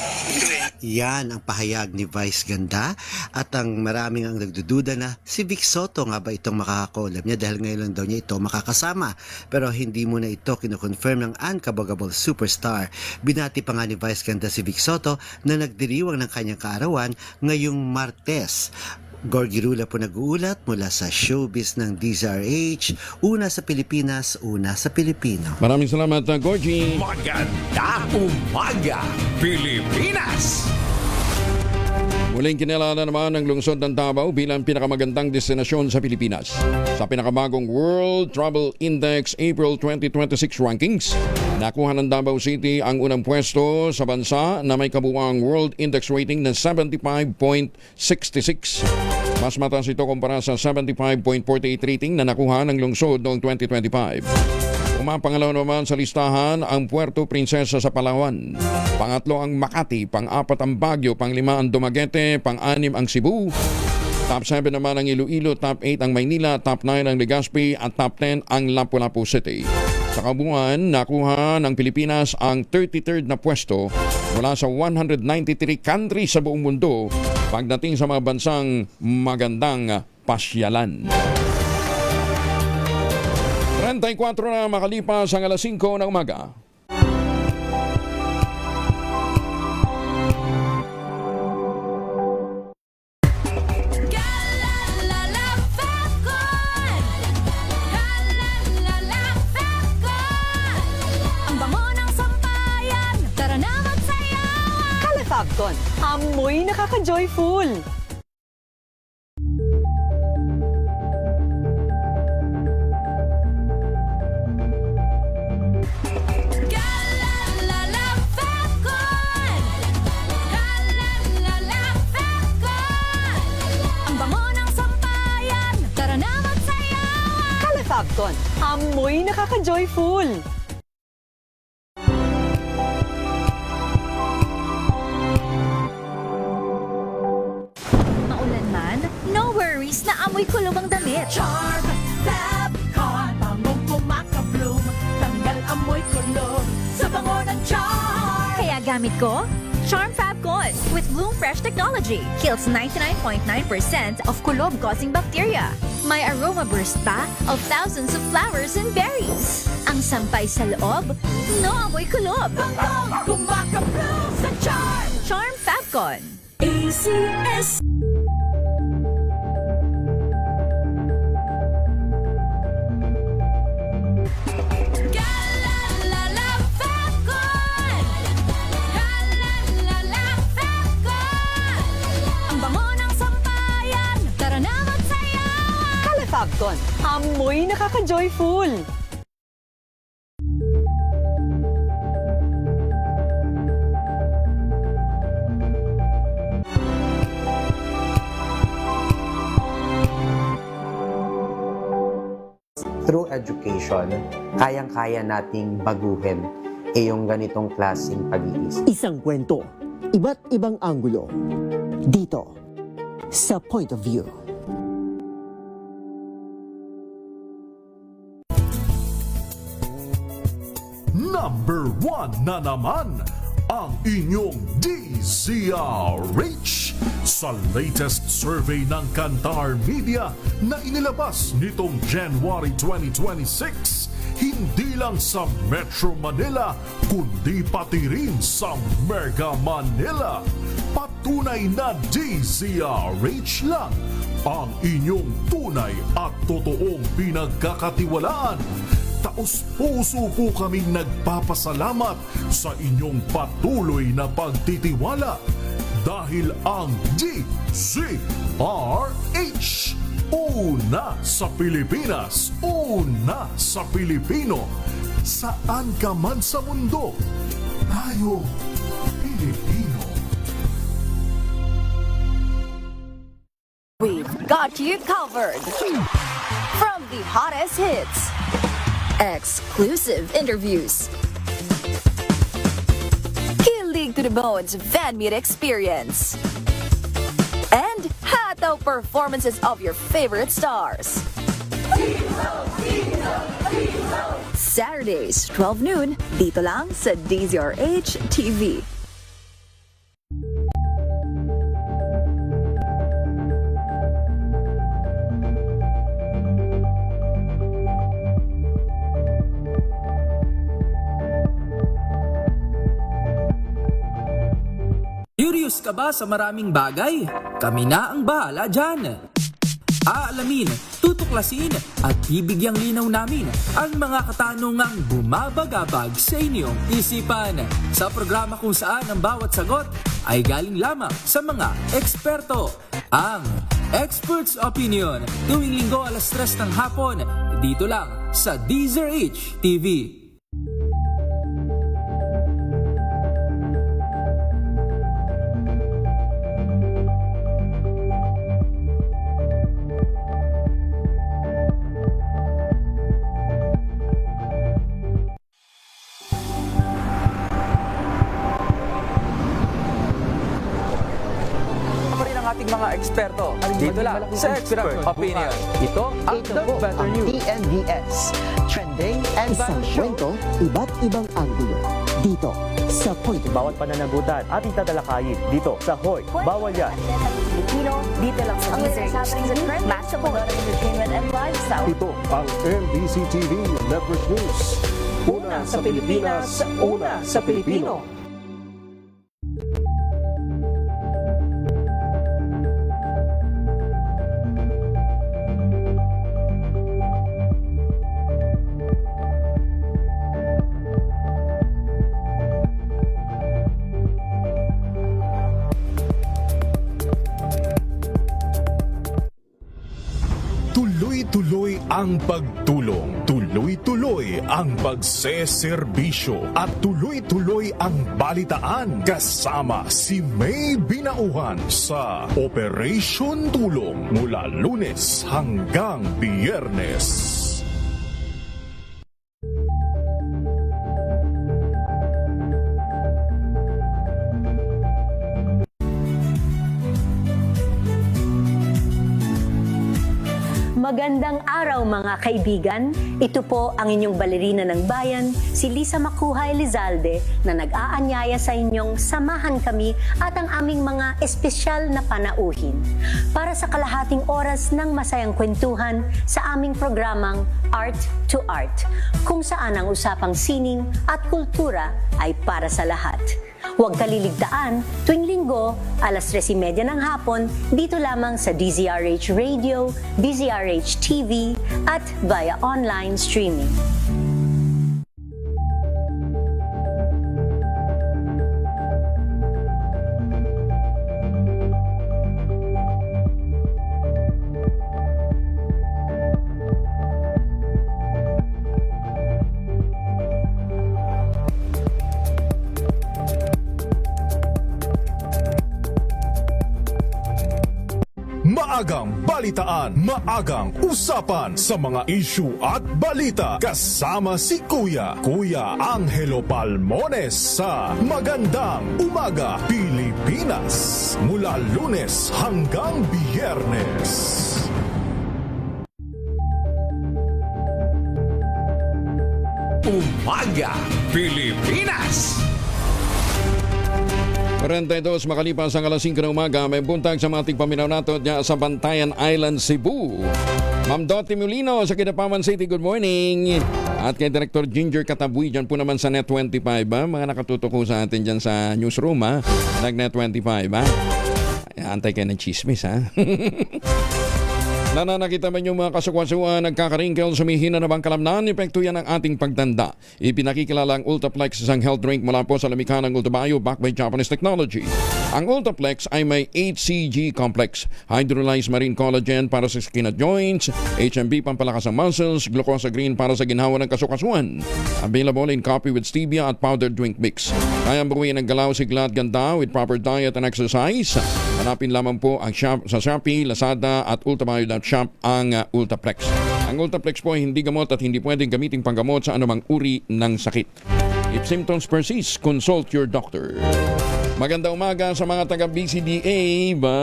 S15: Yan ang pahayag ni Vice Ganda at ang maraming ang nagdududa na si Vic Soto nga ba itong makakakolab niya dahil ngayon lang daw niya ito makakasama. Pero hindi mo na ito kinoconfirm ng unkabogable superstar. Binati pa nga ni Vice Ganda si Vic Soto na nagdiriwang ng kanyang kaarawan ngayong Martes. Gorgie Rula po nag-uulat mula sa showbiz ng DZRH, una sa Pilipinas, una sa Pilipino.
S4: Maraming salamat, Gorgie.
S7: Maganda umaga, Pilipinas!
S4: Muling kinilala naman ang lungsod ng Davao bilang pinakamagandang destinasyon sa Pilipinas. Sa pinakamagong World Travel Index April 2026 rankings, nakuha ng Davao City ang unang pwesto sa bansa na may kabuuang World Index rating na 75.66. Mas mataas ito kumpara sa 75.48 rating na nakuha ng lungsod noong 2025. Umapangalaw naman sa listahan ang Puerto Princesa sa Palawan. Pangatlo ang Makati, pang-apat ang Baguio, pang-lima ang Dumaguete, pang-anim ang Cebu. Top 7 naman ang Iloilo, top 8 ang Maynila, top 9 ang Legazpi at top 10 ang Lapu-Lapu City. Sa kabuuan, nakuha ng Pilipinas ang 33rd na pwesto mula sa 193 countries sa buong mundo pagdating sa mga bansang magandang pasyalan. 34 na makalipas ang alas 5 ng umaga.
S2: Ang bango ng sampayan, tara na magsayawan.
S11: Calafabcon, amoy nakaka-joyful. Calafabcon, amoy nakaka-joyful.
S24: Maulan man, no worries na amoy kulob ang damit.
S2: Charm Fabcon, bangong kumaka-bloom, tanggal amoy kulog sa bango ng charm.
S24: Kaya gamit ko, Charm Fabcon with Bloom Fresh technology. Kills 99.9% of kulob-causing bacteria. May aroma burst pa of thousands of flowers and berries. Ang sampay sa loob, no amoy kulob.
S2: Bangong kumaka-bloom sa charm.
S24: Charm Fabcon.
S2: ACS. Ang bango ng sampay.
S11: Cotton, amoy nakaka-joyful.
S3: Through education, kayang-kaya nating baguhin yung ganitong klaseng pag-iisip.
S13: Isang kwento, iba't ibang anggulo. Dito, sa Point of View.
S6: Number 1 na naman ang inyong DZRH sa latest survey ng Kantar Media na inilabas nitong January 2026. Hindi lang sa Metro Manila, kundi pati rin sa Mega Manila. Patunay na DZRH lang ang inyong tunay at totoong pinagkakatiwalaan. Taos-puso po kaming nagpapasalamat sa inyong patuloy na pagtitiwala dahil ang DZRH, una sa Pilipinas, una sa Pilipino. Saan ka man sa mundo, tayo Pilipino.
S24: We've got you covered. From the hottest hits, exclusive interviews, kilig to the bones fan meet experience, and hataw performances of your favorite stars. Saturdays, 12 noon, dito lang sa DZRH TV.
S18: Curious ka ba sa maraming bagay? Kami na ang bahala dyan. Aalamin, tutuklasin at bibigyang linaw namin ang mga katanungang bumabagabag sa inyong isipan. Sa programa kung saan ang bawat sagot ay galing lamang sa mga eksperto. Ang Expert's Opinion, tuwing linggo alas 3 ng hapon, dito lang sa DZRH TV. Ating mga eksperto. Dito lang sa Expert Opinion. Ito ang The Better News.
S13: TNVS. Trending and Isang kwento, iba't ibang anggulo. Dito sa Point of View.
S19: Bawat pananagutan ating tatalakayin dito sa Hoy. Bawal yan.
S24: Pilipino, dito lang sa DZRH TV, Master Polar Entertainment and Lifestyle.
S6: Ito ang MBC TV Network News. Una sa Pilipinas, una sa Pilipino. Tuloy-tuloy ang pagtulong, tuloy-tuloy ang pagseserbisyo at tuloy-tuloy ang balitaan kasama si May Binauhan sa Operation Tulong mula Lunes hanggang Biyernes.
S20: Magandang araw mga kaibigan. Ito po ang inyong balerina ng bayan, si Lisa Makuhay Lizalde, na nag-aanyaya sa inyong samahan kami at ang aming mga espesyal na panauhin para sa kalahating oras ng masayang kwentuhan sa aming programang Art to Art, kung saan ang usapang sining at kultura ay para sa lahat. Huwag kaliligtaan, tuwing linggo, alas 3:30 ng hapon, dito lamang sa DZRH Radio, DZRH TV, at via online streaming.
S6: maagang balitaan, maagang usapan sa mga issue at balita. Kasama si Kuya Angelo Palmones sa Magandang Umaga Pilipinas. Mula Lunes hanggang Biyernes.
S7: Umaga Pilipinas.
S4: 42 makalipas ang alas 5 ng umaga, may buntag sa mga tigpaminaw nato dyan sa Bantayan Island, Cebu. Ma'am Dottie Molino sa Kidapawan City, good morning. At kay Director Ginger Katabuy dyan po naman sa Net 25, mga nakatutok ko sa atin dyan sa newsroom, nag-Net 25, antay kayo ng chismis, Nananakita man yung mga kasukasuan, nagkakaringkel, sumihina na bang kalamnan, epekto yan ang ating pagtanda. Ipinakikilala ang Ultaplex, isang health drink mula po sa lamikha ng Ultabio backed by Japanese technology. Ang Ultaplex ay may HCG complex, hydrolyzed marine collagen para sa skin at joints, HMB pampalakas ng muscles, glucosa green para sa ginhawa ng kasukasuan. Available in coffee with stevia at powdered drink mix. Kaya baguhin ang galaw, sigla at ganda with proper diet and exercise. Hanapin lamang po ang shop, sa Shopee, Lazada at Ultabio.shop ang Ultaplex. Ang Ultaplex po ay hindi gamot at hindi pwedeng gamiting panggamot sa anumang uri ng sakit. If symptoms persist, consult your doctor. Magandang umaga sa mga taga-BCDA ba?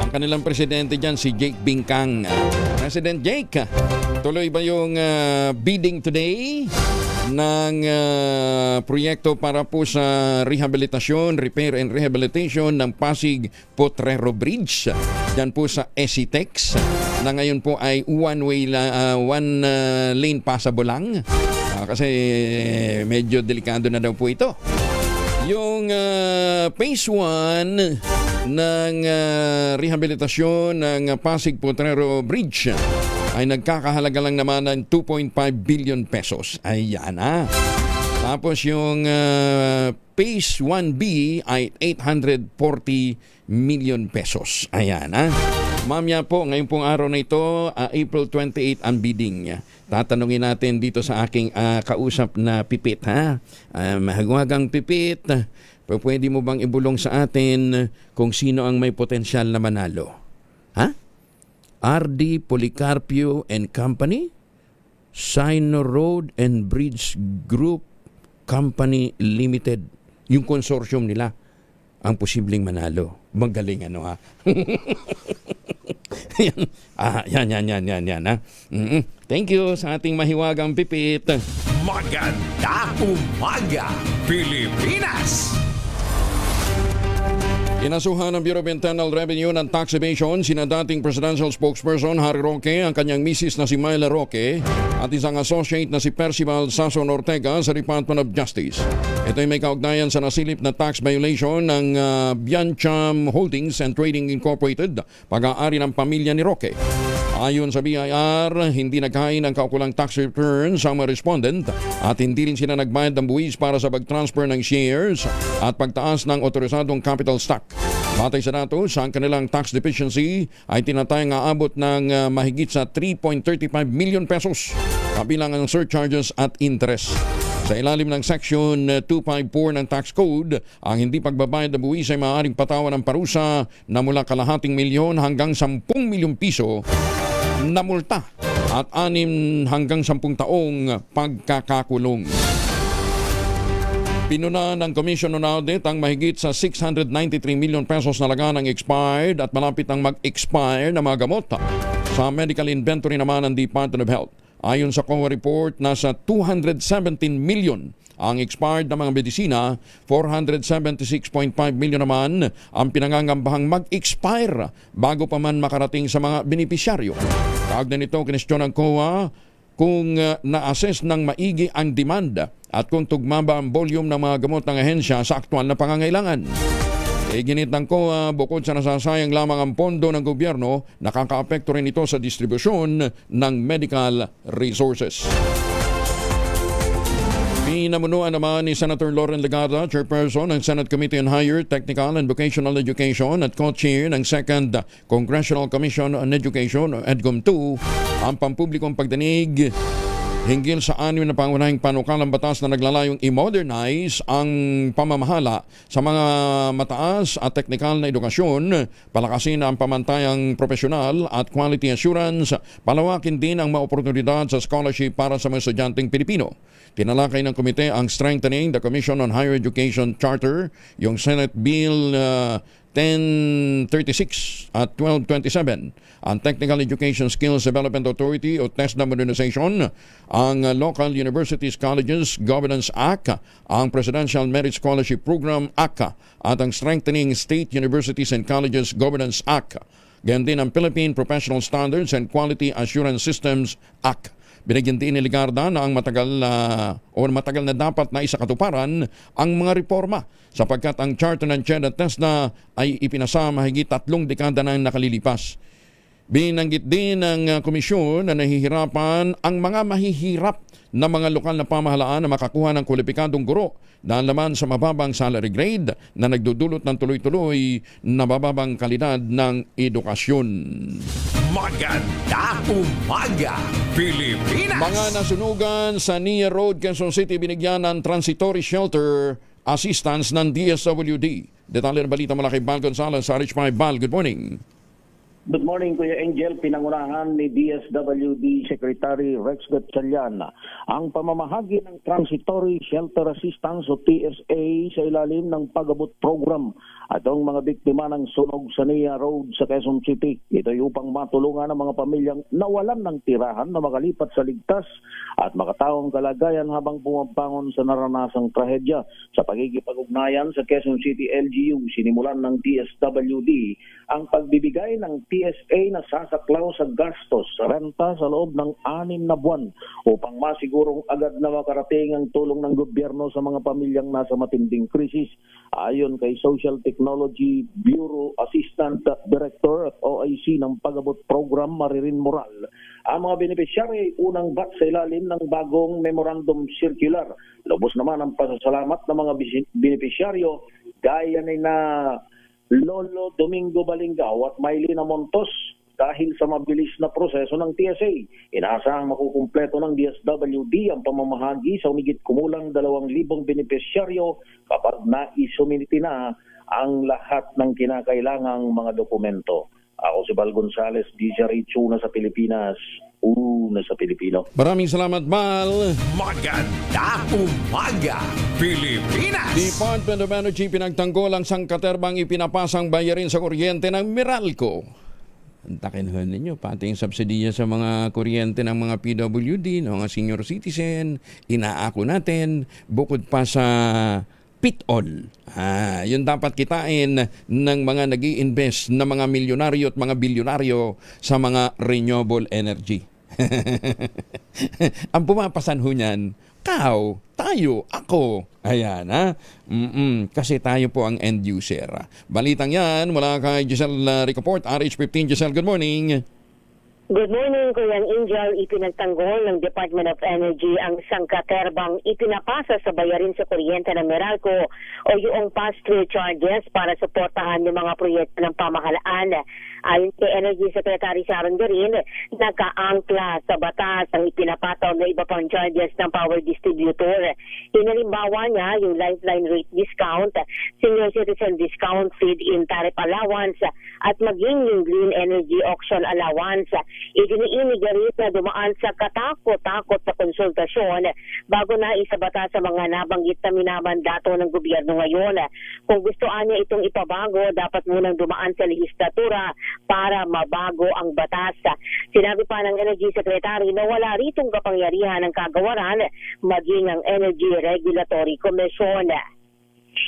S4: Ang kanilang presidente dyan si Jake Bingkang. President Jake, tuloy ba yung bidding today ng proyekto para po sa rehabilitasyon, repair and rehabilitation ng Pasig Potrero Bridge dyan po sa SCTEX na ngayon po ay one lane passable lang kasi medyo delikado na daw po ito. Yung phase 1 ng rehabilitasyon ng Pasig Potrero Bridge ay nagkakahalaga lang naman ng 2.5 billion pesos. Ayan na. Tapos yung phase 1B ay 840 million pesos. Ayan na. Mamaya po, ngayon pong araw na ito, April 28 ang bidding. Tatanungin natin dito sa aking kausap na Pipit, mahagwagang Pipit, pwede mo bang ibulong sa atin kung sino ang may potensyal na manalo? RD Policarpio and Company, Sino Road and Bridge Group Company Limited, yung consortium nila ang posibleng manalo. Magaling yan. Thank you sa ating mahiwagang Pipit.
S7: Maganda Umaga Pilipinas.
S4: Inasuhan ng Bureau of Internal Revenue ng tax evasion sina dating presidential spokesperson Harry Roque, ang kanyang misis na si Myla Roque at isang associate na si Percival Sason Ortega sa Department of Justice. Ito ay may kaugnayan sa nasilip na tax violation ng Biancham Holdings and Trading Incorporated, pag-aari ng pamilya ni Roque. Ayon sa BIR, hindi naghain ng kaukulang tax returns ang mga respondent at hindi rin sila nagbayad ng buwis para sa pag-transfer ng shares at pagtaas ng otorisadong capital stock. Batay sa datos, ang kanilang tax deficiency ay tinatayang aabot ng mahigit sa 3.35 million pesos, kabilang ang surcharges at interest. Sa ilalim ng Section 254 ng Tax Code, ang hindi pagbabayad ng buwis ay maaaring patawan ng parusa na mula kalahating milyon hanggang 10 milyong piso na multa at 6 hanggang 10 taong pagkakakulong. Pinuna ng Commission on Audit ang mahigit sa 693 million pesos na laga ng expired at malapit ang mag-expire na mga gamot sa medical inventory naman ng Department of Health. Ayon sa COA report, nasa 217 million ang expired na mga medisina, 476.5 million naman ang pinangangambahang mag-expire bago pa man makarating sa mga benepisyaryo. Kaugnay nito, kinestyon ng COA kung na-assess ng maigi ang demand at kung tugma ba ang volume ng mga gamot ng ahensya sa aktual na pangangailangan. Ginit ng COA, bukod sa nasasayang lamang ang pondo ng gobyerno, nakakaapekto rin ito sa distribusyon ng medical resources. Pinamunuan naman ni Senator Loren Legarda, chairperson ng Senate Committee on Higher Technical and Vocational Education at co-chair ng 2nd Congressional Commission on Education o EDCOM 2, ang pampublikong pagdinig hinggil sa 6 na pangunahing panukalang batas na naglalayong i-modernize ang pamamahala sa mga mataas at teknikal na edukasyon, palakasin ang pamantayang profesional at quality assurance, palawakin din ang maoportunidad sa scholarship para sa mga estudyanteng Pilipino. Tinalakay ng komite ang strengthening the Commission on Higher Education Charter, yung Senate Bill 1036 at 1227, ang Technical Education Skills Development Authority o TESDA modernization, ang Local Universities Colleges Governance Act, ang Presidential Merit Scholarship Program Act, at ang Strengthening State Universities and Colleges Governance Act. Ganyan din ang Philippine Professional Standards and Quality Assurance Systems Act. Binigyan din ni Ligarda na ang matagal na dapat na isakatuparan ang mga reforma sapagkat ang charter ng CHED at TESDA ay ipinasa mahigit 3 dekada na nakalilipas. Binanggit din ng komisyon na nahihirapan ang mga mahihirap na mga lokal na pamahalaan na makakuha ng kwalipikadong guro dahil naman sa mababang salary grade na nagdudulot ng tuloy-tuloy na mababang kalidad ng edukasyon.
S7: Maganda umaga, Pilipinas!
S4: Mga nasunugan sa Nia Road, Quezon City, binigyan ng transitory shelter assistance ng DSWD. Detalye ng balita mula kay Val Gonzalez sa RH5. Val, good morning.
S5: Good morning, Kuya Angel. Pinangunahan ni DSWD Secretary Rex Gatchalian ang pamamahagi ng Transitory Shelter Assistance o TSA sa ilalim ng pag-abot program at ang mga biktima ng sunog sa Nia Road sa Quezon City. Ito ay upang matulungan ang mga pamilyang nawalan ng tirahan na makalipat sa ligtas at makataong kalagayan habang pumabangon sa naranasang trahedya. Sa pagkikipag-ugnayan sa Quezon City LGU, sinimulan ng DSWD ang pagbibigay ng TSA na sasaklaw sa gastos sa renta sa loob ng 6 na buwan upang masigurong agad na makarating ang tulong ng gobyerno sa mga pamilyang nasa matinding krisis. Ayon kay Social Technology Bureau Assistant Director at OIC ng Pag-abot Program, Maririn Moral, ang mga beneficiary ay unang batch sa ilalim ng bagong Memorandum Circular. Lubos naman ang pasasalamat ng mga beneficiaryo gaya ni na Lolo Domingo Balingao at Maylina Montos dahil sa mabilis na proseso ng TSA. Inaasahang makukumpleto ng DSWD ang pamamahagi sa umigit kumulang 2,000 benepisyaryo kapag naisumiti na ang lahat ng kinakailangang mga dokumento. Ako si Val Gonzalez, DZRH na sa Pilipinas, una sa Pilipino.
S4: Maraming salamat, Val.
S7: Maganda umaga, Pilipinas!
S4: Department of Energy pinagtanggol ang sangkaterbang ipinapasang bayarin sa kuryente ng Meralco. Antakin ninyo, pati yung subsidiya sa mga kuryente ng mga PWD, ng mga senior citizen, inaako natin, bukod pa sa PIT-all. Yun dapat kitain ng mga nag-i-invest na mga milyonaryo at mga bilyonaryo sa mga renewable energy. Ang pumapasan ho niyan, tayo, ako. Ayan, ha? Kasi tayo po ang end user. Balitang yan mula kay Giselle Ricoport, RH15. Giselle, good morning.
S8: Good morning, Kuya Angel. Ipinagtanggol ng Department of Energy ang sangkaterbang ipinapasa sa bayarin sa kuryente ng Meralco o yung pass-through charges para suportahan ng mga proyekto ng pamahalaan. Ayon kay Energy Secretary Sharon Garin, nakaangkla sa batas ang ipinapataw na iba pang charges ng power distributor. Hinalimbawa niya yung lifeline rate discount, senior citizen discount, feed-in tariff allowance, at maging yung green energy auction allowance. Idiniinig rin na dumaan sa katakot-takot na konsultasyon bago na isabata sa mga nabanggit na minamandato ng gobyerno ngayon. Kung gustoan niya itong ipabago, dapat munang dumaan sa lehislatura para mabago ang batas. Sinabi pa ng Energy Secretary na wala ritong kapangyarihan ng kagawaran maging ang Energy Regulatory Commission.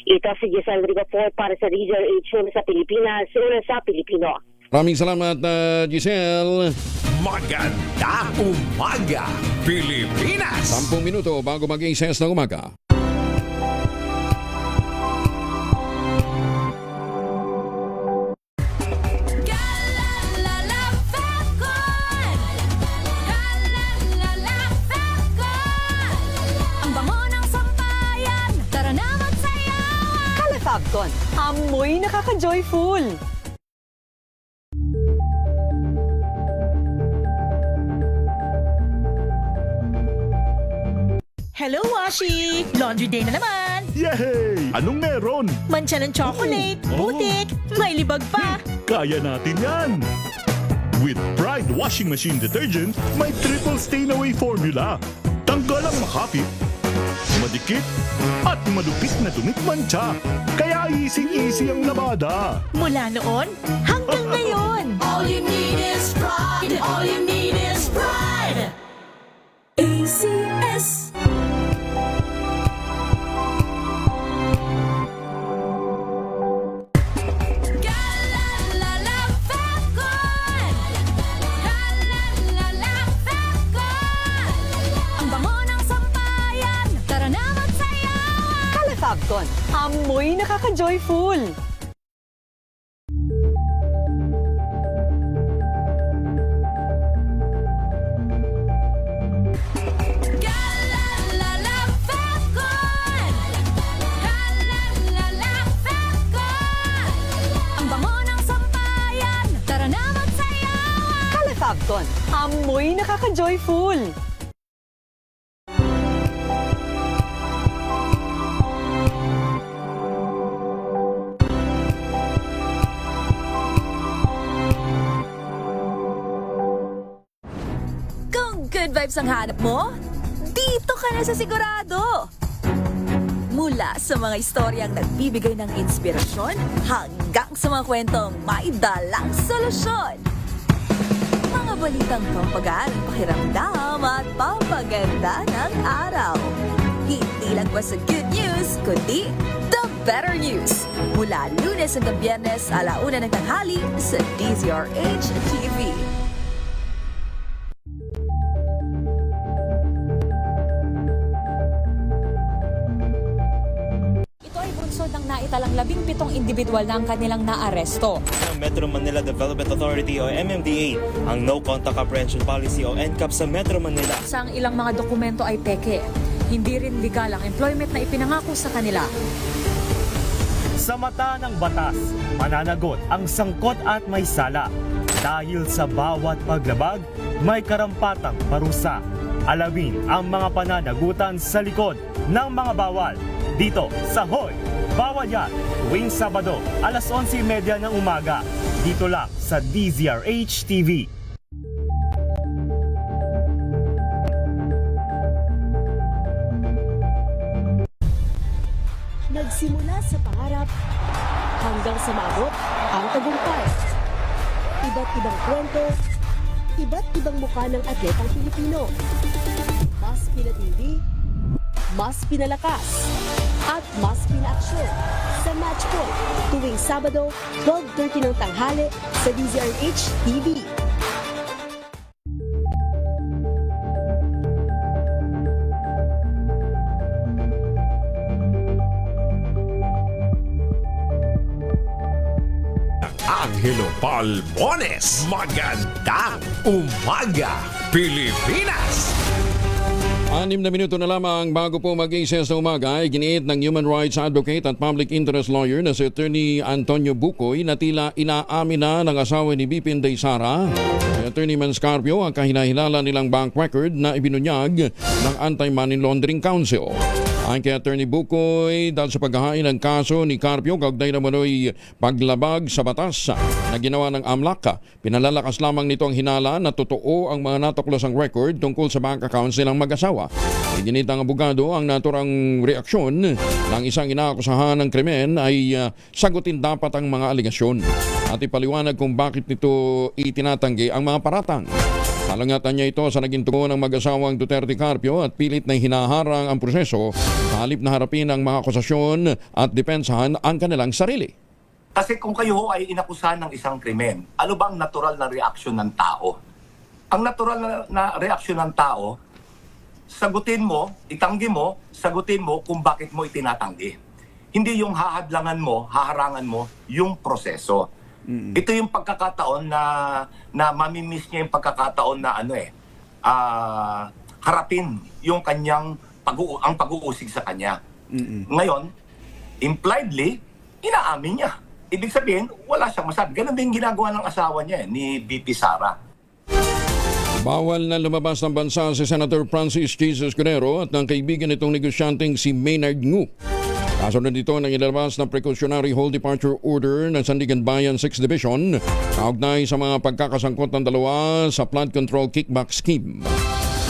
S8: Ito si Giselle Ricoport para sa DZRH sa Pilipinas, una sa Pilipino.
S4: Maraming salamat, Giselle.
S7: Maganda umaga, Pilipinas!
S4: 10 minuto bago maging 6 ng umaga.
S24: Ang bango ng sampayan, tara na magsayawan!
S11: Calafabcon, amoy nakaka-joyful!
S2: Hello, Washi! Laundry day na naman!
S6: Yay! Anong meron?
S2: Mancha ng chocolate, putik, may libag pa!
S6: Kaya natin yan! With Pride Washing Machine Detergent, may triple stain-away formula. Tanggal ang makapit, madikit, at malupit na dumit mancha. Kaya easy-easy ang labada.
S2: Mula noon hanggang ngayon! All you need is pride! All you need is pride! ACS!
S11: Fabcon, amoy nakaka-joyful.
S24: Ang bango ng sampayan, tara na magsayawan!
S11: Kala Fabcon, amoy nakaka-joyful.
S24: Good vibes ang hanap mo? Dito ka na sa sigurado! Mula sa mga istoryang nagbibigay ng inspirasyon hanggang sa mga kwentong may dalang solusyon. Mga balitang pampagaan ang pakiramdam at pampaganda ng araw. Hindi lang ba sa good news, kundi the better news. Mula Lunes hanggang Biyernes, 1:00 ng tanghali sa DZRH TV.
S9: Ng naitalang 17 individual na ang kanilang naaresto.
S10: Metro Manila Development Authority o MMDA ang No Contact Apprehension Policy o NCAP sa Metro Manila.
S9: Sa ang ilang mga dokumento ay peke. Hindi rin legal ang employment na ipinangako sa kanila.
S19: Sa mata ng batas, mananagot ang sangkot at may sala. Dahil sa bawat paglabag, may karampatang parusa. Alamin ang mga pananagutan sa likod ng mga bawal. Dito sa Hoy! Bawal yan, tuwing Sabado, 11:30 ng umaga. Dito lang sa DZRH TV.
S12: Nagsimula sa pangarap hanggang sa maabot ang tagumpay. Iba't ibang kwento, iba't ibang mukha ng atletang Pilipino. Mas pinatindi, mas pinalakas, at mas pinaaksyon sa Match Point tuwing Sabado, 12:30 ng tanghali sa DZRH TV.
S7: Angelo Palmones. Magandang umaga, Pilipinas!
S4: 6 na minuto na lamang bago po mag-ises na umaga ay giniit ng human rights advocate at public interest lawyer na si Attorney Antonio Bucoy na tila inaamin na ng asawa ni BP Inday Sara, si Attorney Manscarpio, ang kahinahilala nilang bank record na ibinunyag ng Anti-Money Laundering Council. Ayon kay Attorney Bucoy, dahil sa paghahain ng kaso ni Carpio, kaugnay naman ay paglabag sa batas na ginawa ng AMLAC. Pinalalakas lamang nito ang hinala na totoo ang mga natuklasang record tungkol sa bank accounts nilang mag-asawa. Iginit ang abogado ang naturang reaksyon ng isang inaakusahan ng krimen ay sagutin dapat ang mga aligasyon at ipaliwanag kung bakit nito itinatanggi ang mga paratang. Salangatan niya ito sa naging tugon ng mag-asawang Duterte Carpio at pilit na hinaharang ang proseso halip na harapin ang mga akusasyon at depensahan ang kanilang sarili.
S21: Kasi kung kayo ay inakusahan ng isang krimen, ano bang natural na reaksyon ng tao? Ang natural na reaksyon ng tao, sagutin mo, itanggi mo, sagutin mo kung bakit mo itinatanggi. Hindi yung hahadlangan mo, haharangan mo yung proseso. Ito yung pagkakataon na mamimiss niya yung pagkakataon na harapin yung kanyang ang pag-uusig sa kanya. Ngayon, impliedly, inaamin niya. Ibig sabihin, wala siyang masabi. Ganun din ginagawa ng asawa niya, ni BP Sara.
S4: Bawal na lumabas ng bansa si Senator Francis Jesus Escudero at ng kaibigan nitong negosyanteng si Maynard Ngu. Kasunod dito ng inilabas na precautionary whole departure order ng Sandigan Bayan 6th Division kaugnay sa mga pagkakasangkot ng dalawa sa flood control kickback scheme.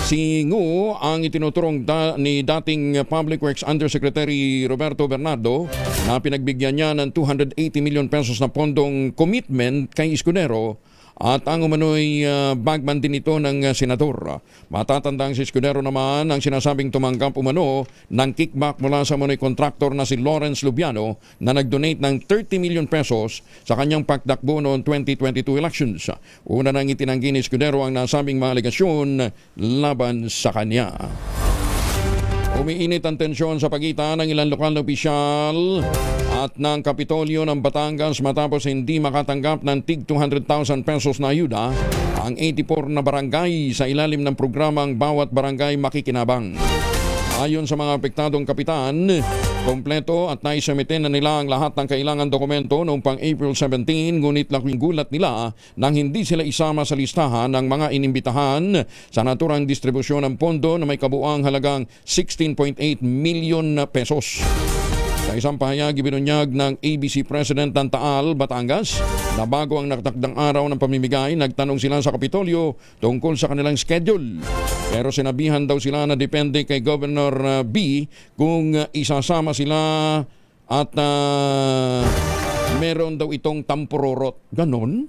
S4: Si Ngu ang itinuturong ni dating Public Works Undersecretary Roberto Bernardo na pinagbigyan niya ng 280 million pesos na pondong commitment kay Escudero at ang umano'y bagman din ito ng senador. Matatandang si Escudero naman ang sinasabing tumanggap umano ng kickback mula sa umano'y kontraktor na si Lawrence Lubiano na nag-donate ng 30 million pesos sa kanyang pagtakbo noong 2022 elections. Una nang itinanggi ni Escudero ang nasabing mga alegasyon laban sa kanya. Umiinit ang tensyon sa pagitan ng ilang lokal na opisyal at ng Kapitolyo ng Batangas matapos hindi makatanggap ng tig 200,000 pesos na ayuda ang 84 na barangay sa ilalim ng programang Bawat Barangay Makikinabang. Ayon sa mga apektadong kapitan, kompleto at naisumite na nila ang lahat ng kailangan dokumento noong pang April 17, ngunit laking gulat nila nang hindi sila isama sa listahan ng mga inimbitahan sa naturang distribusyon ng pondo na may kabuang halagang 16.8 million pesos. Sa isang pahayag, ibinunyag ng ABC President ng Taal, Batangas, na bago ang nakatakdang araw ng pamimigay, nagtanong sila sa Kapitolyo tungkol sa kanilang schedule. Pero sinabihan daw sila na depende kay Governor B kung isasama sila at meron daw itong tampurorot. Ganon?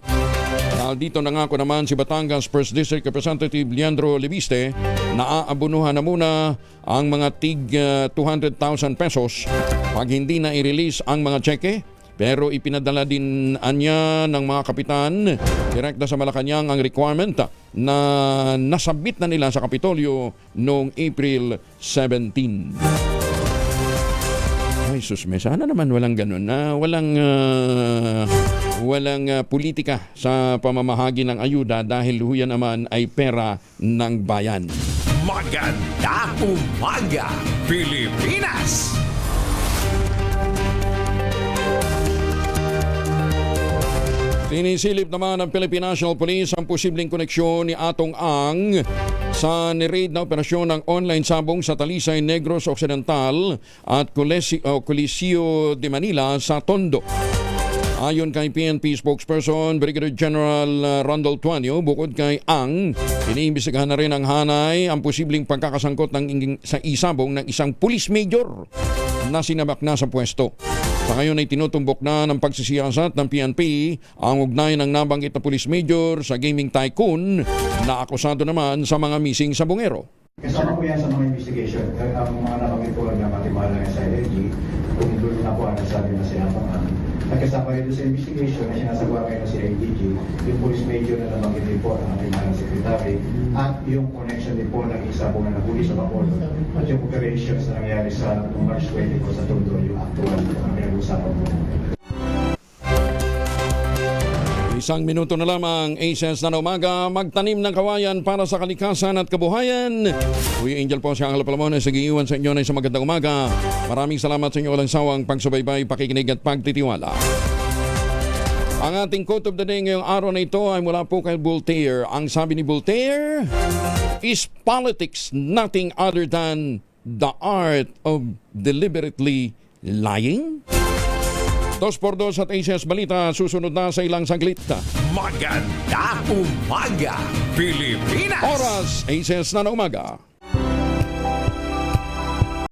S4: Dito nangako naman si Batangas 1st District Representative Leandro Leviste na aabunuhan na muna ang mga tig 200,000 pesos pag hindi na i-release ang mga tseke. Pero ipinadala din niya ng mga kapitan direkta sa Malacanang ang requirement na nasabit na nila sa Kapitolyo noong April 17. Ay, susme, sana naman walang ganun na walang politika sa pamamahagi ng ayuda dahil huyan naman ay pera ng bayan.
S7: Magandang umaga, Pilipinas!
S4: Sinisilip naman ng Philippine National Police ang posibleng koneksyon ni Atong Ang sa niraid na operasyon ng online sabong sa Talisay, Negros Occidental at Coliseo de Manila sa Tondo. Ayon kay PNP spokesperson Brigadier General Rondel Tuanio, bukod kay Ang, iniimbestigahan na rin ang hanay ang posibleng pagkakasangkot sa isabong ng isang police major na sinabak na sa pwesto. Sa ngayon ay tinutumbok na ng pagsisiyasat ng PNP ang ugnay ng nabanggit na police major sa gaming tycoon na akusado naman sa mga missing sabongero.
S1: Kasama po yan sa mga investigation. Ang mga nabanggit po na matiwala sa LNG, kung doon na po ang nasabi na sinapangan. Nagkasama rin sa investigation na sinasagawa ngayon si IDG, yung police major na nabanggit din po ang ating mga secretary, at yung connection din po ng isa po na nahuli sa Bacolod, at yung operations na nangyari sa March 20 po sa Tondo, yung actual na pinag-usapan po.
S4: Isang minuto na lamang, ACES na umaga, magtanim ng kawayan para sa kalikasan at kabuhayan. Kuya Angel po, si Angelo Palamones, nagiiwan sa inyo na isang magandang umaga. Maraming salamat sa inyo walang sawang pagsubaybay, pakikinig at pagtitiwala. Ang ating quote of the day ngayong araw na ito ay mula po kay Voltaire. Ang sabi ni Voltaire, "Is politics nothing other than the art of deliberately lying?" 2x2 at ACS Balita, susunod na sa ilang saglit.
S7: Magandang umaga, Pilipinas!
S4: Oras, ACS na umaga.